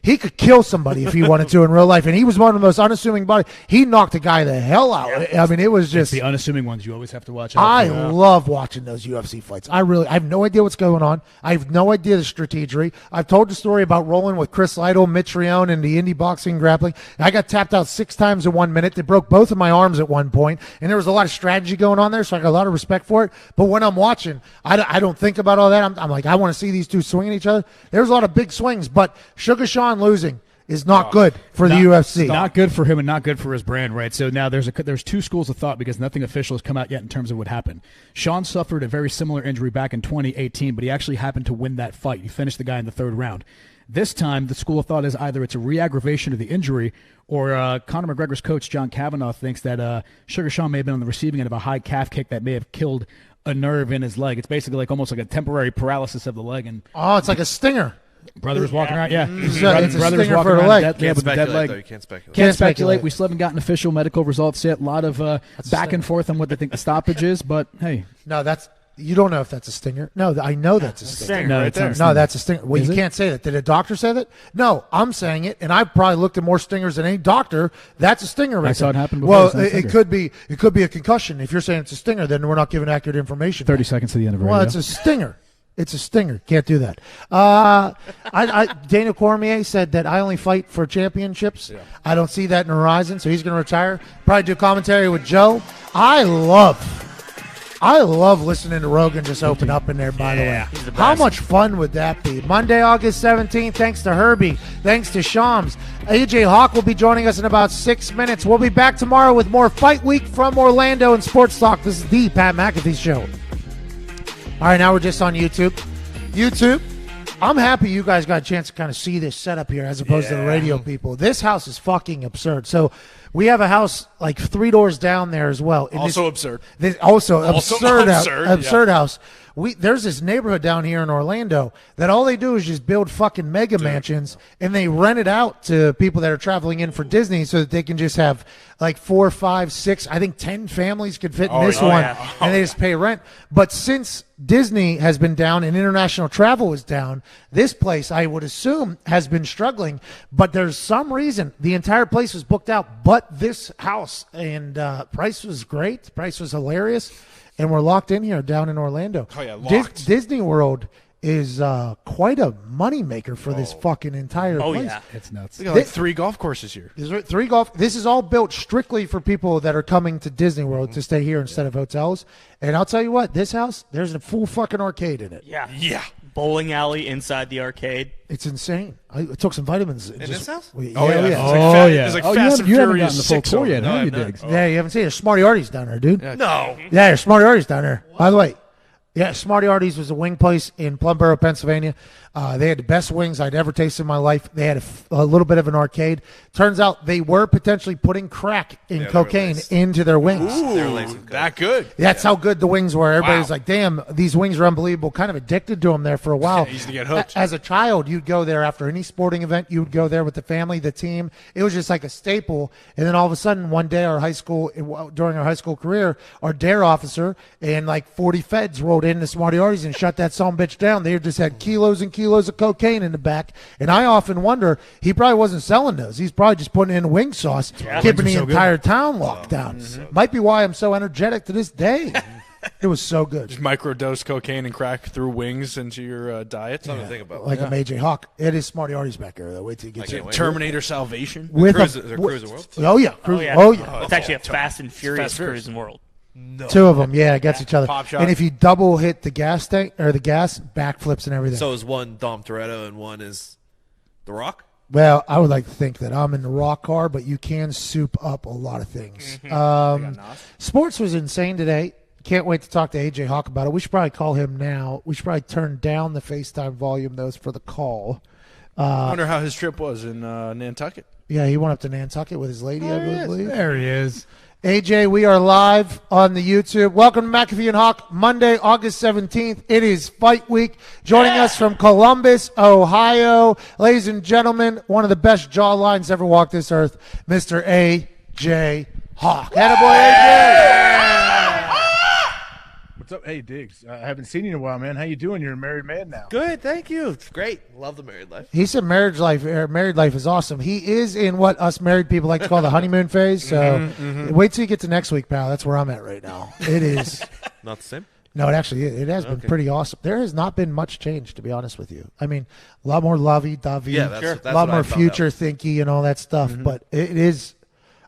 he could kill somebody if he wanted to in real life. And he was one of the most unassuming body. He knocked a guy the hell out. I mean, it was just it's the unassuming ones you always have to watch. I love watching those UFC fights. I have no idea what's going on. I have no idea the strategy. I've told the story about rolling with Chris Lytle, Mitrione, and the indie boxing grappling. I got tapped out 6 times in 1 minute. They broke both of my arms at one point, and there was a lot of strategy going on there, so I got a lot of respect for it. But when I'm watching, I don't think about all that. I'm like, I want to see these two swinging each other. There's a lot of big swings, but Sugar Sean losing is not good for the UFC. Not good for him and not good for his brand, right? So now there's 2 schools of thought because nothing official has come out yet in terms of what happened. Sean suffered a very similar injury back in 2018, but he actually happened to win that fight. He finished the guy in the 3rd round. This time, the school of thought is either it's a re-aggravation of the injury or Conor McGregor's coach, John Kavanaugh, thinks that Sugar Sean may have been on the receiving end of a high calf kick that may have killed a nerve in his leg. It's basically almost like a temporary paralysis of the leg. And it's like a stinger. Brother was walking around, It's a stinger for the leg. Can't dead leg. Though. You can't speculate. Can't speculate. We still haven't gotten official medical results yet. A lot of back and forth on what they think the stoppage is, but hey. No, you don't know if that's a stinger. No, I know that's a stinger. No, that's a stinger. Well, you can't say that. Did a doctor say that? No, I'm saying it, and I've probably looked at more stingers than any doctor. That's a stinger. I saw it happen before. Well, it could be a concussion. If you're saying it's a stinger, then we're not giving accurate information. 30 seconds to the end of it. Well, it's a stinger. It's a stinger. Can't do that. Daniel Cormier said that I only fight for championships. Yeah. I don't see that in the horizon, so he's going to retire. Probably do commentary with Joe. I love listening to Rogan just open up in there, by the way. How much fun would that be? Monday, August 17th, thanks to Herbie. Thanks to Shams. AJ Hawk will be joining us in about 6 minutes. We'll be back tomorrow with more Fight Week from Orlando and Sports Talk. This is the Pat McAfee Show. All right, now we're just on YouTube. I'm happy you guys got a chance to kind of see this setup here as opposed to the radio people. This house is fucking absurd. So we have a house like 3 doors down there as well. Absurd. Absurd house. There's this neighborhood down here in Orlando that all they do is just build fucking mega mansions, and they rent it out to people that are traveling in for Disney so that they can just have like 4, 5, 6, I think 10 families could fit in this one, and they just pay rent. But since Disney has been down and international travel is down, this place, I would assume, has been struggling. But there's some reason the entire place was booked out but this house, and price was great. Price was hilarious. And we're locked in here down in Orlando. Oh, yeah, locked. Disney World is quite a moneymaker for this fucking entire place. Oh, yeah. It's nuts. We got like 3 golf courses here. This is all built strictly for people that are coming to Disney World to stay here instead of hotels. And I'll tell you what, this house, there's a full fucking arcade in it. Yeah. Bowling alley inside the arcade. It's insane. I took some vitamins. In this house? Yeah. It's like Fast and you haven't Furious gotten the full 6 tour yet, over have you, there. Diggs? Yeah, you haven't seen it. There's Smarty Artie's down there, dude. No. Yeah, there's Smarty Artie's down there. By the way, Yeah, Smarty Artie's was a wing place in Plumboro, Pennsylvania. They had the best wings I'd ever tasted in my life. They had a little bit of an arcade. Turns out they were potentially putting crack in cocaine into their wings. Ooh, that good. That's how good the wings were. Everybody's like, damn, these wings are unbelievable. Kind of addicted to them there for a while. Easy to get hooked. As a child, you'd go there after any sporting event. You would go there with the family, the team. It was just like a staple. And then all of a sudden, one day, during our high school career, our dare officer and like 40 feds rolled into Smarty Artie's and shut that son bitch down. They just had kilos and kilos of cocaine in the back. And I often wonder, he probably wasn't selling those. He's probably just putting in wing sauce, keeping the entire town locked down. Might be why I'm so energetic to this day. It was so good. Just microdose cocaine and crack through wings into your diet. Something to think about. Like a AJ Hawk. It is Smarty Artie's back there, though. Wait till you get to Terminator Salvation. With Cruising World? Oh, yeah. It's actually a Fast and Furious cruising world. No. Two of them, yeah, against each other. Pop shot. And if you double hit the gas tank or the gas, backflips and everything. So is one Dom Toretto and one is The Rock? Well, I would like to think that I'm in the rock car, but you can soup up a lot of things. Sports was insane today. Can't wait to talk to AJ Hawk about it. We should probably call him now. We should probably turn down the FaceTime volume, though, for the call. I wonder how his trip was in Nantucket. Yeah, he went up to Nantucket with his lady, I believe. There he is. AJ, we are live on the YouTube. Welcome to McAfee and Hawk, Monday, August 17th. It is fight week. Joining us from Columbus, Ohio, ladies and gentlemen, one of the best jawlines ever walked this earth, Mr. AJ Hawk. Attaboy, AJ! What's up? Hey, Diggs. I haven't seen you in a while, man. How you doing? You're a married man now. Good, thank you. It's great. Love the married life. He said married life is awesome. He is in what us married people like to call the honeymoon phase. So wait till you get to next week, pal. That's where I'm at right now. It is not the same. No, it actually is. It has been pretty awesome. There has not been much change, to be honest with you. I mean, a lot more lovey-dovey, a lot more future-thinky and all that stuff. But it is.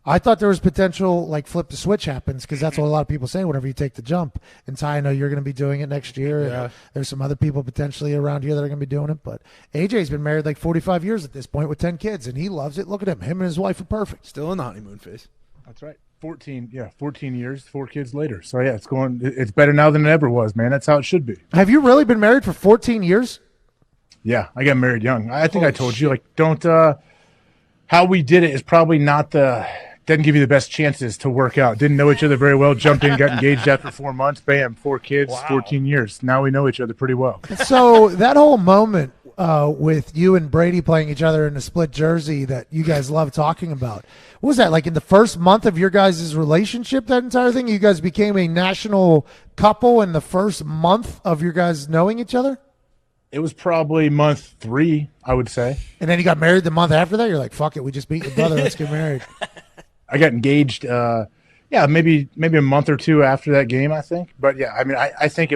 I thought there was potential, like flip the switch happens, because that's what a lot of people say whenever you take the jump. And Ty, I know you're going to be doing it next year. Yeah. And there's some other people potentially around here that are going to be doing it. But AJ's been married like 45 years at this point with 10 kids, and he loves it. Look at him. Him and his wife are perfect. Still in the honeymoon phase. That's right. 14 years, 4 kids later. So, yeah, it's better now than it ever was, man. That's how it should be. Have you really been married for 14 years? Yeah, I got married young. I think I told you, like, don't how we did it is probably not doesn't give you the best chances to work out. Didn't know each other very well. Jumped in, got engaged after 4 months. Bam, 4 kids, 14 years. Now we know each other pretty well. So that whole moment with you and Brady playing each other in a split jersey that you guys love talking about, what was that, like in the first month of your guys' relationship, that entire thing? You guys became a national couple in the first month of your guys knowing each other? It was probably month 3, I would say. And then you got married the month after that? You're like, fuck it, we just beat your brother. Let's get married. I got engaged, maybe a month or 2 after that game, I think. But, yeah, I mean, I think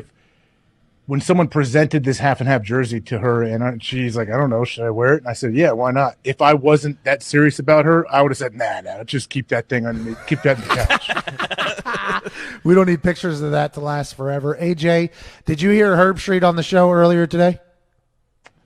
when someone presented this half-and-half jersey to her and she's like, I don't know, should I wear it? And I said, yeah, why not? If I wasn't that serious about her, I would have said, nah, just keep that thing on me. Keep that in the couch. We don't need pictures of that to last forever. AJ, did you hear Herb Street on the show earlier today?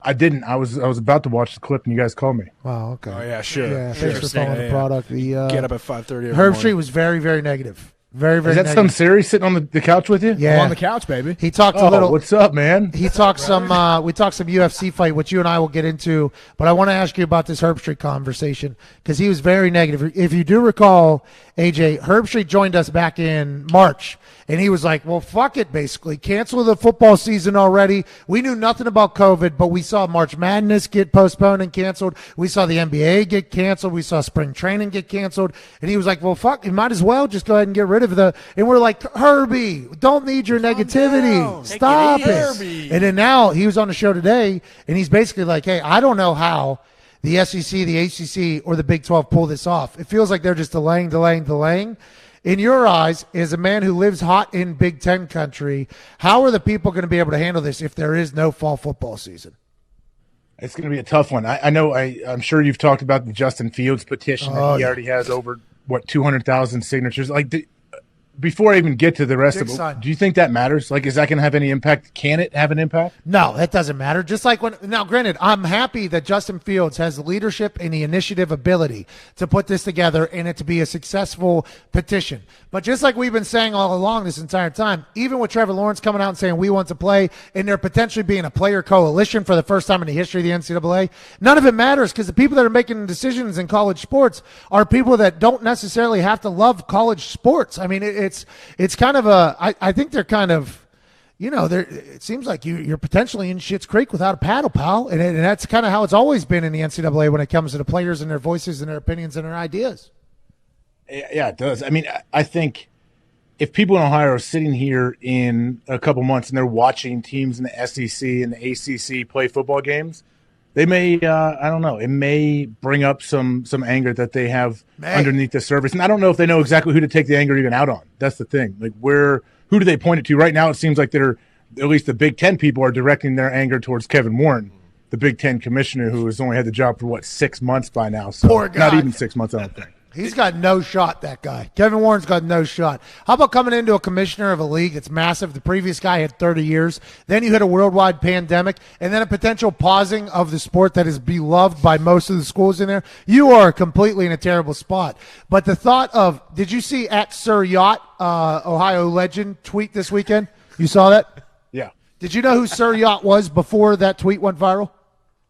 I didn't. I was about to watch the clip, and you guys called me. Wow, okay. Oh, yeah, sure. Yeah, thanks for following the product. Get up at 5:30. Herb Street was very, very negative. Very, very Is that negative. some series sitting on the couch with you? Yeah. I'm on the couch, baby. He talked a little. What's up, man? He talked some. We talked some UFC fight, which you and I will get into. But I want to ask you about this Herb Street conversation because he was very negative. If you do recall, AJ, Herb Street joined us back in March, and he was like, "Well, fuck it, basically cancel the football season already." We knew nothing about COVID, but we saw March Madness get postponed and canceled. We saw the NBA get canceled. We saw spring training get canceled, and he was like, "Well, fuck, you might as well just go ahead and get rid of the." And we're like, Herbie, don't need your negativity. Stop it. And then now he was on the show today, and he's basically like, hey, I don't know how the SEC, the ACC, or the Big 12 pull this off. It feels like they're just delaying. In your eyes, as a man who lives hot in Big Ten country, how are the people going to be able to handle this if there is no fall football season? It's going to be a tough one. I know. I'm sure you've talked about the Justin Fields petition that he already has over 200,000 signatures. Like before I even get to the rest Dick of son. it, do you think that matters? Like, is that going to have any impact? Can it have an impact? No, that doesn't matter. Just like now, granted, I'm happy that Justin Fields has the leadership and the initiative ability to put this together and it to be a successful petition. But just like we've been saying all along this entire time, even with Trevor Lawrence coming out and saying we want to play and there potentially being a player coalition for the first time in the history of the NCAA, none of it matters because the people that are making decisions in college sports are people that don't necessarily have to love college sports. I mean, it's kind of I think they're kind of, it seems like you're potentially in Schitt's Creek without a paddle, pal. And that's kind of how it's always been in the NCAA when it comes to the players and their voices and their opinions and their ideas. Yeah, it does. I mean, I think if people in Ohio are sitting here in a couple months and they're watching teams in the SEC and the ACC play football games, they may, I don't know, it may bring up some anger that they have underneath the surface. And I don't know if they know exactly who to take the anger even out on. That's the thing. Like, who do they point it to? Right now it seems like at least the Big Ten people are directing their anger towards Kevin Warren, the Big Ten commissioner who has only had the job for, 6 months by now. So Poor guy. Not even 6 months, I don't think. He's got no shot, that guy. Kevin Warren's got no shot. How about coming into a commissioner of a league that's massive? The previous guy had 30 years. Then you hit a worldwide pandemic, and then a potential pausing of the sport that is beloved by most of the schools in there. You are completely in a terrible spot. But the thought of, did you see at Sir Yacht, Ohio legend, tweet this weekend? You saw that? Yeah. Did you know who Sir Yacht was before that tweet went viral?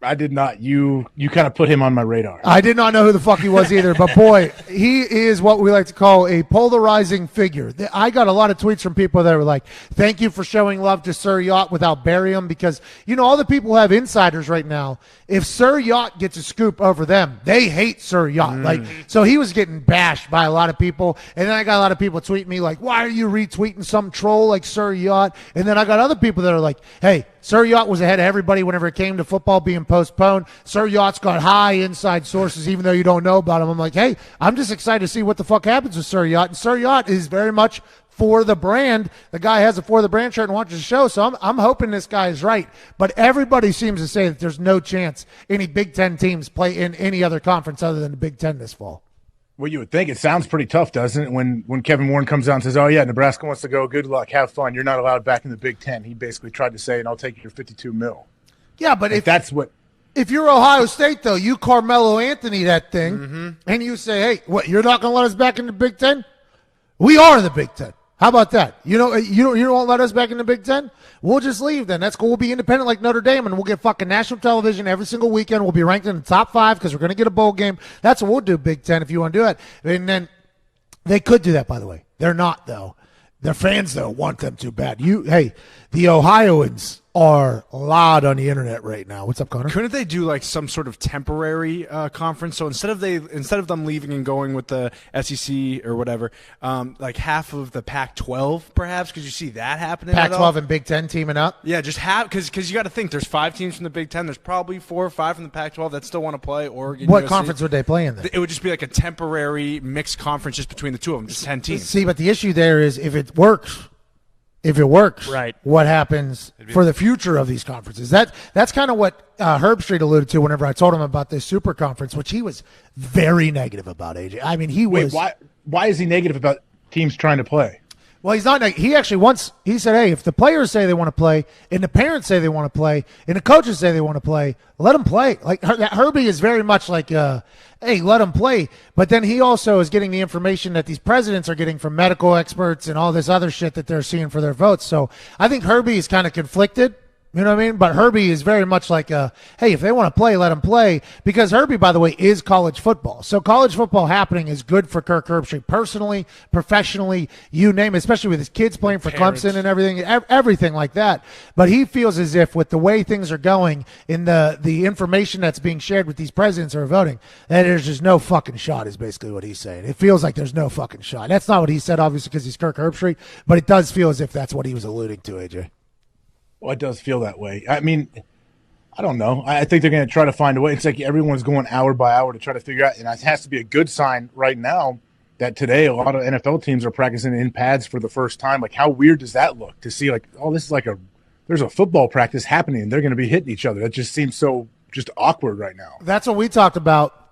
I did not. You kind of put him on my radar. I did not know who the fuck he was either, but boy, he is what we like to call a polarizing figure. I got a lot of tweets from people that were like, thank you for showing love to Sir Yacht without burying him, because, all the people who have insiders right now, if Sir Yacht gets a scoop over them, they hate Sir Yacht. So he was getting bashed by a lot of people, and then I got a lot of people tweet me like, why are you retweeting some troll like Sir Yacht? And then I got other people that are like, hey, Sir Yacht was ahead of everybody whenever it came to football being postponed. Sir Yacht's got high inside sources, even though you don't know about him. I'm like, hey, I'm just excited to see what the fuck happens with Sir Yacht. And Sir Yacht is very much for the brand. The guy has a for the brand shirt and watches the show, so I'm hoping this guy is right. But everybody seems to say that there's no chance any Big Ten teams play in any other conference other than the Big Ten this fall. Well, you would think. It sounds pretty tough, doesn't it? When Kevin Warren comes out and says, oh, yeah, Nebraska wants to go, good luck, have fun, you're not allowed back in the Big Ten. He basically tried to say, and I'll take your $52 million. Yeah, but if you're Ohio State, though, you Carmelo Anthony that thing, and you say, hey, what, you're not going to let us back in the Big Ten? We are the Big Ten. How about that? You don't let us back in the Big Ten? We'll just leave then. That's cool. We'll be independent like Notre Dame, and we'll get fucking national television every single weekend. We'll be ranked in the top 5 because we're going to get a bowl game. That's what we'll do, Big Ten, if you want to do it. And then they could do that, by the way. They're not, though. Their fans, though, want them too bad. The Ohioans are loud on the internet right now. What's up, Connor? Couldn't they do like some sort of temporary conference? So instead of them leaving and going with the SEC or whatever, like half of the Pac-12 perhaps? Could you see that happening? Pac-12 and Big Ten teaming up? Yeah, just have because you got to think there's 5 teams from the Big Ten. There's probably 4 or 5 from the Pac-12 that still want to play. Oregon. What USC. conference would they play in then? It would just be like a temporary mixed conference just between the two of them, just 10 teams. See, but the issue there is if it works, right, what happens for the future of these conferences? That's kind of what Herb Street alluded to whenever I told him about this super conference, which he was very negative about, AJ. I mean, he was. Wait, why is he negative about teams trying to play? Well, he's not. He actually he said, hey, if the players say they want to play and the parents say they want to play and the coaches say they want to play, let them play. Like Herbie is very much like, hey, let them play. But then he also is getting the information that these presidents are getting from medical experts and all this other shit that they're seeing for their votes. So I think Herbie is kind of conflicted. You know what I mean? But Herbie is very much like, hey, if they want to play, let them play. Because Herbie, by the way, is college football. So college football happening is good for Kirk Herbstreit personally, professionally, you name it, especially with his kids playing for Clemson and everything like that. But he feels as if with the way things are going in the information that's being shared with these presidents who are voting, that there's just no fucking shot is basically what he's saying. It feels like there's no fucking shot. That's not what he said, obviously, because he's Kirk Herbstreit, but it does feel as if that's what he was alluding to, AJ. Well, it does feel that way. I mean, I don't know. I think they're going to try to find a way. It's like everyone's going hour by hour to try to figure out, and it has to be a good sign right now that today a lot of NFL teams are practicing in pads for the first time. Like, how weird does that look to see, like, oh, this is like there's a football practice happening, and they're going to be hitting each other. That just seems so just awkward right now. That's what we talked about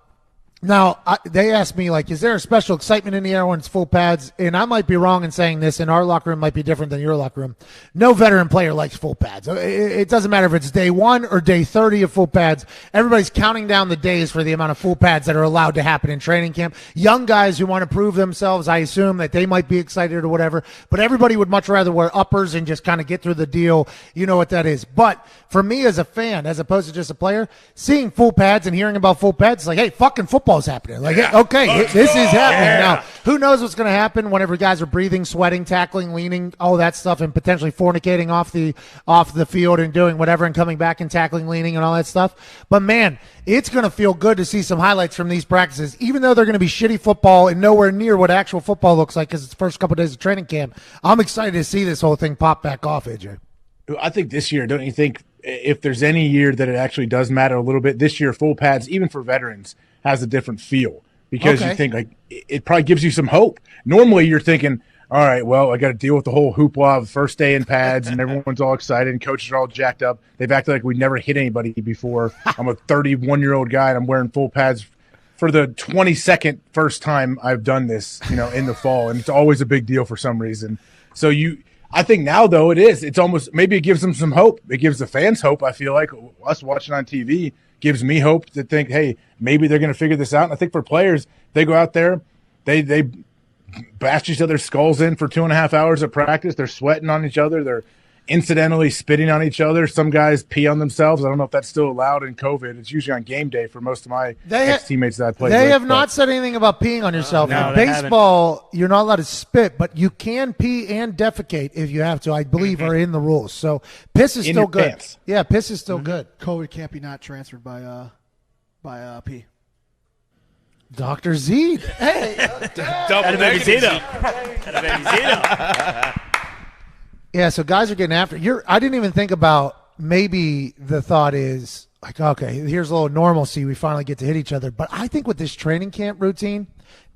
Now, they asked me, like, is there a special excitement in the air when it's full pads? And I might be wrong in saying this, and our locker room might be different than your locker room. No veteran player likes full pads. It doesn't matter if it's day 1 or day 30 of full pads. Everybody's counting down the days for the amount of full pads that are allowed to happen in training camp. Young guys who want to prove themselves, I assume that they might be excited or whatever, but everybody would much rather wear uppers and just kind of get through the deal. You know what that is. But for me as a fan, as opposed to just a player, seeing full pads and hearing about full pads, it's like, hey, fucking football's happening. Like, hey, okay, this is happening. Now, who knows what's going to happen whenever guys are breathing, sweating, tackling, leaning, all that stuff, and potentially fornicating off the field and doing whatever and coming back and tackling, leaning, and all that stuff. But, man, it's going to feel good to see some highlights from these practices, even though they're going to be shitty football and nowhere near what actual football looks like because it's the first couple of days of training camp. I'm excited to see this whole thing pop back off, AJ. I think this year, don't you think, if there's any year that it actually does matter a little bit, this year full pads, even for veterans, has a different feel because you think like it probably gives you some hope. Normally you're thinking, all right, well, I got to deal with the whole hoopla of the first day in pads and everyone's all excited and coaches are all jacked up. They've acted like we never hit anybody before. I'm a 31-year-old guy and I'm wearing full pads for the 22nd first time I've done this, in the fall. And it's always a big deal for some reason. So I think now, though, it's almost – maybe it gives them some hope. It gives the fans hope, I feel like. Us watching on TV gives me hope to think, hey, maybe they're going to figure this out. And I think for players, they go out there, they bash each other's skulls in for 2.5 hours of practice. They're sweating on each other. They're incidentally spitting on each other. Some guys pee on themselves. I don't know if that's still allowed in COVID. It's usually on game day for most of my ex-teammates that I played with. They have not said anything about peeing on yourself. No, in baseball, you're not allowed to spit, but you can pee and defecate if you have to, I believe, are in the rules. So piss is still good. Pants. Yeah, piss is still good. COVID can't be not transferred by pee. Dr. Z. Hey. Double negative. Yeah, so guys are getting after it. I didn't even think about maybe the thought is like, okay, here's a little normalcy. We finally get to hit each other. But I think with this training camp routine,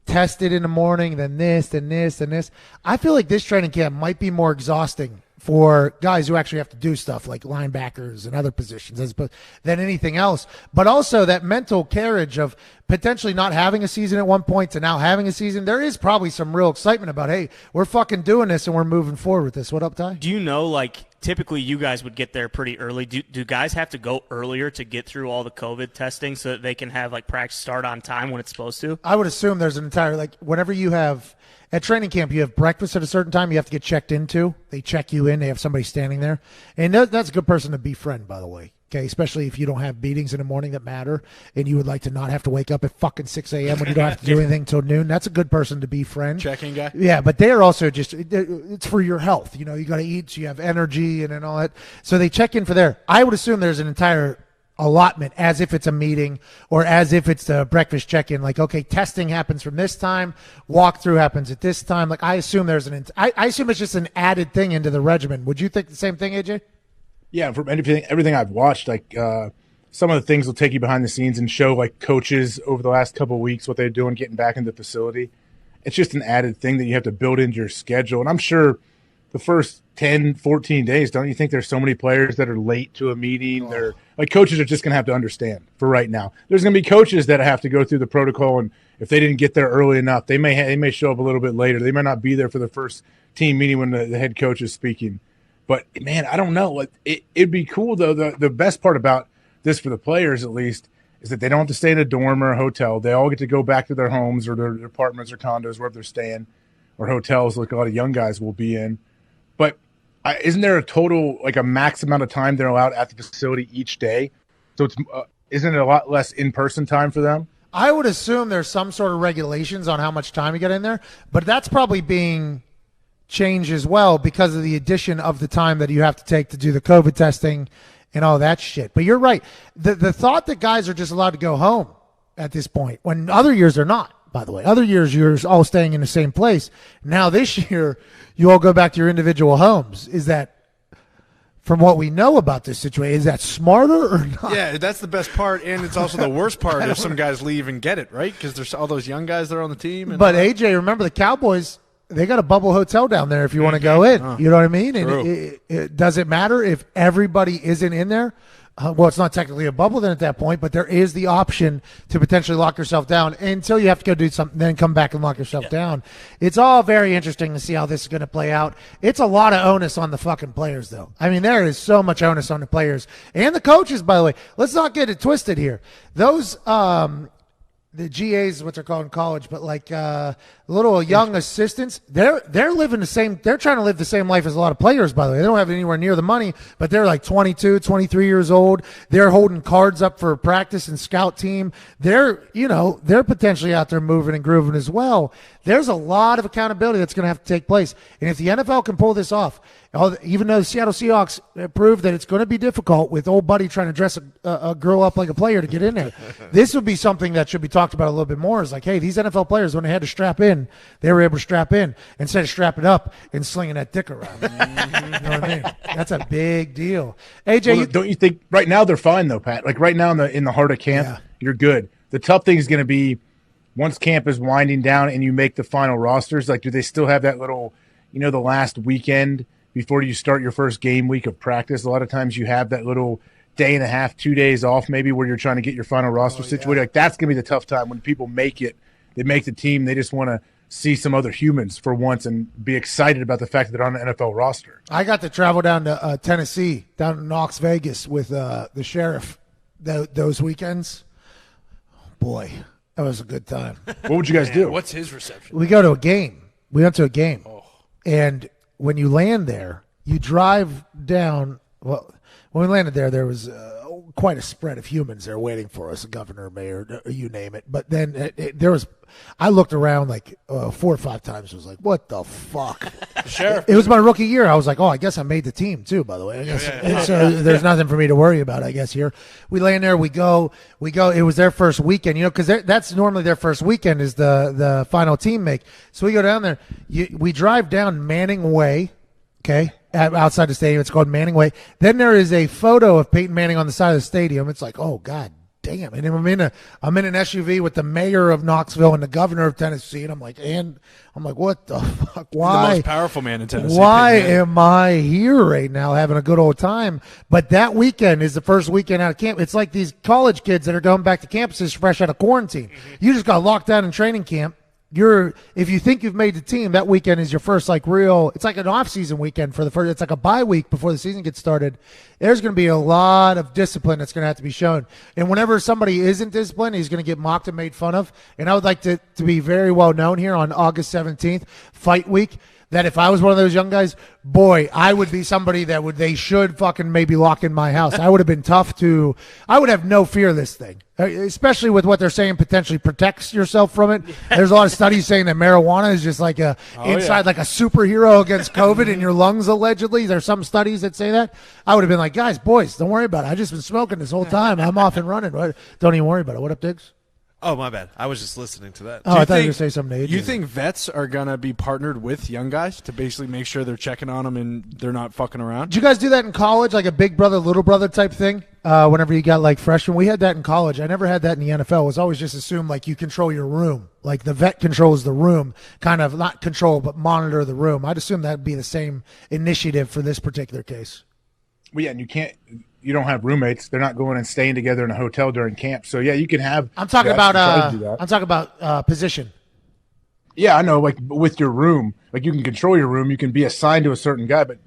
tested in the morning, then this, then this, then this, I feel like this training camp might be more exhausting for guys who actually have to do stuff like linebackers and other positions as opposed than anything else. But also that mental carriage of potentially not having a season at one point to now having a season. There is probably some real excitement about, hey, we're fucking doing this and we're moving forward with this. What up, Ty? Do you know, like, typically you guys would get there pretty early. Do guys have to go earlier to get through all the COVID testing so that they can have, like, practice start on time when it's supposed to? I would assume there's an entire, like, whenever you have – at training camp, you have breakfast at a certain time you have to get checked into. They check you in. They have somebody standing there. And that's a good person to befriend, by the way, okay, especially if you don't have meetings in the morning that matter and you would like to not have to wake up at fucking 6 a.m. when you don't have to do anything until noon. That's a good person to befriend. Checking guy? Yeah, but they're also just – it's for your health. You got to eat so you have energy and all that. So they check in for there. I would assume there's an entire – allotment as if it's a meeting or as if it's a breakfast check-in, like, okay, testing happens from this time, walkthrough happens at this time. Like, I assume I assume it's just an added thing into the regimen. Would you think the same thing, AJ? Yeah, from everything I've watched, like some of the things will take you behind the scenes and show like coaches over the last couple of weeks what they're doing getting back into the facility. It's just an added thing that you have to build into your schedule. And I'm sure the first 10, 14 days, don't you think there's so many players that are late to a meeting? They're like, coaches are just going to have to understand for right now. There's going to be coaches that have to go through the protocol, and if they didn't get there early enough, they may show up a little bit later. They might not be there for the first team meeting when the head coach is speaking. But, man, I don't know. It'd be cool, though. The best part about this for the players, at least, is that they don't have to stay in a dorm or a hotel. They all get to go back to their homes or their apartments or condos, wherever they're staying, or hotels like a lot of young guys will be in. But isn't there a total, like a max amount of time they're allowed at the facility each day? So isn't it a lot less in-person time for them? I would assume there's some sort of regulations on how much time you get in there, but that's probably being changed as well because of the addition of the time that you have to take to do the COVID testing and all that shit. But you're right. The thought that guys are just allowed to go home at this point, when other years they're not. By the way, other years you're all staying in the same place. Now this year you all go back to your individual homes. Is that, from what we know about this situation, is that smarter or not? Yeah, that's the best part, and it's also the worst part if some guys leave and get it, right? Because there's all those young guys that are on the team. But AJ, remember the Cowboys, they got a bubble hotel down there if you want to go in. You know what I mean? True. And it doesn't matter if everybody isn't in there. Well, it's not technically a bubble then at that point, but there is the option to potentially lock yourself down until you have to go do something, then come back and lock yourself down. It's all very interesting to see how this is going to play out. It's a lot of onus on the fucking players, though. I mean, there is so much onus on the players and the coaches, by the way. Let's not get it twisted here. Those the GAs, what they're called in college, but like little young assistants, they're living the same. They're trying to live the same life as a lot of players. By the way, they don't have anywhere near the money, but they're like 22, 23 years old. They're holding cards up for practice and scout team. They're potentially out there moving and grooving as well. There's a lot of accountability that's going to have to take place, and if the NFL can pull this off, even though the Seattle Seahawks proved that it's going to be difficult with old buddy trying to dress a girl up like a player to get in there, this would be something that should be talked about a little bit more. Is like, hey, these NFL players, when they had to strap in, they were able to strap in instead of strapping up and slinging that dick around. You know what I mean? That's a big deal. AJ, don't you think right now they're fine though, Pat? Like right now in the heart of camp, you're good. The tough thing is going to be once camp is winding down and you make the final rosters. Like, do they still have that little, the last weekend before you start your first game week of practice? A lot of times you have that little day and a half, 2 days off maybe where you're trying to get your final roster situated. Like that's going to be the tough time when people make it. They make the team. They just want to see some other humans for once and be excited about the fact that they're on the NFL roster. I got to travel down to Tennessee, down to Knox Vegas with the sheriff those weekends. Boy, that was a good time. What would you guys do? What's his reception? We go to a game. We went to a game. And when you land there, you drive down. Well, when we landed there was quite a spread of humans there waiting for us, a governor, mayor, you name it. But then there was, I looked around like 4 or 5 times. I was like, what the fuck? The sheriff. It was my rookie year. I was like, oh, I guess I made the team too, by the way. I guess so there's nothing for me to worry about, I guess, here. We land there, we go. It was their first weekend, because that's normally their first weekend is the final team make. So we go down there. We drive down Manning Way, okay, outside the stadium. It's called Manning Way. Then there is a photo of Peyton Manning on the side of the stadium. It's like, oh, God damn. And then I'm in an SUV with the mayor of Knoxville and the governor of Tennessee. And I'm like, what the fuck? Why? The most powerful man in Tennessee. Why am I here right now having a good old time? But that weekend is the first weekend out of camp. It's like these college kids that are going back to campuses fresh out of quarantine. You just got locked down in training camp. If you think you've made the team, that weekend is your first it's like an off-season weekend for the first. It's like a bye week before the season gets started. There's going to be a lot of discipline that's going to have to be shown. And whenever somebody isn't disciplined, he's going to get mocked and made fun of. And I would like to be very well known here on August 17th, fight week, that if I was one of those young guys, boy, I would be somebody they should fucking maybe lock in my house. I would have been tough I would have no fear of this thing, especially with what they're saying potentially protects yourself from it. There's a lot of studies saying that marijuana is just like like a superhero against COVID in your lungs, allegedly. There's some studies that say that. I would have been like, guys, boys, don't worry about it. I just been smoking this whole time. I'm off and running. Don't even worry about it. What up, Diggs? Oh, my bad. I was just listening to that. Oh, I thought you were going to say something to Adrian. You think vets are going to be partnered with young guys to basically make sure they're checking on them and they're not fucking around? Did you guys do that in college, like a big brother, little brother type thing? Whenever you got like freshmen, we had that in college. I never had that in the NFL. It was always just assumed like you control your room. Like the vet controls the room, kind of not control, but monitor the room. I'd assume that'd be the same initiative for this particular case. Well, yeah, and you don't have roommates. They're not going and staying together in a hotel during camp. So yeah, you can have. I'm talking about position. Yeah, I know. Like with your room, like you can control your room. You can be assigned to a certain guy. But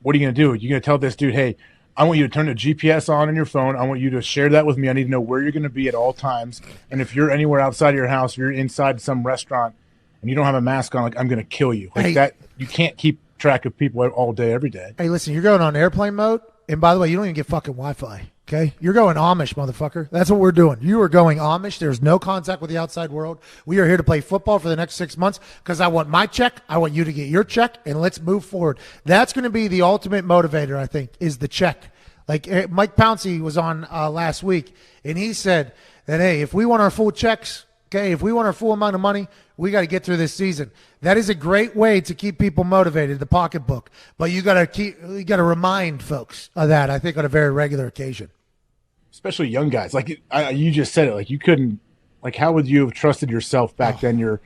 what are you going to do? You're going to tell this dude, hey, I want you to turn the GPS on in your phone. I want you to share that with me. I need to know where you're going to be at all times. And if you're anywhere outside of your house, you're inside some restaurant, and you don't have a mask on, like I'm going to kill you. Like that, you can't keep track of people all day, every day. Hey, listen, you're going on airplane mode. And by the way, you don't even get fucking Wi-Fi, okay? You're going Amish, motherfucker. That's what we're doing. You are going Amish. There's no contact with the outside world. We are here to play football for the next 6 months because I want my check. I want you to get your check, and let's move forward. That's going to be the ultimate motivator, I think, is the check. Like Mike Pouncey was on last week, and he said that, hey, if we want our full checks, okay, if we want our full amount of money, we got to get through this season. That is a great way to keep people motivated, the pocketbook. But you got to remind folks of that, I think, on a very regular occasion. Especially young guys. Like you just said it. Like you couldn't. Like how would you have trusted yourself back then? Your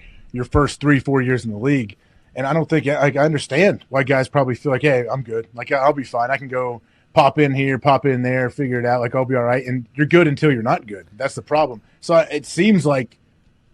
first 3-4 years in the league, and I don't think. Like I understand why guys probably feel like, hey, I'm good. Like I'll be fine. I can go pop in here, pop in there, figure it out. Like, I'll be all right. And you're good until you're not good. That's the problem. So it seems like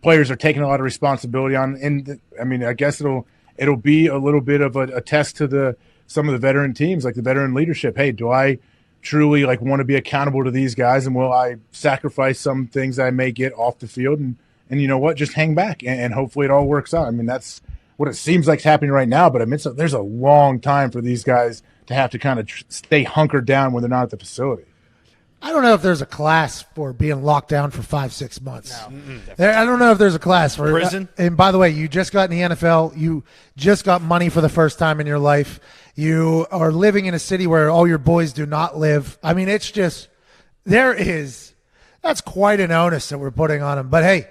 players are taking a lot of responsibility on. And I mean, I guess it'll be a little bit of a test to some of the veteran teams, like the veteran leadership. Hey, do I truly like want to be accountable to these guys, and will I sacrifice some things I may get off the field? And you know what? Just hang back, and hopefully it all works out. I mean, that's what it seems like is happening right now. But I mean, there's a long time for these guys to have to kind of stay hunkered down when they're not at the facility. I don't know if there's a class for being locked down for 5-6 months. No. I don't know if there's a class for prison. And by the way, you just got in the NFL. You just got money for the first time in your life. You are living in a city where all your boys do not live. I mean, it's just that's quite an onus that we're putting on them. But hey,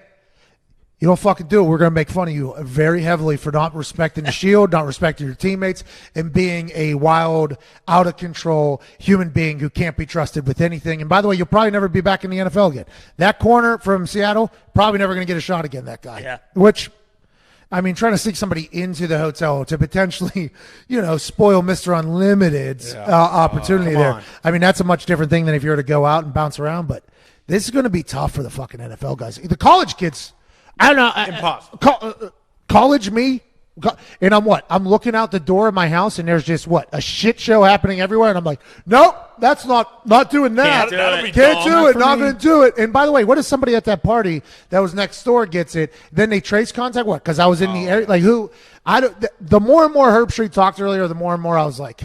you don't fucking do it, we're going to make fun of you very heavily for not respecting the shield, not respecting your teammates, and being a wild, out-of-control human being who can't be trusted with anything. And by the way, you'll probably never be back in the NFL again. That corner from Seattle, probably never going to get a shot again, that guy. Yeah. Which, I mean, trying to sneak somebody into the hotel to potentially, spoil Mr. Unlimited's opportunity there. On. I mean, that's a much different thing than if you were to go out and bounce around. But this is going to be tough for the fucking NFL guys. The college kids, I don't know. Impossible. College me, and I'm looking out the door of my house, and there's just a shit show happening everywhere, and I'm like, nope, that's not doing that. Can't do it. Not going to do it. And by the way, what if somebody at that party that was next door gets it? Then they trace contact. What? Because I was in the area. Like who? I don't. The more and more Herb Street talked earlier, the more and more I was like,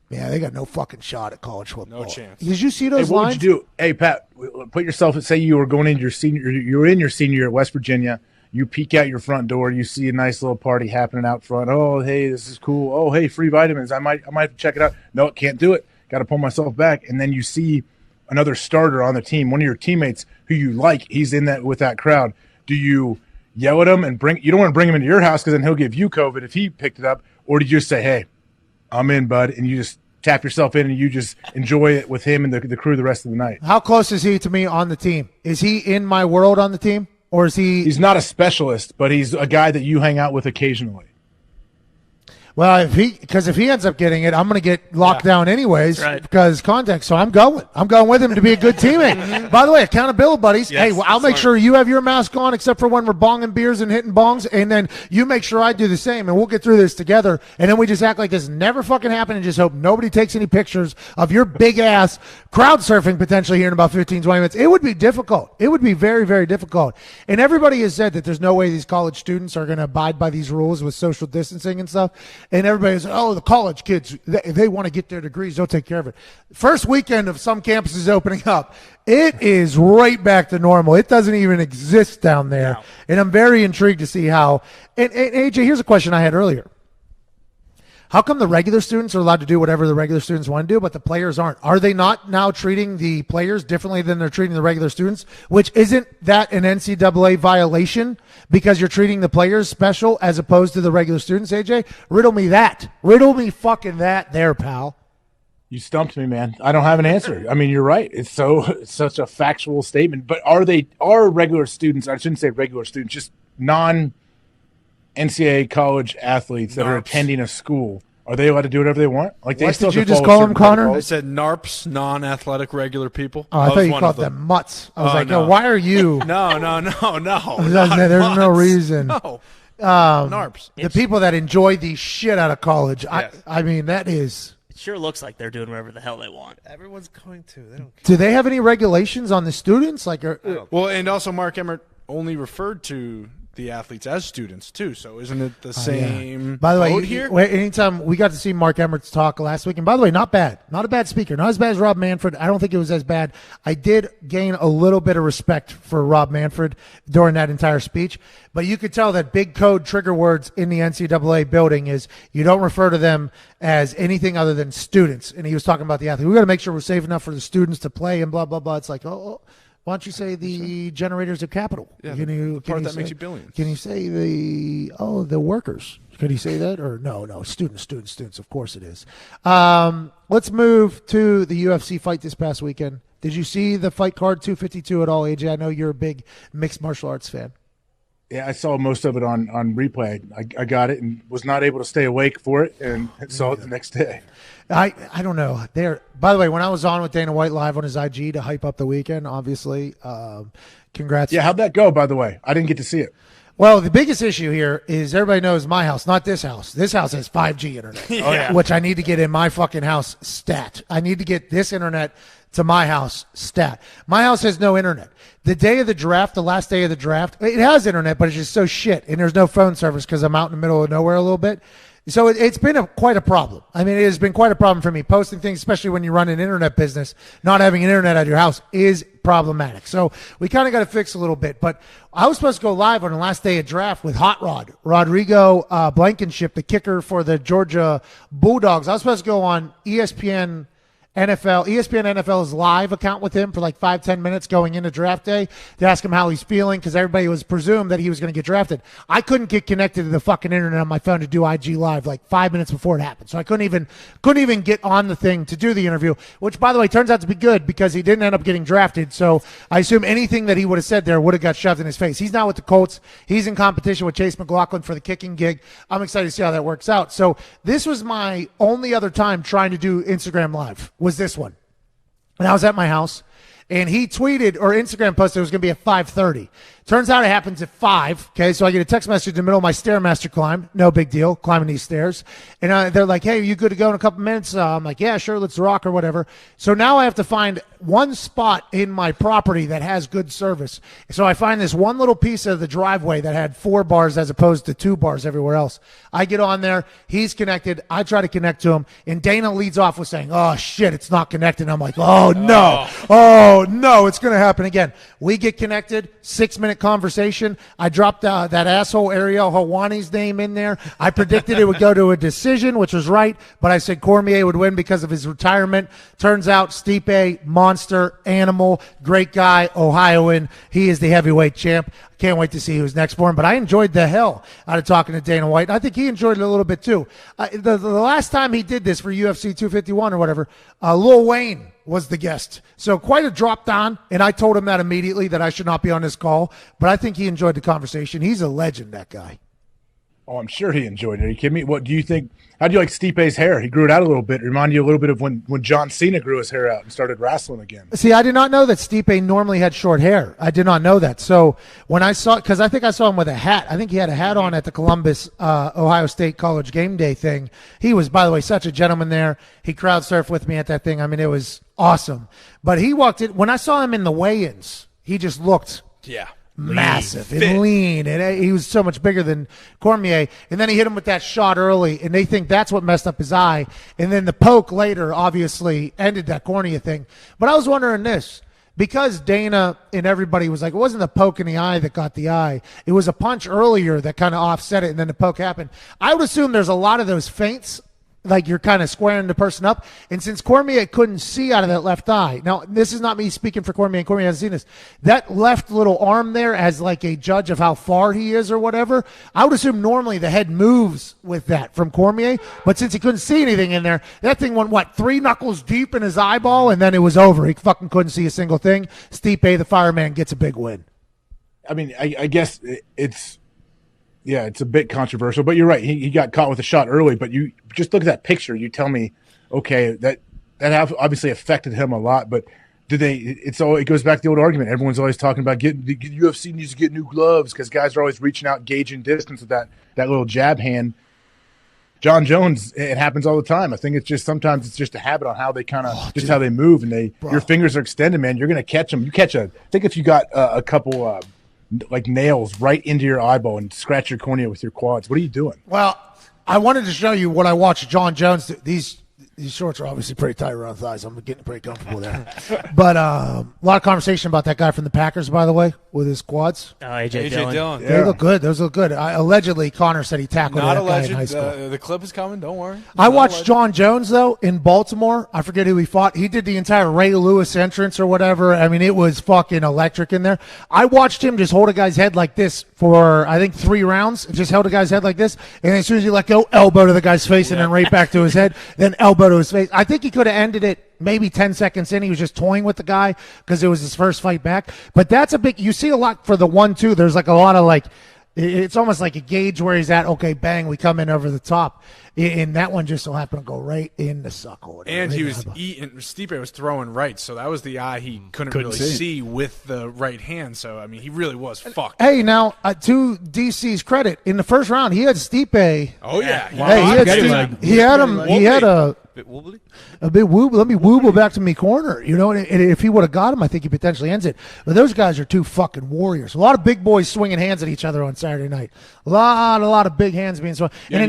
yeah, they got no fucking shot at college football. No chance. Did you see those Hey, what lines? would you do? Hey, Pat, put yourself, say you were going into you were in your senior year at West Virginia. You peek out your front door, you see a nice little party happening out front. Oh, hey, this is cool. Oh, hey, free vitamins. I might have to check it out. No, can't do it. Got to pull myself back. And then you see another starter on the team, one of your teammates who you like, he's in that with that crowd. Do you yell at him and you don't want to bring him into your house because then he'll give you COVID if he picked it up, or do you just say, hey, I'm in, bud, and you just tap yourself in and you just enjoy it with him and the crew the rest of the night? How close is he to me on the team? Is he in my world on the team, or is he? He's not a specialist, but he's a guy that you hang out with occasionally. Well, if he ends up getting it, I'm going to get locked down anyways because contact. So I'm going with him to be a good teammate. By the way, accountability buddies. Yes, hey, I'll make sure you have your mask on, except for when we're bonging beers and hitting bongs, and then you make sure I do the same, and we'll get through this together. And then we just act like this never fucking happened, and just hope nobody takes any pictures of your big ass crowd surfing potentially here in about 15, 20 minutes. It would be difficult. It would be very, very difficult. And everybody has said that there's no way these college students are going to abide by these rules with social distancing and stuff. And everybody's, the college kids, they want to get their degrees. They'll take care of it. First weekend of some campuses opening up, it is right back to normal. It doesn't even exist down there. No. And I'm very intrigued to see how. And AJ, here's a question I had earlier. How come the regular students are allowed to do whatever the regular students want to do, but the players aren't? Are they not now treating the players differently than they're treating the regular students? Which isn't that an NCAA violation because you're treating the players special as opposed to the regular students, AJ? Riddle me that. Riddle me fucking that there, pal. You stumped me, man. I don't have an answer. I mean, you're right. It's such a factual statement. But are regular students, I shouldn't say regular students, just non-NCAA college athletes that are attending a school, are they allowed to do whatever they want? Like they what still did you just call them, Connor? I said NARPs, non-athletic regular people. Oh, I thought you called them mutts. I was like, no, why are you? No. There's no reason. No. NARPs. The people that enjoy the shit out of college. Yes. I mean, that is. It sure looks like they're doing whatever the hell they want. Everyone's going to. They don't care. Do they have any regulations on the students? Well, and also Mark Emmert only referred to the athletes as students too, so isn't it the same? Yeah. By the way, here? Anytime we got to see Mark Emmert's talk last week, and by the way, not bad, not a bad speaker, not as bad as Rob Manfred. I don't think it was as bad. I did gain a little bit of respect for Rob Manfred during that entire speech, but you could tell that big code trigger words in the NCAA building is you don't refer to them as anything other than students. And he was talking about the athletes. We got to make sure we're safe enough for the students to play and blah blah blah. It's like why don't you say the generators of capital? Yeah, the part that makes you billions. Can you say the workers? Can you say that? Or no, students, of course it is. Let's move to the UFC fight this past weekend. Did you see the fight card 252 at all, AJ? I know you're a big mixed martial arts fan. Yeah, I saw most of it on replay. I got it and was not able to stay awake for it, and saw it the next day. I don't know. By the way, when I was on with Dana White live on his IG to hype up the weekend, obviously, congrats. Yeah, how'd that go, by the way? I didn't get to see it. Well, the biggest issue here is everybody knows my house, not this house. This house has 5G internet, which I need to get in my fucking house stat. I need to get this internet to my house stat. My house has no internet. The day of the draft, the last day of the draft, it has internet, but it's just so shit, and there's no phone service because I'm out in the middle of nowhere a little bit. So it's been quite a problem. I mean, it has been quite a problem for me. Posting things, especially when you run an internet business, not having an internet at your house is problematic. So we kind of got to fix a little bit. But I was supposed to go live on the last day of draft with Hot Rod, Rodrigo Blankenship, the kicker for the Georgia Bulldogs. I was supposed to go on ESPN NFL's live account with him for like 5-10 minutes going into draft day to ask him how he's feeling, because everybody was presumed that he was going to get drafted. I couldn't get connected to the fucking internet on my phone to do IG live like 5 minutes before it happened. So I couldn't even get on the thing to do the interview, which by the way turns out to be good because he didn't end up getting drafted. So I assume anything that he would have said there would have got shoved in his face. He's now with the Colts. He's in competition with Chase McLaughlin for the kicking gig. I'm excited to see how that works out. So this was my only other time trying to do Instagram live, was this one. And I was at my house, and he tweeted or Instagram posted it was going to be at 5:30. Turns out it happens at 5. Okay, so I get a text message in the middle of my Stairmaster climb. No big deal, climbing these stairs. And they're like, hey, are you good to go in a couple minutes? I'm like, yeah, sure, let's rock or whatever. So now I have to find one spot in my property that has good service. So I find this one little piece of the driveway that had 4 bars as opposed to 2 bars everywhere else. I get on there. He's connected. I try to connect to him. And Dana leads off with saying, oh, shit, it's not connected. I'm like, oh, no, it's going to happen again. We get connected. 6-minute conversation. I dropped that asshole Ariel Hawani's name in there. I predicted it would go to a decision, which was right, but I said Cormier would win because of his retirement. Turns out Stipe, monster, animal, great guy, Ohioan. He is the heavyweight champ. Can't wait to see who's next for him. But I enjoyed the hell out of talking to Dana White. I think he enjoyed it a little bit too. The last time he did this for UFC 251 or whatever, Lil Wayne was the guest. So quite a drop down, and I told him that immediately that I should not be on this call. But I think he enjoyed the conversation. He's a legend, that guy. Oh, I'm sure he enjoyed it. Are you kidding me? What do you think? How do you like Stipe's hair? He grew it out a little bit. Remind you a little bit of when John Cena grew his hair out and started wrestling again. See, I did not know that Stipe normally had short hair. I did not know that. So when I saw, because I think I saw him with a hat. I think he had a hat on at the Columbus, Ohio State College game day thing. He was, by the way, such a gentleman there. He crowd surfed with me at that thing. I mean, it was awesome. But he walked in. When I saw him in the weigh-ins, he just looked massive and lean, and he was so much bigger than Cormier. And then he hit him with that shot early, and they think that's what messed up his eye. And then the poke later obviously ended that cornea thing. But I was wondering this, because Dana and everybody was like, it wasn't the poke in the eye that got the eye. It was a punch earlier that kind of offset it, and then the poke happened. I would assume there's a lot of those feints, like you're kind of squaring the person up. And since Cormier couldn't see out of that left eye, now this is not me speaking for Cormier, and Cormier hasn't seen this, that left little arm there as like a judge of how far he is or whatever, I would assume normally the head moves with that from Cormier. But since he couldn't see anything in there, that thing went, 3 knuckles deep in his eyeball, and then it was over. He fucking couldn't see a single thing. Stipe, the fireman, gets a big win. I mean, I guess it's a bit controversial, but you're right. He got caught with a shot early, but you just look at that picture. You tell me, okay, that obviously affected him a lot, but it goes back to the old argument. Everyone's always talking about the UFC needs to get new gloves because guys are always reaching out, gauging distance with that little jab hand. John Jones, it happens all the time. I think it's just sometimes it's just a habit on how they kind of how they move, and your fingers are extended, man. You're going to catch them. I think if you got a couple like nails right into your eyeball and scratch your cornea with your quads. What are you doing? Well, I wanted to show you what I watched John Jones do. These shorts are obviously pretty tight around the thighs. I'm getting pretty comfortable there. But a lot of conversation about that guy from the Packers, by the way, with his quads. A.J. Dillon. Yeah. They look good. Those look good. Allegedly, Connor said he tackled that guy in high school. The clip is coming. Don't worry. I watched John Jones, though, in Baltimore. I forget who he fought. He did the entire Ray Lewis entrance or whatever. I mean, it was fucking electric in there. I watched him just hold a guy's head like this for, I think, 3 rounds. Just held a guy's head like this. And as soon as he let go, elbow to the guy's face and then right back to his head. Then elbow to his face. I think he could have ended it maybe 10 seconds in. He was just toying with the guy because it was his first fight back. But that's a big – you see a lot for the 1-2. There's like a lot of like It's almost like a gauge where he's at. Okay, bang, we come in over the top. And that one just so happened to go right in the suckle. And he was eating. Stipe was throwing right, so that was the eye he couldn't really see with the right hand. So I mean, he really was fucked. Hey, now to DC's credit, in the first round, he had Stipe. Oh yeah, he had him. He had a bit wobbly. A bit wooble. Let me wooble back to me corner. You know, and if he would have got him, I think he potentially ends it. But those guys are two fucking warriors. A lot of big boys swinging hands at each other on Saturday night. A lot of big hands being swung. Yeah,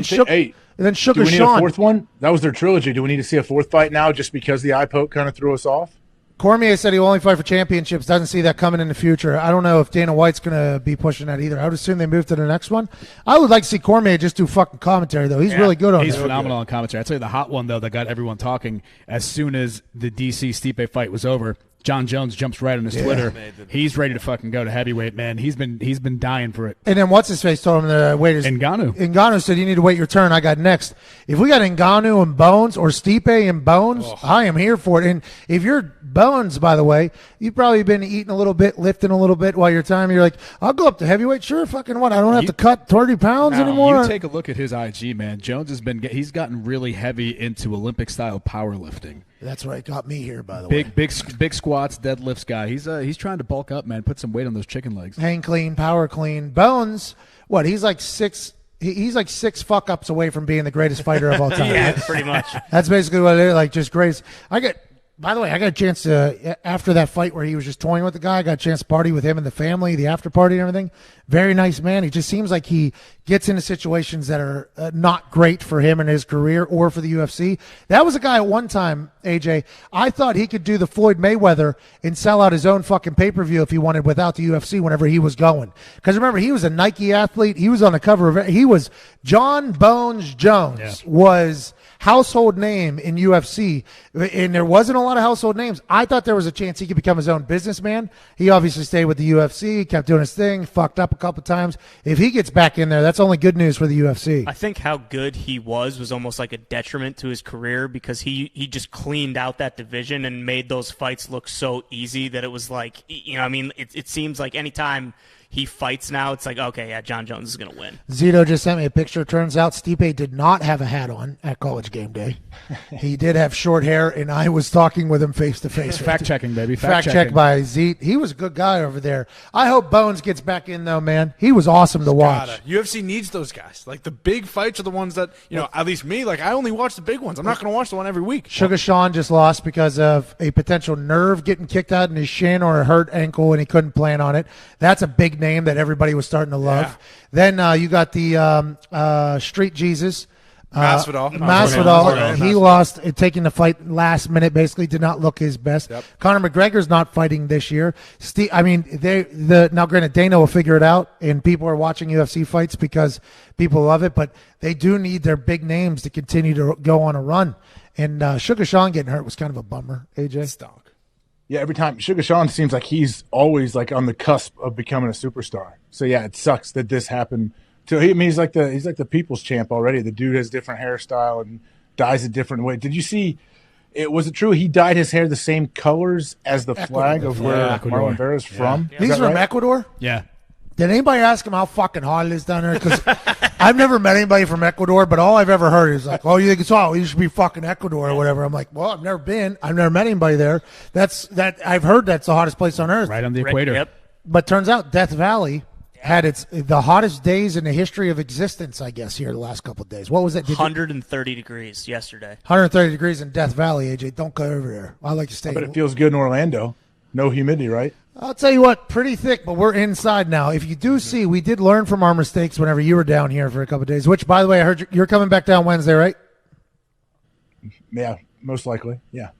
and then do we need Sean. a fourth one? That was their trilogy. Do we need to see a fourth fight now just because the eye poke kind of threw us off? Cormier said he will only fight for championships. Doesn't see that coming in the future. I don't know if Dana White's going to be pushing that either. I would assume they move to the next one. I would like to see Cormier just do fucking commentary, though. He's really good on He's that. phenomenal on commentary. I'd say the hot one, though, that got everyone talking as soon as the DC-Stipe fight was over, John Jones jumps right on his Twitter. He's ready to fucking go to heavyweight, man. He's been dying for it. And then what's-his-face told him the waiters. Ngannou said, you need to wait your turn. I got next. If we got Ngannou and Bones or Stipe and Bones, I am here for it. And if you're Bones, by the way, you've probably been eating a little bit, lifting a little bit while you're time. You're like, I'll go up to heavyweight. Sure, fucking what? I don't have to cut 30 pounds anymore. You take a look at his IG, man. Jones he's gotten really heavy into Olympic-style powerlifting. That's what got me here, by the way. Big squats, deadlifts guy. He's trying to bulk up, man. Put some weight on those chicken legs. Hang clean, power clean. Bones, what? He's like six fuck ups away from being the greatest fighter of all time. Yeah, pretty much. That's basically what it is. Like just great. By the way, I got a chance to, after that fight where he was just toying with the guy, I got a chance to party with him and the family, the after party and everything. Very nice man. He just seems like he gets into situations that are not great for him in his career or for the UFC. That was a guy at one time, AJ, I thought he could do the Floyd Mayweather and sell out his own fucking pay-per-view if he wanted without the UFC whenever he was going. Because remember, he was a Nike athlete. He was on the cover of he was John Bones Jones was household name in UFC, and there wasn't a lot of household names. I thought there was a chance he could become his own businessman. He obviously stayed with the UFC, kept doing his thing, fucked up a couple times. If he gets back in there, that's only good news for the UFC. I think how good he was almost like a detriment to his career because he just cleaned out that division and made those fights look so easy that it was like, you know, I mean, it seems like anytime he fights now, it's like, okay, yeah, John Jones is going to win. Zito just sent me a picture. Turns out Stipe did not have a hat on at College Game Day. He did have short hair, and I was talking with him face-to-face. Fact-checking, baby. Fact check by Zeke. He was a good guy over there. I hope Bones gets back in, though, man. He was awesome to watch. UFC needs those guys. Like, the big fights are the ones that, you know, at least me, like, I only watch the big ones. I'm not going to watch the one every week. Sugar Sean just lost because of a potential nerve getting kicked out in his shin or a hurt ankle, and he couldn't plan on it. That's a big name that everybody was starting to love. Then you got the Street Jesus. Masvidal. He lost, taking the fight last minute, basically did not look his best. Conor McGregor's not fighting this year. Now granted, Dana will figure it out, and people are watching UFC fights because people love it, but they do need their big names to continue to go on a run. And Sugar Sean getting hurt was kind of a bummer, AJ. Yeah, every time Sugar Sean seems like he's always like on the cusp of becoming a superstar. So yeah, it sucks that this happened to him. I mean, he's like the people's champ already. The dude has different hairstyle and dyes a different way. Did you see? Was it true he dyed his hair the same colors as the flag of where Marlon Vera's from? Yeah. He's from Ecuador? Yeah. Did anybody ask him how fucking hot it is down there? Because I've never met anybody from Ecuador, but all I've ever heard is like, oh, you think it's hot? You should be fucking Ecuador or whatever. I'm like, well, I've never been. I've never met anybody there. I've heard that's the hottest place on earth. Right on the equator. Yep. But turns out Death Valley had the hottest days in the history of existence, I guess, here the last couple of days. What was it? 130 degrees yesterday. 130 degrees in Death Valley, AJ. Don't go over there. I like to stay. But it feels good in Orlando. No humidity, right? I'll tell you what, pretty thick, but we're inside now. If you do see, we did learn from our mistakes whenever you were down here for a couple of days, which, by the way, I heard you're coming back down Wednesday, right? Yeah, most likely, yeah.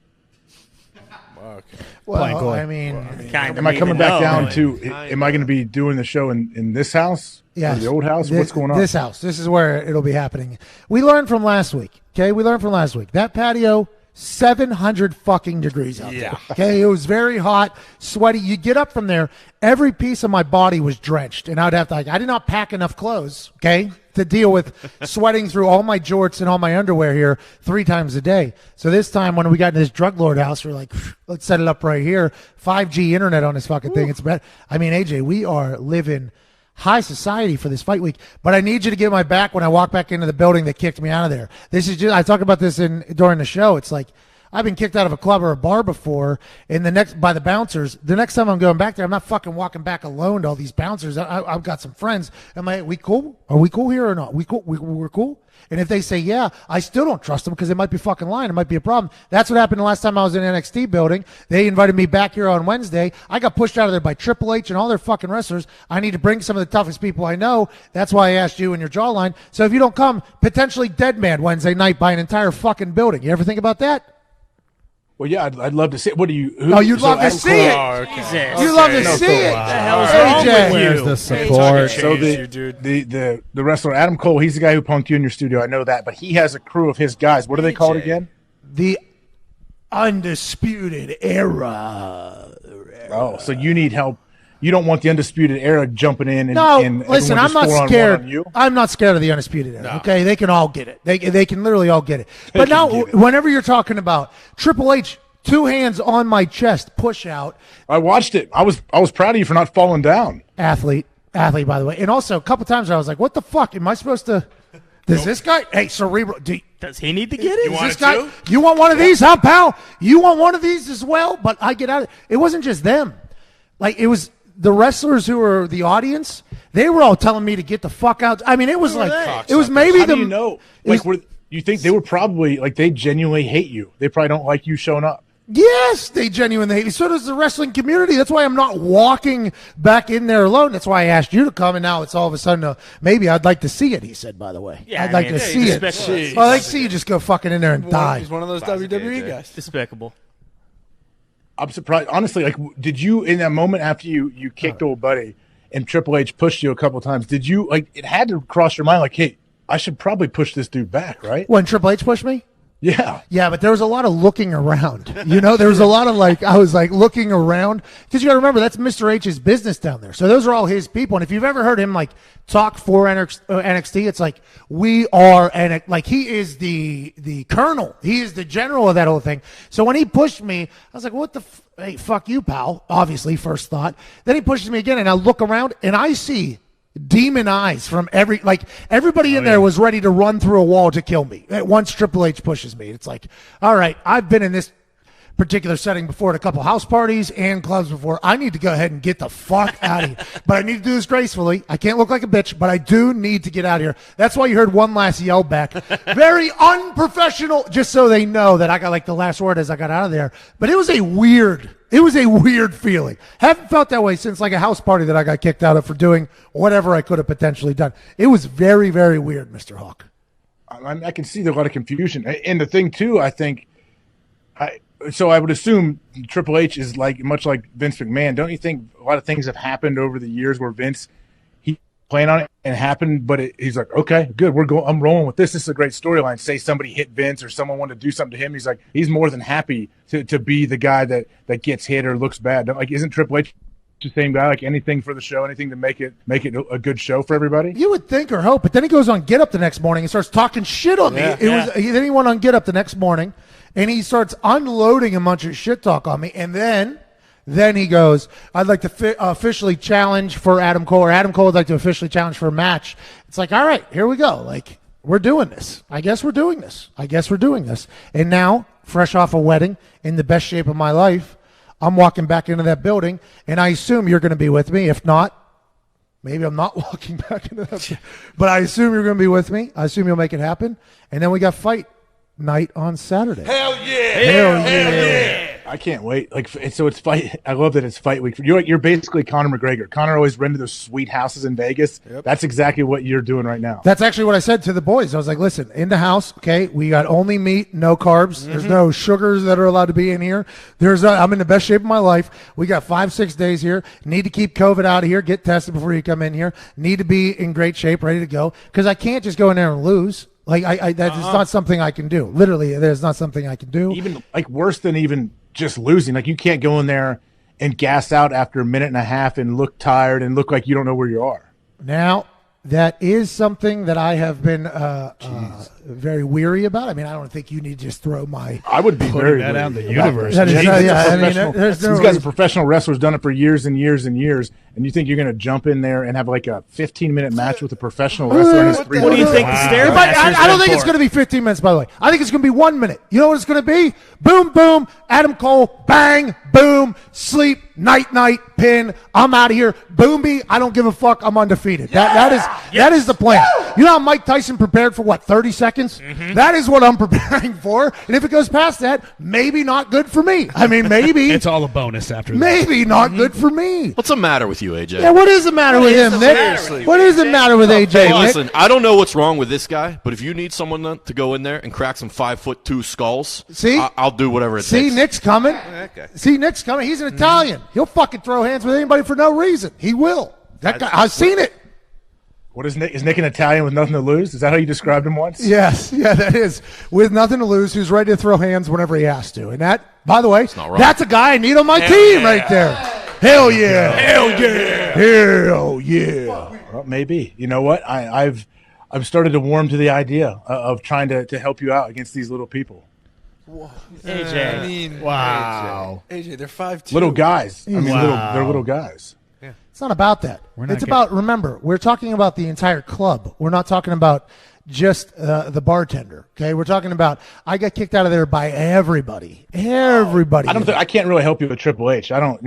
Okay. Well, I mean, am I coming back down to, am I going to be doing the show in this house? Yeah. The old house? What's going on? This house. This is where it'll be happening. We learned from last week, okay? That patio, 700 fucking degrees out there. Okay, it was very hot, sweaty. You get up from there, every piece of my body was drenched, and I'd have to, I did not pack enough clothes, okay, to deal with sweating through all my jorts and all my underwear here 3 times a day. So this time when we got in this drug lord house, we're like, let's set it up right here. 5G internet on this fucking thing. It's bad. I mean, AJ, we are living high society for this fight week, but I need you to get my back when I walk back into the building that kicked me out of there. This is just, I talk about this during the show. It's like, I've been kicked out of a club or a bar before, and by the bouncers. The next time I'm going back there, I'm not fucking walking back alone to all these bouncers. I've got some friends. Am I? We cool? Are we cool here or not? We cool? We're cool. And if they say yeah, I still don't trust them because they might be fucking lying. It might be a problem. That's what happened the last time I was in NXT building. They invited me back here on Wednesday. I got pushed out of there by Triple H and all their fucking wrestlers. I need to bring some of the toughest people I know. That's why I asked you in your jawline. So if you don't come, potentially dead man Wednesday night by an entire fucking building. You ever think about that? Well, yeah, I'd love to see it. What do you? You'd love to see it. Oh, okay. You'd love to see it. What the hell's wrong with you? Where's the support? So the wrestler Adam Cole, he's the guy who punked you in your studio. I know that, but he has a crew of his guys. What are they called again? The Undisputed Era. Oh, so you need help. You don't want the Undisputed Era jumping in. And listen, I'm not scared. I'm not scared of the Undisputed Era. No. Okay, they can all get it. They can literally all get it. But now, whenever you're talking about Triple H, 2 hands on my chest, push out. I watched it. I was proud of you for not falling down. Athlete, by the way. And also, a couple times I was like, "What the fuck? Am I supposed to?" Does this guy? Hey, Cerebral. Does he need to get it? You want this guy? You want one of these, huh, pal? You want one of these as well? But I get out of it. It wasn't just them. Like, it was the wrestlers who were the audience. They were all telling me to get the fuck out. I mean, it was like, it was maybe How do you know? Like, you think they were probably, like, they genuinely hate you. They probably don't like you showing up. Yes, they genuinely hate me. So does the wrestling community. That's why I'm not walking back in there alone. That's why I asked you to come, and now it's all of a sudden, maybe I'd like to see it, he said, by the way. Yeah, I'd like to see it. Well, I'd like to see you just go fucking in there and die. He's one of those WWE guys. Despicable. I'm surprised. Honestly, like, did you, in that moment after you kicked old buddy and Triple H pushed you a couple times, did you, like, it had to cross your mind, like, hey, I should probably push this dude back, right? When Triple H pushed me? Yeah. Yeah, but there was a lot of looking around. There was a lot of, like, I was, like, looking around. Because you got to remember, that's Mr. H's business down there. So those are all his people. And if you've ever heard him, like, talk for NXT, it's like, we are, and like, he is the colonel. He is the general of that whole thing. So when he pushed me, I was like, what the hey, fuck you, pal. Obviously, first thought. Then he pushes me again, and I look around, and I see demon eyes from everybody in there was ready to run through a wall to kill me. Once Triple H pushes me, it's like, all right, I've been in this particular setting before at a couple house parties and clubs before. I need to go ahead and get the fuck out of here. But I need to do this gracefully. I can't look like a bitch, but I do need to get out of here. That's why you heard one last yell back. Very unprofessional, just so they know that I got like the last word as I got out of there. But it was a weird feeling. Haven't felt that way since like a house party that I got kicked out of for doing whatever I could have potentially done. It was very, very weird, Mr. Hawk. I can see there's a lot of confusion. And the thing, too, I think, so I would assume Triple H is like much like Vince McMahon. Don't you think a lot of things have happened over the years where Vince, he planned on it and it happened, but he's like, okay, good, I'm rolling with this. This is a great storyline. Say somebody hit Vince or someone wanted to do something to him. He's like, he's more than happy to be the guy that gets hit or looks bad. Like, isn't Triple H the same guy? Like anything for the show, anything to make it a good show for everybody? You would think or hope, but then he goes on Get Up the next morning and starts talking shit on me. Then he went on Get Up the next morning. And he starts unloading a bunch of shit talk on me. And then he goes, I'd like to officially challenge for Adam Cole, or Adam Cole would like to officially challenge for a match. It's like, all right, here we go. Like, we're doing this. I guess we're doing this. And now, fresh off a wedding, in the best shape of my life, I'm walking back into that building, and I assume you're going to be with me. If not, maybe I'm not walking back into that. But I assume you're going to be with me. I assume you'll make it happen. And then we got fight night on Saturday. Hell yeah! Hell yeah! I can't wait. Like, so it's fight. I love that it's fight week. You're basically Conor McGregor. Conor always rented those sweet houses in Vegas. Yep. That's exactly what you're doing right now. That's actually what I said to the boys. I was like, listen, in the house, okay, we got only meat, no carbs. Mm-hmm. There's no sugars that are allowed to be in here. I'm in the best shape of my life. We got 5-6 days here. Need to keep COVID out of here. Get tested before you come in here. Need to be in great shape, ready to go. Because I can't just go in there and lose. Like, that is not something I can do. Literally, there's not something I can do. Even, like, worse than even just losing. Like, you can't go in there and gas out after a minute and a half and look tired and look like you don't know where you are. Now, that is something that I have been very weary about. I mean, I don't think you need to just throw my. I would be very that weary. out in the universe. That is, These there's guys are professional wrestlers, done it for years and years and years, and you think you're going to jump in there and have like a 15-minute match with a professional wrestler? And his What do you think the Stairmaster's I don't think been it's for? going to be 15 minutes, by the way. I think it's going to be 1 minute. You know what it's going to be? Boom, boom, Adam Cole, bang, boom, sleep, night, pin. I'm out of here. Boomby, I don't give a fuck. I'm undefeated. That is the plan. You know how Mike Tyson prepared for, what, 30 seconds? That is what I'm preparing for. And if it goes past that, maybe not good for me. I mean, maybe. It's all a bonus after that. Maybe not good for me. What's the matter with you, AJ? Yeah, what is the matter with him, Nick? Seriously. What is the matter with AJ, Hey, Nick? listen, I don't know what's wrong with this guy, but if you need someone to go in there and crack some 5'2" skulls, See? I'll do whatever it See, takes. Nick's coming. Okay. See, Nick's coming. He's an Italian. He'll fucking throw hands with anybody for no reason. He will. That guy, I've seen it. What is Nick? Is Nick an Italian with nothing to lose? Is that how you described him once? Yes, yeah, that is. With nothing to lose, who's ready to throw hands whenever he has to. And that, by the way, not wrong. that's a guy I need on my team right there. Hell yeah. Hell yeah. Hell yeah. Well, maybe. You know what? I've started to warm to the idea of trying to help you out against these little people. AJ. I mean, Wow. AJ, they're 5'2". Little guys. I mean, Wow. they're little guys. It's not about that. We're not It's about, remember, we're talking about the entire club. We're not talking about just the bartender. Okay, we're talking about I got kicked out of there by everybody. Everybody. I can't really help you with Triple H. I don't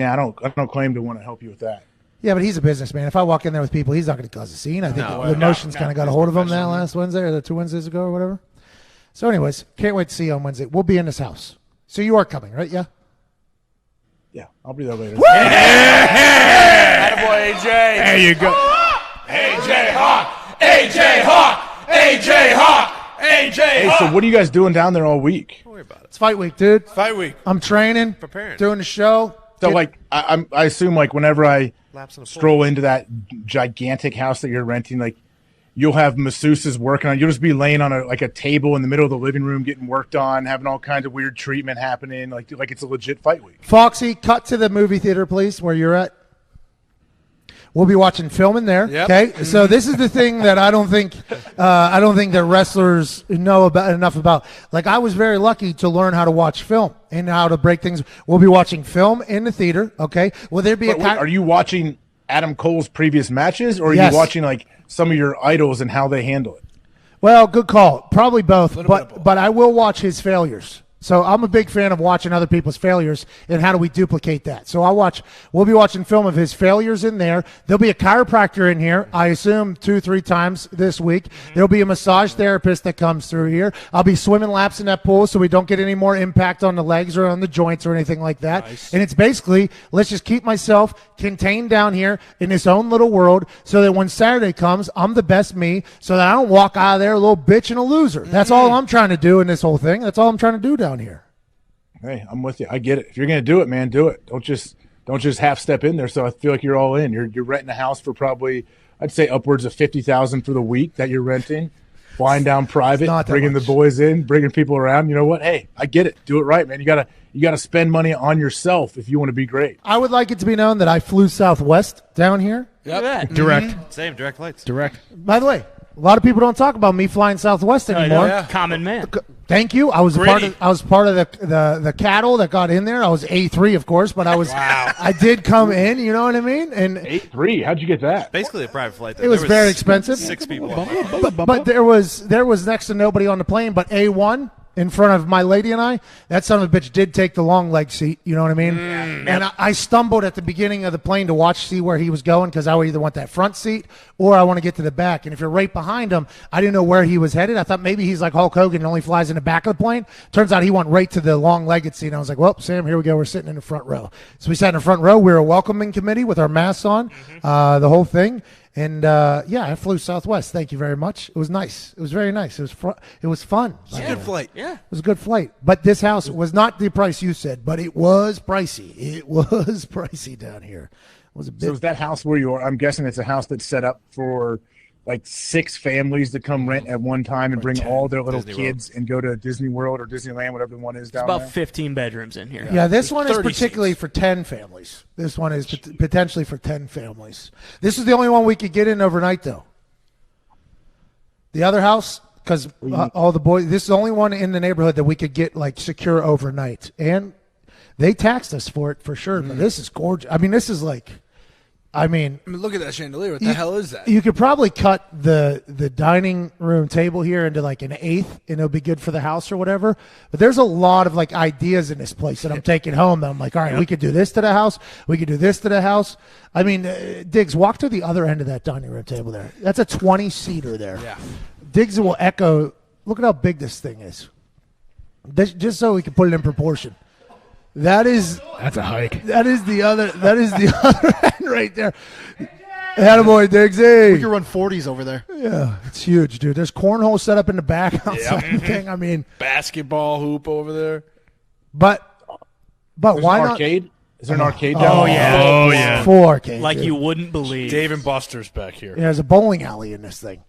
claim to want to help you with that. Yeah, but he's a businessman. If I walk in there with people, he's not going to cause a scene. I think the emotions kind of got a hold of him that last Wednesday or the 2 Wednesdays ago or whatever. So, anyways, can't wait to see you on Wednesday. We'll be in this house. So you are coming, right? Yeah. Yeah, I'll be there later. Attaboy, AJ. There you go. AJ Hawk. AJ Hawk. AJ Hawk. AJ Hey, so what are you guys doing down there all week? Don't worry about it. It's fight week, dude. Fight week. I'm training, Preparing. doing the show. So, like, I assume, like, whenever I Laps in a stroll into that gigantic house that you're renting, like, you'll have masseuses working on. You'll just be laying on a table in the middle of the living room, getting worked on, having all kinds of weird treatment happening, like it's a legit fight week. Foxy, cut to the movie theater, please, where you're at. We'll be watching film in there. Yep. Okay, so this is the thing that I don't think that wrestlers know enough about. Like, I was very lucky to learn how to watch film and how to break things. We'll be watching film in the theater. Okay, will there be But wait, are you watching Adam Cole's previous matches, or are Yes. you watching like some of your idols and how they handle it? Well, good call. Probably both, but I will watch his failures. So I'm a big fan of watching other people's failures and how do we duplicate that. So we'll be watching film of his failures in there. There'll be a chiropractor in here, I assume 2-3 times this week. There'll be a massage therapist that comes through here. I'll be swimming laps in that pool so we don't get any more impact on the legs or on the joints or anything like that. Nice. And it's basically, let's just keep myself contained down here in this own little world so that when Saturday comes, I'm the best me so that I don't walk out of there a little bitch and a loser. That's all I'm trying to do in this whole thing. That's all I'm trying to do down here. Hey, I'm with you. I get it. If you're going to do it, man, do it. Don't just half step in there. So I feel like you're all in. You're renting a house for probably, I'd say, upwards of $50,000 for the week that you're renting. Flying down private, bringing the boys in, bringing people around. You know what? Hey, I get it. Do it right, man. You gotta spend money on yourself if you want to be great. I would like it to be known that I flew Southwest down here. Yep. Direct. Same, direct flights. Direct. By the way, a lot of people don't talk about me flying Southwest anymore. Common man. Thank you. I was part of the cattle that got in there. I was A3, of course, but I was I did come in. You know what I mean? And A3. How'd you get that? Basically a private flight. it was very expensive. 6 people. But there was next to nobody on the plane but A1 in front of my lady and I. That son of a bitch did take the long leg seat. You know what I mean? And I stumbled at the beginning of the plane to see where he was going because I would either want that front seat or I want to get to the back. And if you're right behind him, I didn't know where he was headed. I thought maybe he's like Hulk Hogan and only flies in the back of the plane. Turns out he went right to the long-legged seat. And I was like, well, Sam, here we go. We're sitting in the front row. So we sat in the front row. We were a welcoming committee with our masks on, the whole thing. And, I flew Southwest. Thank you very much. It was nice. It was very nice. It was fun. It's a good flight. Yeah. It was a good flight. But this house was not the price you said, but it was pricey. It was pricey down here. It was a bit. So is that house where you are? I'm guessing it's a house that's set up for like 6 families to come rent at one time and bring all their little kids and go to Disney World or Disneyland, whatever the one is down About there. 15 bedrooms in here. Yeah, this one is 30 particularly for 10 families. This one is potentially for 10 families. This is the only one we could get in overnight, though. The other house, because all the boys. This is the only one in the neighborhood that we could get like secure overnight, and they taxed us for it for sure. But this is gorgeous. I mean, this is like. I mean, look at that chandelier. What the hell is that? You could probably cut the dining room table here into like an eighth, and it'll be good for the house or whatever. But there's a lot of like ideas in this place that I'm taking home. That I'm like, all right, we could do this to the house. We could do this to the house. I mean, Diggs, walk to the other end of that dining room table there. That's a 20-seater there. Yeah. Diggs will echo. Look at how big this thing is. Just so we can put it in proportion. That's a hike. That is the other end right there. Attaboy, Diggsy. We could run 40s over there. Yeah, it's huge, dude. There's cornhole set up in the back outside the thing. I mean, basketball hoop over there. But There's why an not? arcade? Is there an arcade down Oh, there? yeah. Oh, yeah. Full arcade. Like dude. you wouldn't believe. Dave and Buster's back here. Yeah, there's a bowling alley in this thing.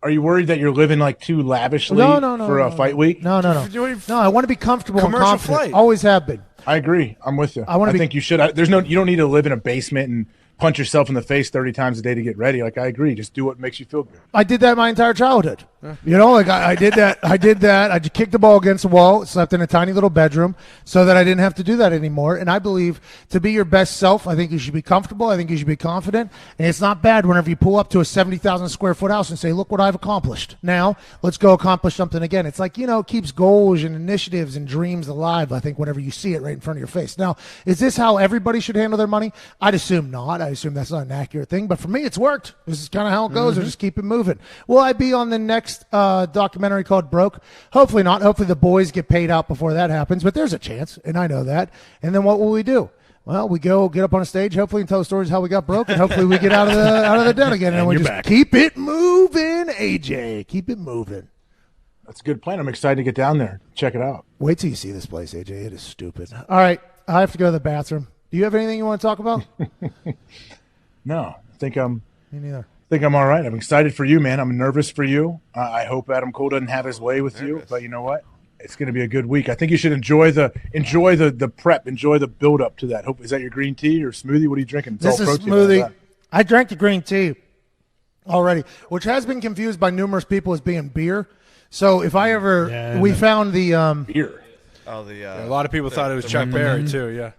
Are you worried that you're living like too lavishly for a fight week? No. No, I want to be comfortable and Commercial confident. flight. Always have been. I agree. I'm with you. I think you should. You don't need to live in a basement and punch yourself in the face 30 times a day to get ready. Like, I agree. Just do what makes you feel good. I did that my entire childhood. You know, like I did that. I just kicked the ball against the wall, slept in a tiny little bedroom so that I didn't have to do that anymore. And I believe to be your best self, I think you should be comfortable. I think you should be confident. And it's not bad whenever you pull up to a 70,000 square foot house and say, look what I've accomplished. Now let's go accomplish something again. It's like, it keeps goals and initiatives and dreams alive. I think whenever you see it right in front of your face. Now, is this how everybody should handle their money? I'd assume not. I assume that's not an accurate thing. But for me, it's worked. This is kind of how it goes. I just keep it moving. Will I be on the next documentary called Broke? Hopefully not. Hopefully the boys get paid out before that happens, but there's a chance, and I know that. And then what will we do? Well, we go get up on a stage, hopefully, and tell stories how we got broke, and hopefully we get out of the den again, and we just keep it moving, AJ. Keep it moving. That's a good plan. I'm excited to get down there. Check it out. Wait till you see this place, AJ. It is stupid. All right, I have to go to the bathroom. Do you have anything you want to talk about? No, I think I'm. Me neither. I think I'm all right. I'm excited for you, man. I'm nervous for you. I hope Adam Cole doesn't have his way with you, but you know what? It's going to be a good week. I think you should enjoy the prep, enjoy the build up to that. Hope is that your green tea or smoothie? What are you drinking? This is smoothie. I drank the green tea already, which has been confused by numerous people as being beer. So if I ever, we found the beer. Oh, a lot of people thought it was Chuck Berry too. Yeah.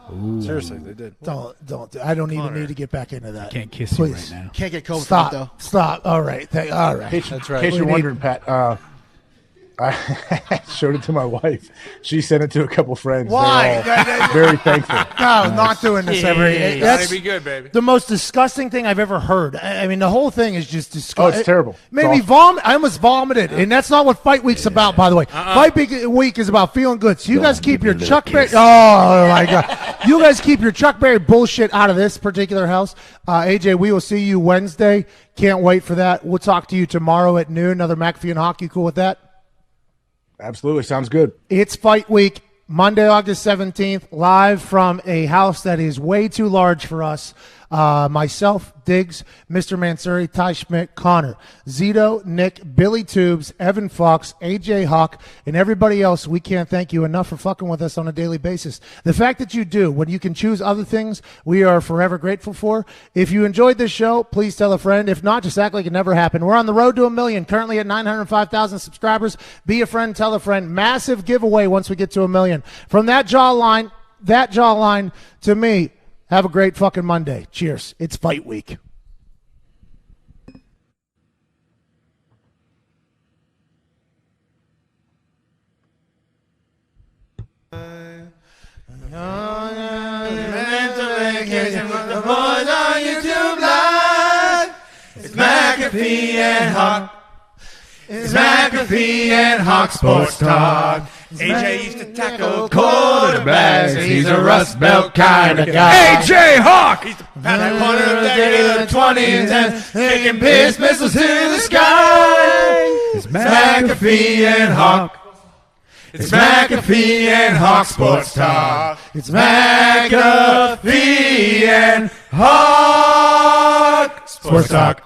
Ooh. Seriously, they did. Don't. I don't even need to get back into that. Can't kiss Please. you right now. Can't get COVID Stop. though. Stop. All right. All right. That's right. In case you're wondering, Pat, I showed it to my wife. She sent it to a couple friends. Why? They're all very thankful. No, not doing this every. That's be good, baby. the most disgusting thing I've ever heard. I mean, the whole thing is just disgusting. Oh, it's terrible. Made me vomit. I almost vomited, and that's not what Fight Week's about, by the way. Fight Week is about feeling good. So you guys keep your Chuck Berry. Oh my God! You guys keep your Chuck Berry bullshit out of this particular house. AJ, we will see you Wednesday. Can't wait for that. We'll talk to you tomorrow at noon. Another McAfee and Hawk. You cool with that? Absolutely. Sounds good. It's Fight Week, Monday, August 17th, live from a house that is way too large for us. Myself, Diggs, Mr. Mansuri, Ty Schmidt, Connor, Zito, Nick, Billy Tubes, Evan Fox, AJ Hawk, and everybody else. We can't thank you enough for fucking with us on a daily basis. The fact that you do, when you can choose other things, we are forever grateful for. If you enjoyed this show, please tell a friend. If not, just act like it never happened. We're on the road to 1 million, currently at 905,000 subscribers. Be a friend, tell a friend. Massive giveaway once we get to 1 million. From that jawline to me, have a great fucking Monday. Cheers. It's Fight Week. It's McAfee and Hawk. It's McAfee and Hawk Sports Talk. AJ used to tackle quarterbacks. He's a Rust Belt kind of guy. AJ Hawk! He's the pass corner of the 20s and taking piss missiles to the sky. It's McAfee and Hawk. It's McAfee and Hawk Sports Talk. It's McAfee and Hawk Sports Talk.